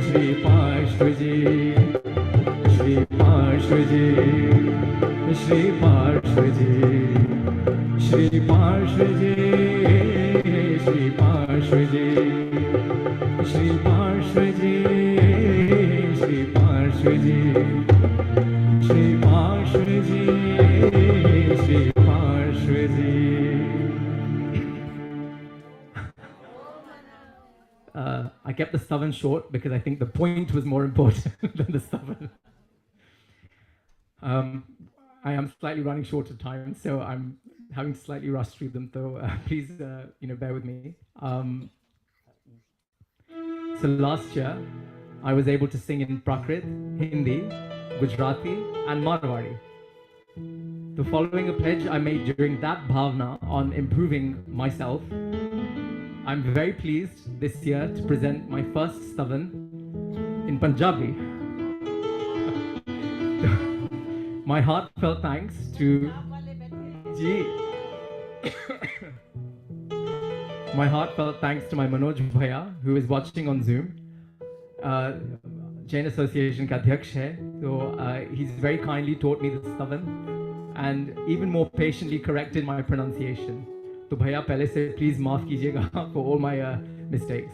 Shri पार्श्वजी, Shri पार्श्वजी, Shri पार्श्वजी, Shri पार्श्वजी, Shri पार्श्वजी, Shri पार्श्वजी, Shri पार्श्वजी, Shri पार्श्वजी, Shri पार्श्वजी। I kept the stavan short because I think the point was more important than the stavan. I am slightly running short of time, so I'm having to slightly rush through them. So please, bear with me. So last year, I was able to sing in Prakrit, Hindi, Gujarati, and Marwari. So following a pledge I made during that bhavna on improving myself, I'm very pleased this year to present my first stavan in Punjabi. My heartfelt thanks to my heartfelt thanks to my Manoj Bhaiya, who is watching on Zoom. Jain Association ka Adhyaksh hai, so he's very kindly taught me the stavan and even more patiently corrected my pronunciation. तो भैया पहले से please माफ कीजिएगा for all my mistakes.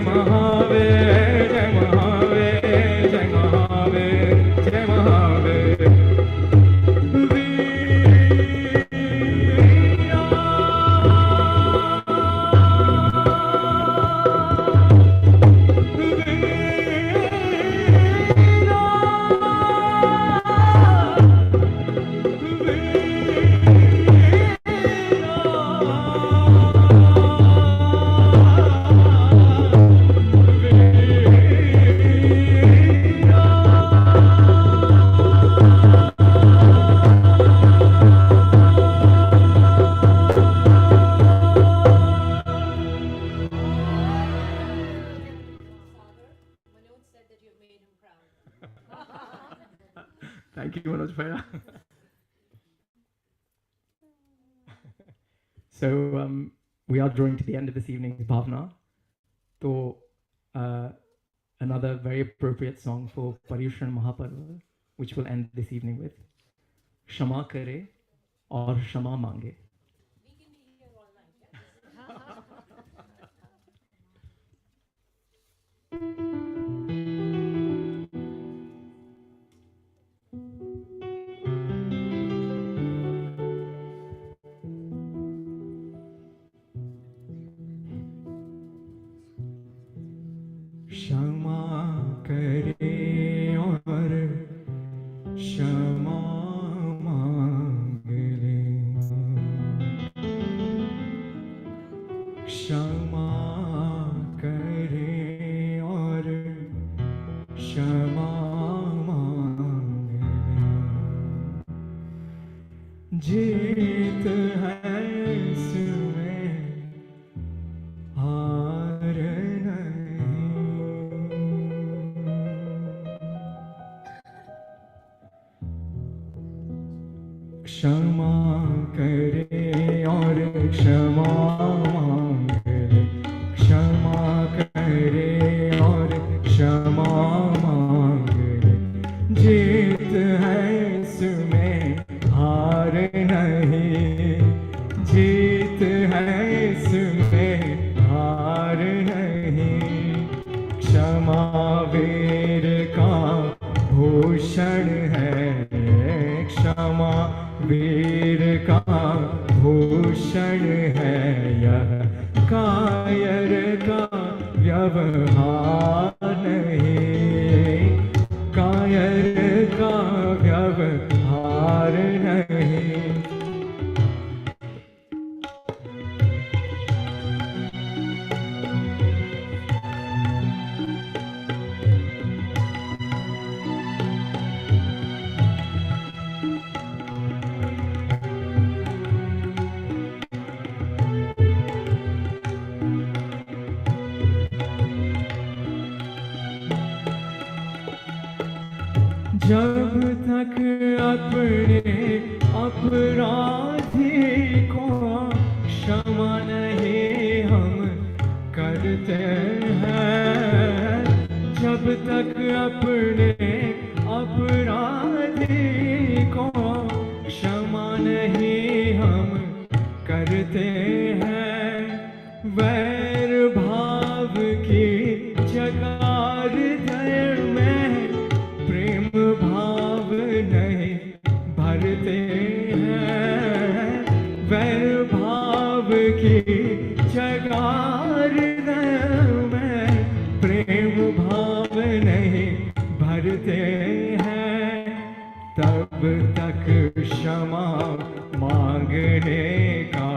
जय महावीर जय महावीर जय महावीर जय Mahavir Thank you, Manoj Bhaiya. So we are drawing to the end of this evening's Bhavna. So another very appropriate song for Paryushan Mahaparva, which we'll end this evening with. Shama Kare aur Shama Mange. क्षमा करे और क्षमा मांग ले क्षमा करे और क्षमा मांग ले जीत है इसमें हार क्षमा करे और क्षमा मांग ले क्षमा करे और क्षमा मांग ले जीत है इसमें हार नहीं जीत है इसमें हार नहीं क्षमा वीर का भूषण है क्षमा वीर का भूषण है यह कायर का व्यवहार नहीं कायर का व्यवहार नहीं जब तक अपने अपराधी को क्षमा नहीं हम करते हैं जब तक अपने अपराधी को क्षमा नहीं हम करते हैं वैर भाव की जगार दर में प्रेम भाव नहीं भरते हैं वैर भाव की जगार में प्रेम भाव नहीं भरते हैं तब तक क्षमा मांगने का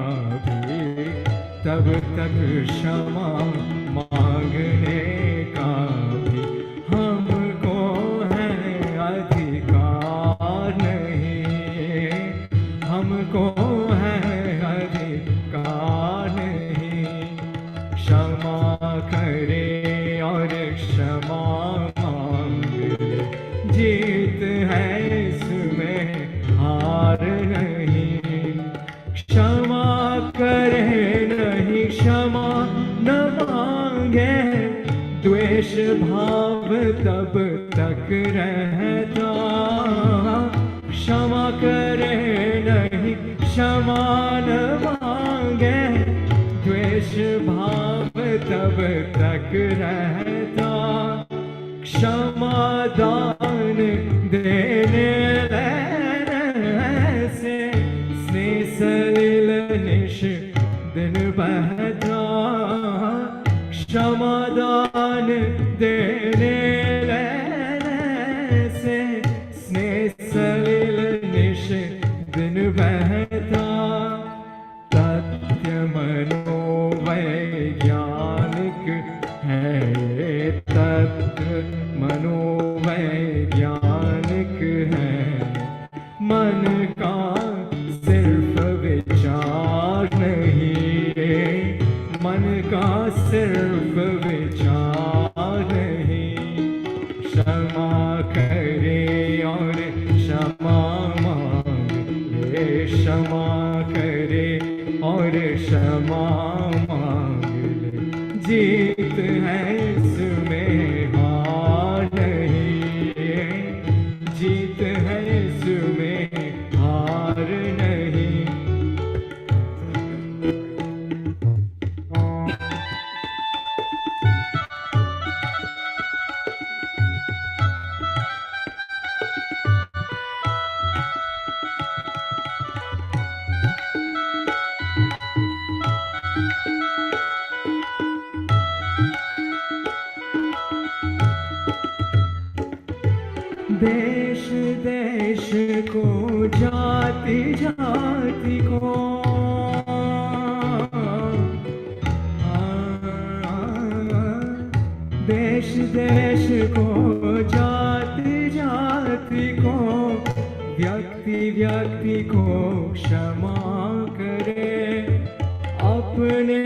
भी तब तक क्षमा मांगने का भी हमको है अधिकार नहीं हमको है अधिकार नहीं क्षमा करे और क्षमा मांग ले जीत है इसमें हार नहीं क्षमा करे नहीं क्षमा न मांगे द्वेष भाव तब तक रहता क्षमा करे नहीं क्षमा न मांगे द्वेष भाव तब तक रहता, क्षमा दान देने से स्नेह सलिल निश दिन बहता, क्षमा दान देने से स्नेह सलिल निश दिन बहता, तथ्य मनोवैज्ञानिक है ये, तथ्य मनोवैज्ञानिक है, मन का सिर्फ विचार नहीं है, मन का सिर्फ विचार नहीं, क्षमा करे और क्षमा मांगे, क्षमा करे और क्षमा मांगे, जीत है इसमें हार नहीं है, जीत है इसमें हार नहीं। देश देश को जाति जाति को देश देश को जाति जाति को व्यक्ति व्यक्ति को क्षमा करे, अपने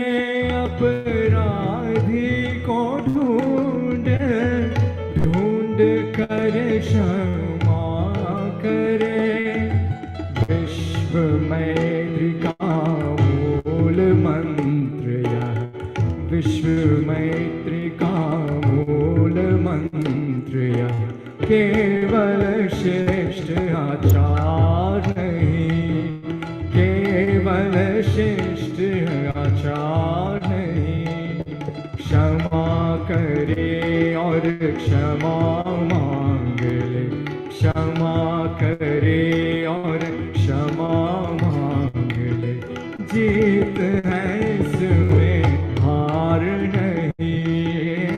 अपराधी को ढूंढ ढूंढ कर क्षमा करे, विश्व मैत्री का मूल मंत्र यह, विश्व मैत्री का मूल मंत्र यह, केवल श्रेष्ठ आचार नहीं, केवल श्रेष्ठ आचार नहीं, क्षमा करे और क्षमा मांग ले, क्षमा करे और क्षमा मांग ले, जीत है इसमें हार नहीं,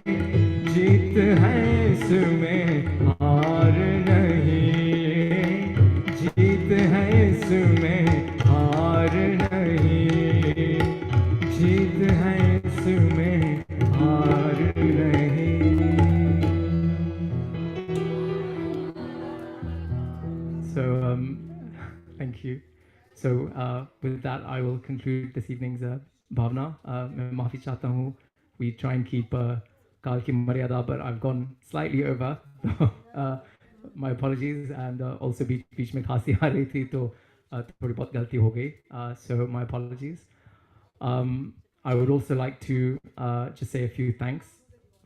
जीत है इसमें हार नहीं, जीत है इसमें हार नहीं, जीत है इसमें हार नहीं। So thank you. So with that I will conclude this evening's bhavna. मैं माफी चाहता हूँ. We try and keep काल की मर्यादा, but I've gone slightly over. My apologies, and also बीच में खांसी आ रही थी तो थोड़ी बहुत गलती हो गई. So my apologies. I would also like to just say a few thanks.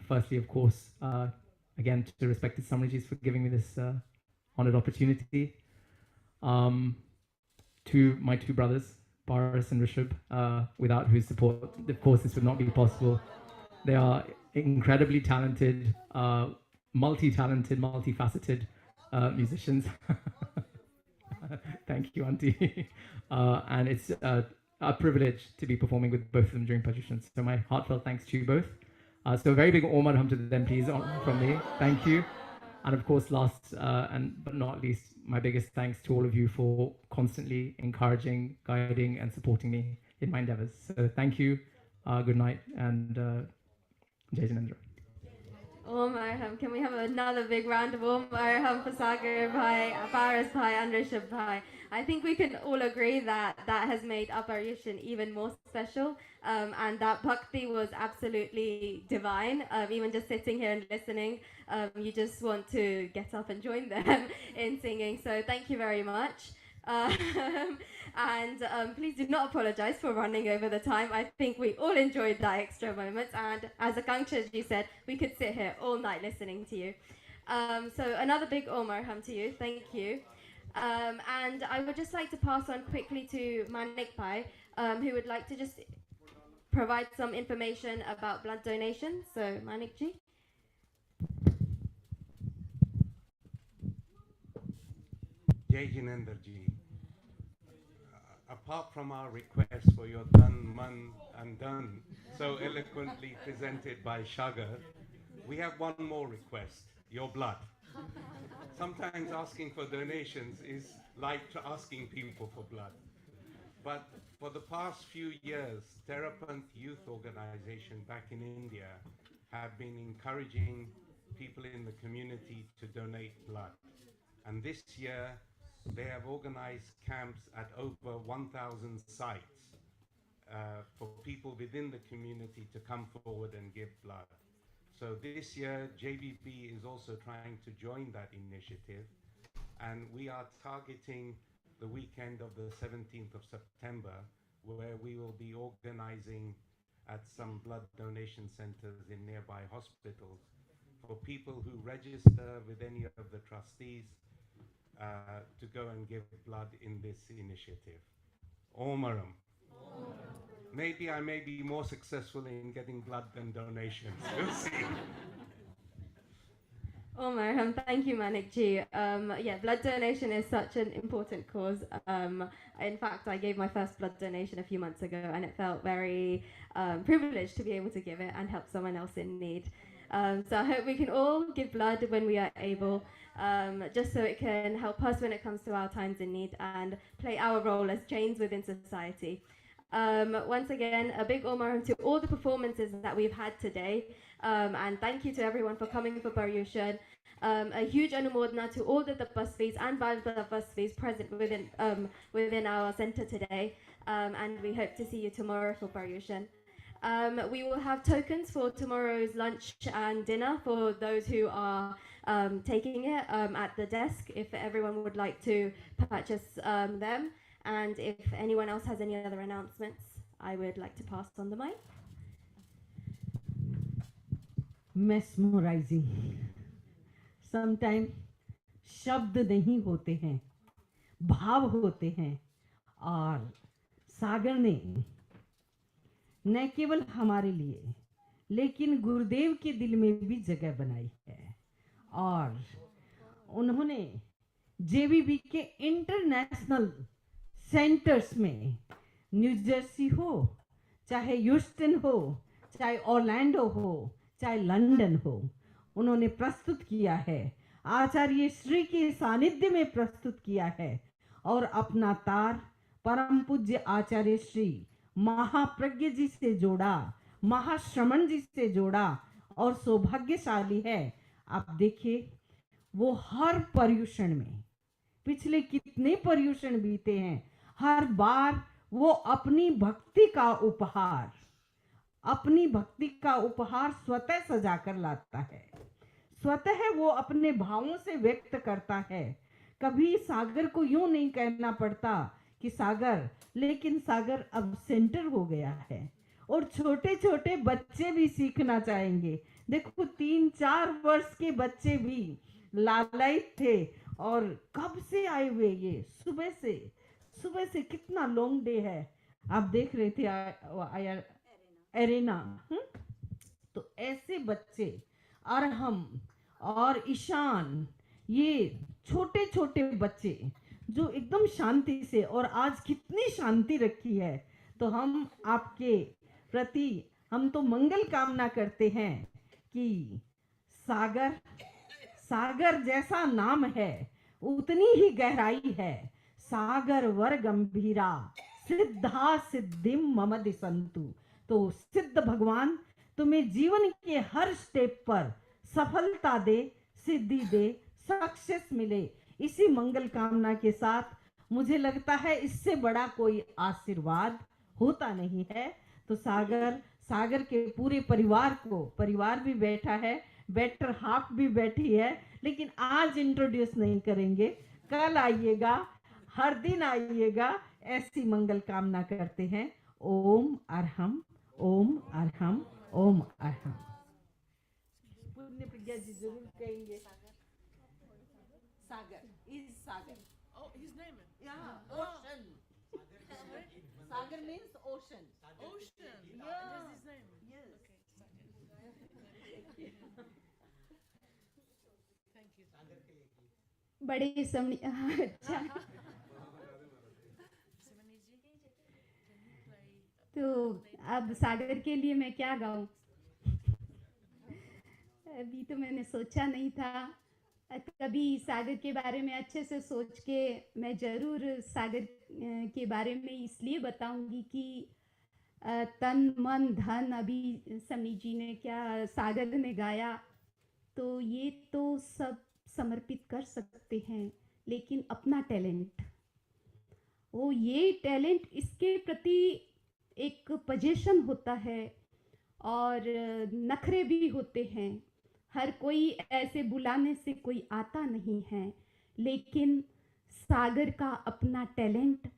Firstly, of course, again to respected Samrijis for giving me this honored opportunity. To my two brothers, Paras and Rishabh, without whose support, of course, this would not be possible. They are incredibly talented, multi-talented, multifaceted musicians. Thank you, Auntie. And it's a privilege to be performing with both of them during Persian. So my heartfelt thanks to you both. So a very big Omar Hum to them, please, from me. Thank you. And of course, last but not least, my biggest thanks to all of you for constantly encouraging, guiding, and supporting me in my endeavors. So thank you, good night, and Jai Janendra. Om Arham. Can we have another big round of Om Arham for Sagar Bhai, Paras Bhai, and Rishabh Bhai? I think we can all agree that that has made Aparishan even more special, and that bhakti was absolutely divine. Even just sitting here and listening, you just want to get up and join them in singing. So thank you very much. And please do not apologize for running over the time. I think we all enjoyed that extra moment, and as Akanksha said, we could sit here all night listening to you. So another big Om Arham to you. Thank you. And I would just like to pass on quickly to Manik Bhai, who would like to just provide some information about blood donation. So, Manik ji. Jai Jinendra ji, apart from our request for your done, man, and done, so eloquently presented by Shagar, we have one more request, your blood. Sometimes asking for donations is like to asking people for blood. But for the past few years, Terapanth Youth Organization back in India have been encouraging people in the community to donate blood. And this year, they have organized camps at over 1,000 sites for people within the community to come forward and give blood. So this year, JVP is also trying to join that initiative, and we are targeting the weekend of the 17th of September, where we will be organizing at some blood donation centers in nearby hospitals for people who register with any of the trustees to go and give blood in this initiative. Omaram. Maybe I may be more successful in getting blood than donations. We'll see. Oh, Marham, thank you, Manik ji. Yeah, blood donation is such an important cause. In fact, I gave my first blood donation a few months ago, and it felt very privileged to be able to give it and help someone else in need. So I hope we can all give blood when we are able, just so it can help us when it comes to our times in need and play our role as chains within society. Once again, a big Omaram to all the performances that we've had today, and thank you to everyone for coming for Paryushan. A huge anumodana to all the tapasvis and Baltapasvis present within our center today, and we hope to see you tomorrow for Paryushan. We will have tokens for tomorrow's lunch and dinner for those who are taking it at the desk, if everyone would like to purchase them. And if anyone else has any other announcements, I would like to pass on the mic. Mesmerizing. Sometimes शब्द नहीं होते हैं, भाव होते हैं, और सागर ने न केवल हमारे लिए लेकिन गुरुदेव के दिल में भी जगह बनाई है, और उन्होंने जेवीबी के इंटरनेशनल सेंटर्स में, न्यू जर्सी हो, चाहे ह्यूस्टन हो, चाहे ऑरलैंडो हो, चाहे लंदन हो, उन्होंने प्रस्तुत किया है, आचार्य श्री के सानिध्य में प्रस्तुत किया है, और अपना तार परम पूज्य आचार्य श्री महाप्रज्ञ जी से जोड़ा, महाश्रमण जी से जोड़ा, और सौभाग्यशाली है। आप देखिए, वो हर पर्यूषण में, पिछले कितने पर्यूषण बीते हैं, हर बार वो अपनी भक्ति का उपहार स्वतः सजाकर लाता है, स्वतः वो अपने भावों से व्यक्त करता है। कभी सागर को यूं नहीं कहना पड़ता कि सागर, लेकिन सागर अब सेंटर हो गया है, और छोटे छोटे बच्चे भी सीखना चाहेंगे। देखो 3-4 वर्ष के बच्चे भी लालायित थे, और कब से आए हुए, ये सुबह से कितना लॉन्ग डे है। आप देख रहे थे एरेना, तो ऐसे बच्चे अरहम और ईशान, ये छोटे छोटे बच्चे जो एकदम शांति से, और आज कितनी शांति रखी है, तो हम आपके प्रति हम तो मंगल कामना करते हैं कि सागर जैसा नाम है उतनी ही गहराई है। सागर वर गंभीरा सिद्धा सिद्धिम मम दिसंतु। तो सिद्ध भगवान तुम्हें जीवन के हर स्टेप पर सफलता दे, सिद्धि दे, सक्सेस मिले। इसी मंगल कामना के साथ मुझे लगता है इससे बड़ा कोई आशीर्वाद होता नहीं है। तो सागर के पूरे परिवार भी बैठा है, बेटर हाफ भी बैठी है, लेकिन आज इंट्रोड्यूस नहीं करेंगे, कल आइएगा, हर दिन आइएगा, ऐसी मंगल कामना करते हैं। ओम अरहम, ओम अरहम, ओम अरहम। पुण्य प्रज्ञा जी जरूर कहेंगे। सागर is Sagar. Oh, his name is? Yeah, ocean. Sagar Sagar means ocean. Ocean. Yeah. That's his name. Yes. Okay. Thank you. बड़े समझ अच्छा Simani ji, can you play? तो अब सागर के लिए मैं क्या गाऊं? अभी तो मैंने सोचा नहीं था। कभी सागर के बारे में अच्छे से सोच के मैं ज़रूर सागर के बारे में इसलिए बताऊंगी कि तन मन धन अभी समी जी ने क्या सागर ने गाया, तो ये तो सब समर्पित कर सकते हैं, लेकिन अपना टैलेंट, वो ये टैलेंट इसके प्रति एक पजेशन होता है और नखरे भी होते हैं। हर कोई ऐसे बुलाने से कोई आता नहीं है, लेकिन सागर का अपना टैलेंट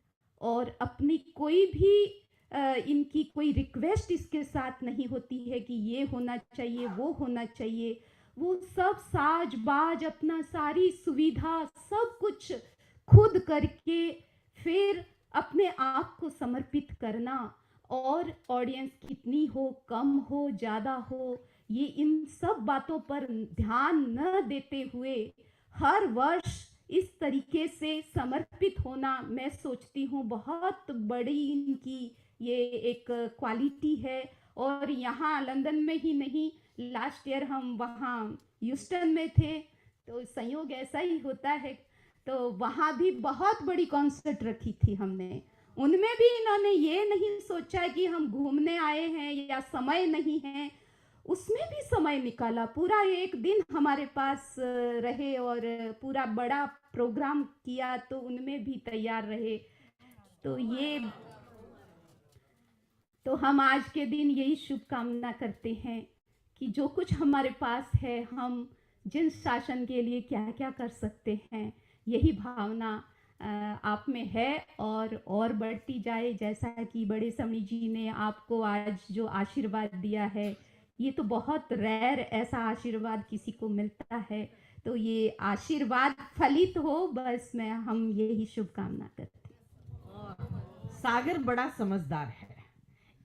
और अपनी कोई भी इनकी कोई रिक्वेस्ट इसके साथ नहीं होती है कि ये होना चाहिए वो होना चाहिए। वो सब साज बाज अपना सारी सुविधा सब कुछ खुद करके फिर अपने आप को समर्पित करना, और ऑडियंस कितनी हो कम हो ज़्यादा हो ये इन सब बातों पर ध्यान न देते हुए हर वर्ष इस तरीके से समर्पित होना, मैं सोचती हूँ बहुत बड़ी इनकी ये एक क्वालिटी है। और यहाँ लंदन में ही नहीं, लास्ट ईयर हम वहाँ ह्यूस्टन में थे, तो संयोग ऐसा ही होता है, तो वहाँ भी बहुत बड़ी कॉन्सर्ट रखी थी हमने। उनमें भी इन्होंने ये नहीं सोचा कि हम घूमने आए हैं या समय नहीं है, उसमें भी समय निकाला, पूरा एक दिन हमारे पास रहे और पूरा बड़ा प्रोग्राम किया, तो उनमें भी तैयार रहे। तो हम आज के दिन यही शुभकामना करते हैं कि जो कुछ हमारे पास है, हम जिन शासन के लिए क्या क्या कर सकते हैं, यही भावना आप में है और बढ़ती जाए। जैसा कि बड़े स्वामी जी ने आपको आज जो आशीर्वाद दिया है, ये तो बहुत रेयर ऐसा आशीर्वाद किसी को मिलता है, तो ये आशीर्वाद फलित हो, बस हम यही शुभकामना करते हैं। सागर बड़ा समझदार है।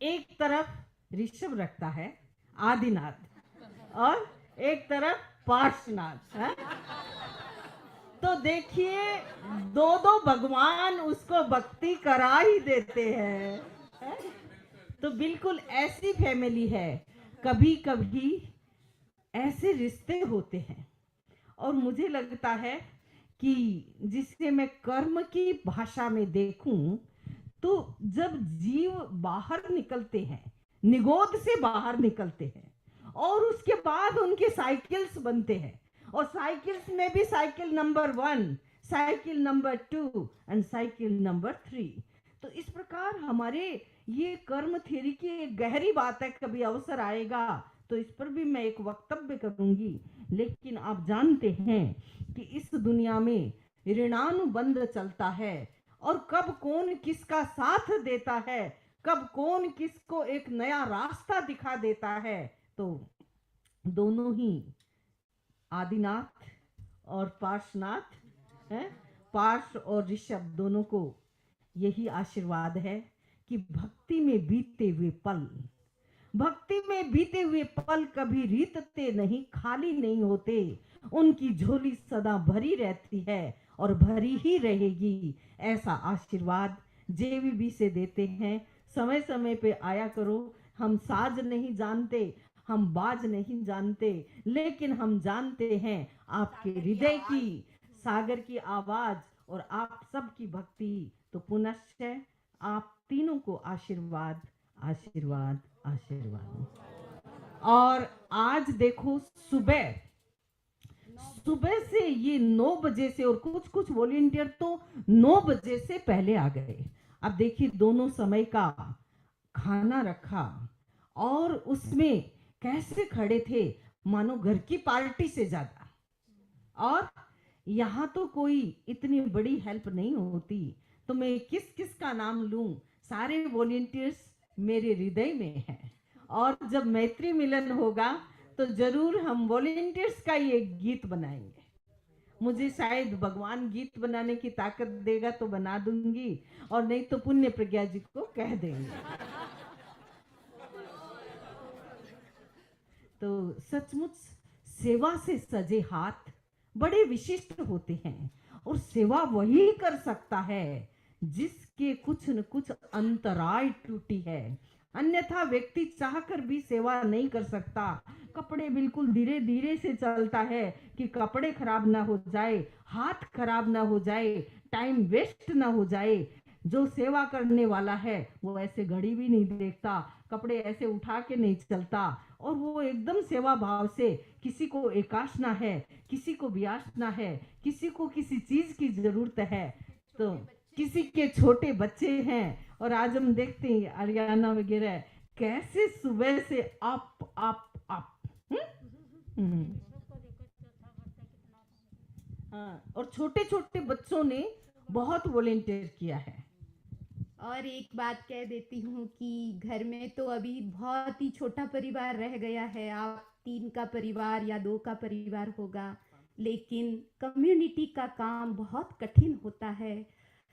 एक तरफ ऋषभ रखता है आदिनाथ और एक तरफ पार्श्वनाथ है। तो देखिए दो दो भगवान उसको भक्ति करा ही देते हैं, है? तो बिल्कुल ऐसी फैमिली है। कभी कभी ऐसे रिश्ते होते हैं और मुझे लगता है कि जिसे मैं कर्म की भाषा में देखूं, तो जब जीव बाहर निकलते हैं, निगोद से बाहर निकलते हैं, और उसके बाद उनके साइकिल्स बनते हैं, और साइकिल्स में भी cycle number 1, cycle number 2 and cycle number 3। तो इस प्रकार हमारे ये कर्म थ्योरी की एक गहरी बात है। कभी अवसर आएगा तो इस पर भी मैं एक वक्तव्य करूंगी। लेकिन आप जानते हैं कि इस दुनिया में ऋणानुबंध चलता है, और कब कौन किसका साथ देता है, कब कौन किसको एक नया रास्ता दिखा देता है। तो दोनों ही आदिनाथ और पार्श्वनाथ हैं, पार्श्व और ऋषभ दोनों को यही आशीर्वाद है कि भक्ति में बीते हुए पल, भक्ति में बीते हुए पल कभी रीतते नहीं, खाली नहीं होते। उनकी झोली सदा भरी रहती है और भरी ही रहेगी। ऐसा आशीर्वाद जेवीबी से देते हैं। समय समय पे आया करो। हम साज नहीं जानते, हम बाज नहीं जानते, लेकिन हम जानते हैं आपके हृदय की, सागर की आवाज और आप सबकी भक्ति। तो पुनश्च आप तीनों को आशीर्वाद आशीर्वाद आशीर्वाद। और आज देखो सुबह से ये 9 बजे से, और कुछ वॉलंटियर तो 9 बजे से पहले आ गए। अब देखिए दोनों समय का खाना रखा और उसमें कैसे खड़े थे मानो घर की पार्टी से ज्यादा। और यहाँ तो कोई इतनी बड़ी हेल्प नहीं होती, तो मैं किस किस का नाम लूं। सारे वॉलंटियर्स मेरे हृदय में हैं, और जब मैत्री मिलन होगा तो जरूर हम वॉलंटियर्स का ये गीत बनाएंगे। मुझे शायद भगवान गीत बनाने की ताकत देगा तो बना दूंगी, और नहीं तो पुण्य प्रज्ञा जी को कह देंगे। तो सचमुच सेवा से सजे हाथ बड़े विशिष्ट होते हैं, और सेवा वही कर सकता है जिसके कुछ न कुछ अंतराय टूटी है। अन्यथा व्यक्ति चाहकर भी सेवा नहीं कर सकता। कपड़े बिल्कुल धीरे धीरे से चलता है कि कपड़े खराब ना हो जाए, हाथ खराब ना हो जाए, टाइम वेस्ट ना हो जाए। जो सेवा करने वाला है वो ऐसे घड़ी भी नहीं देखता, कपड़े ऐसे उठा के नहीं चलता, और वो एकदम सेवा भाव से किसी को एकाशना है, किसी को ब्यासना है, किसी को किसी चीज की जरूरत है, तो किसी के छोटे बच्चे हैं। और आज हम देखते हैं हरियाणा वगैरह कैसे सुबह से अप अप अप। हाँ, और छोटे छोटे बच्चों ने बहुत वॉलेंटियर किया है। और एक बात कह देती हूँ कि घर में तो अभी बहुत ही छोटा परिवार रह गया है, आप 3 का परिवार या 2 का परिवार होगा, लेकिन कम्युनिटी का काम बहुत कठिन होता है।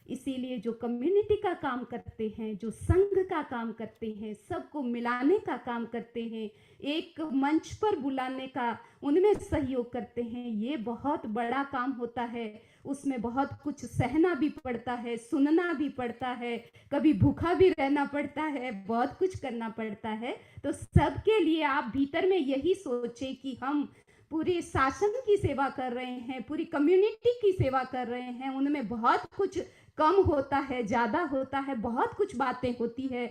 इसीलिए जो कम्युनिटी का काम करते हैं, जो संघ का काम करते हैं, सबको मिलाने का काम करते हैं, एक मंच पर बुलाने का, उनमें सहयोग करते हैं, ये बहुत बड़ा काम होता है। उसमें बहुत कुछ सहना भी पड़ता है, सुनना भी पड़ता है, कभी भूखा भी रहना पड़ता है, बहुत कुछ करना पड़ता है। तो सबके लिए आप भीतर में यही सोचें कि हम पूरी शासन की सेवा कर रहे हैं, पूरी कम्युनिटी की सेवा कर रहे हैं। उनमें बहुत कुछ कम होता है, ज़्यादा होता है, बहुत कुछ बातें होती है,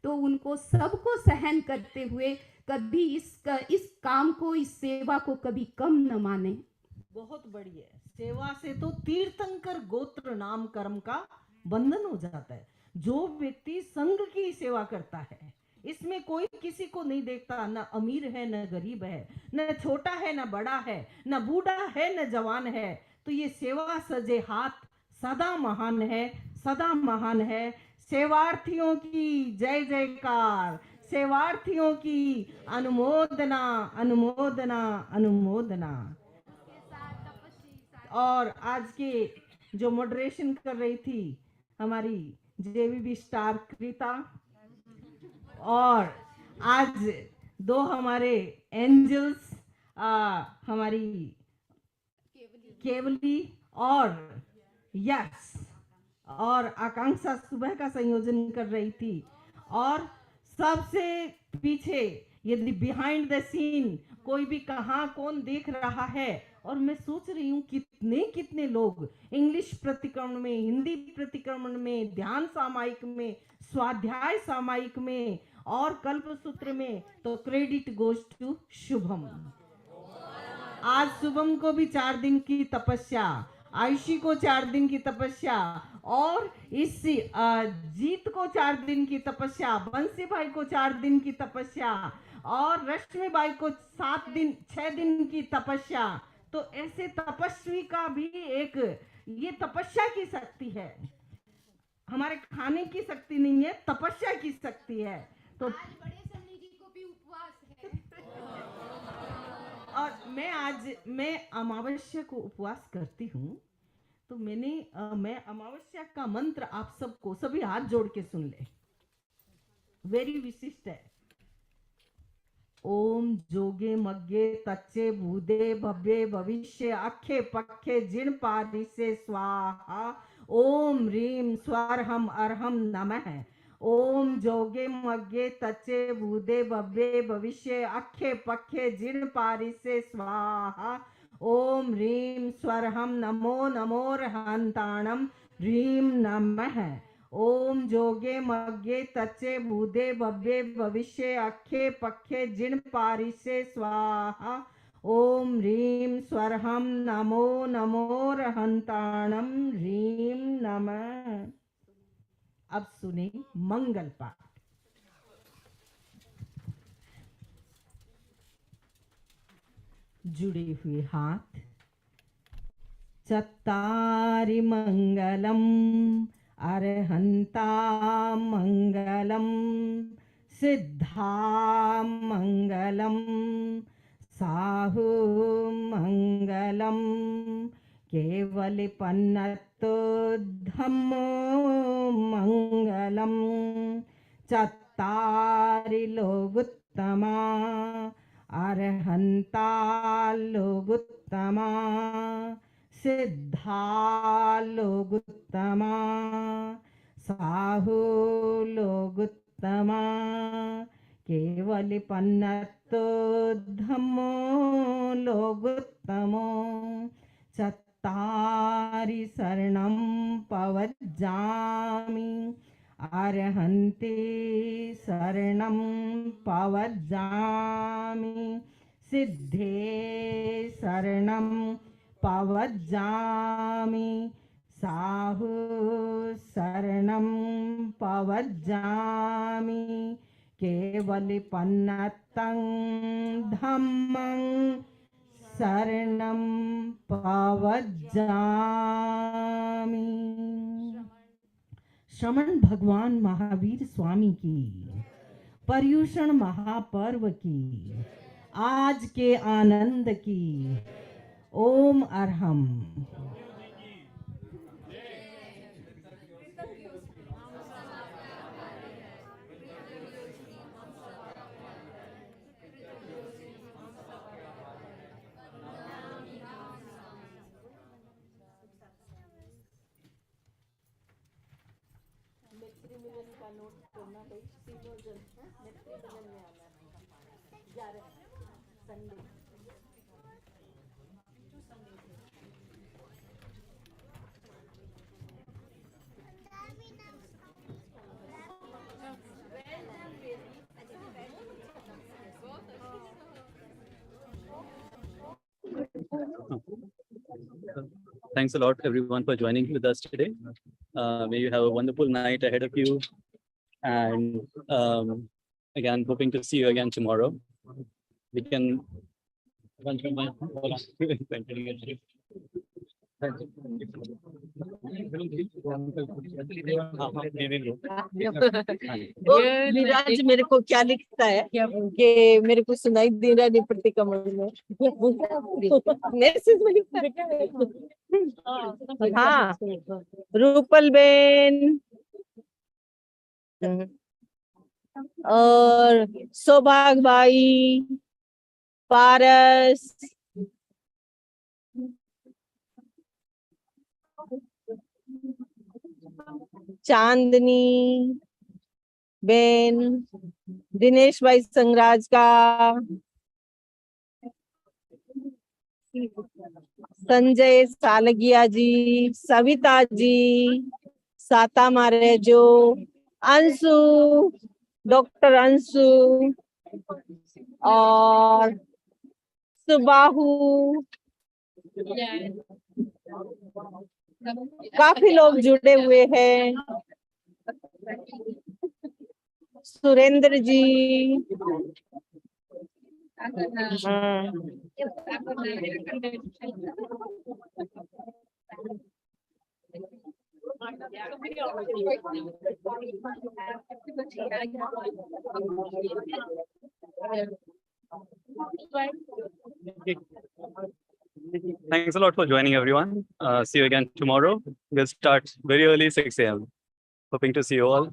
तो उनको सबको सहन करते हुए कभी इस काम को, इस सेवा को कभी कम न माने। बहुत बढ़िया। सेवा से तो तीर्थंकर गोत्र नाम कर्म का बंधन हो जाता है। जो व्यक्ति संघ की सेवा करता है, इसमें कोई किसी को नहीं देखता, न अमीर है न गरीब है, न छोटा है न बड़ा है, न बूढ़ा है न जवान है। तो ये सेवा सजे हाथ सदा महान है, सदा महान है। सेवार्थियों की जय जयकार, सेवार्थियों की अनुमोदना अनुमोदना अनुमोदना। और आज के जो मॉडरेशन कर रही थी हमारी जेवीबी स्टार कृता, और आज 2 हमारे एंजल्स, हमारी केवली और यस और आकांक्षा सुबह का संयोजन कर रही थी। और सबसे पीछे यदि बिहाइंड द सीन कोई भी कहाँ कौन देख रहा है, और मैं सोच रही हूँ कितने कितने लोग इंग्लिश प्रतिक्रमण में, हिंदी प्रतिक्रमण में, ध्यान सामायिक में, स्वाध्याय सामायिक में और कल्पसूत्र में, तो क्रेडिट गोज टू शुभम। आज शुभम को भी 4 दिन की तपस्या, आयुषी को 4 दिन की तपस्या, और इस जीत को 4 दिन की तपस्या, बंसी भाई को 4 दिन की तपस्या, और रश्मि बाई को 6 दिन की तपस्या। तो ऐसे तपस्वी का भी एक, ये तपस्या की शक्ति है, हमारे खाने की शक्ति नहीं है, तपस्या की शक्ति है। तो आज बड़े स्वामी जी को भी उपवास है। और मैं अमावस्या को उपवास करती हूँ। तो मैं अमावस्या का मंत्र आप सबको, सभी हाथ जोड़ के सुन ले, वेरी विशिष्ट है। ओम जोगे मग्गे तच्चे भूदे भव्ये भविष्य अखे पखे जिण पारिसे स्वाहा। ओम रीम स्वरहम अरहम नमः। ओम जोगे मग्गे तच्चे भूदे भव्ये भविष्य अखे पखे जिण पारिसे स्वाहा। ओम रीम स्वरहम नमो नमोर्हंताणम ह्रीम नमः। ओम जोगे मग्गे तच्चे भूदे भव्ये भविष्य अखे पखे जिण पारिसे स्वाहा। ओम ह्रीम स्वरहम नमो नमोर्हंताणम ह्रीम नमः। अब सुने मंगल पाठ। जुड़े हुए हाथ। चत्तारि मंगलम अर्हंता मंगलम सिद्धा मंगलम साहु मंगलम केवलिपन्नतो धम्मो मङ्गलं चत्तारि लोगुत्तमा अर्हन्ता लोगुत्तमा सिद्धा लोगुत्तमा साहु लोगुत्तमा केवलिपन्नतो धम्मो लोगुत्तमो चत्तारि शरणं पवज्जामि अर्हन्ति शरणं पवज्जामि सिद्धे शरणं पवज्जामि साहु शरणं पवज्जामि केवलिपन्नतं धम्मं शरणं पवज्जामि। श्रवण भगवान महावीर स्वामी की पर्युषण महापर्व की आज के आनंद की ओम Arham. Thanks a lot, everyone, for joining with us today. May you have a wonderful night ahead of you. And again, hoping to see you again tomorrow. We can. विराज मेरे को क्या लिखता है कि मेरे को सुनाई दे रहा नहीं प्रतिकमल में मैसेज में लिखता है। हाँ रूपल बेन और सौभाग भाई पारस चांदनी बेन दिनेश भाई संगराज का संजय सालगिया जी सविता जी साता मारे जो अंशु डॉक्टर अंशु और सुबाहु काफी लोग जुड़े हुए हैं। सुरेंद्र जी Thanks a lot for joining, everyone. See you again tomorrow. We'll start very early, 6 a.m. Hoping to see you all.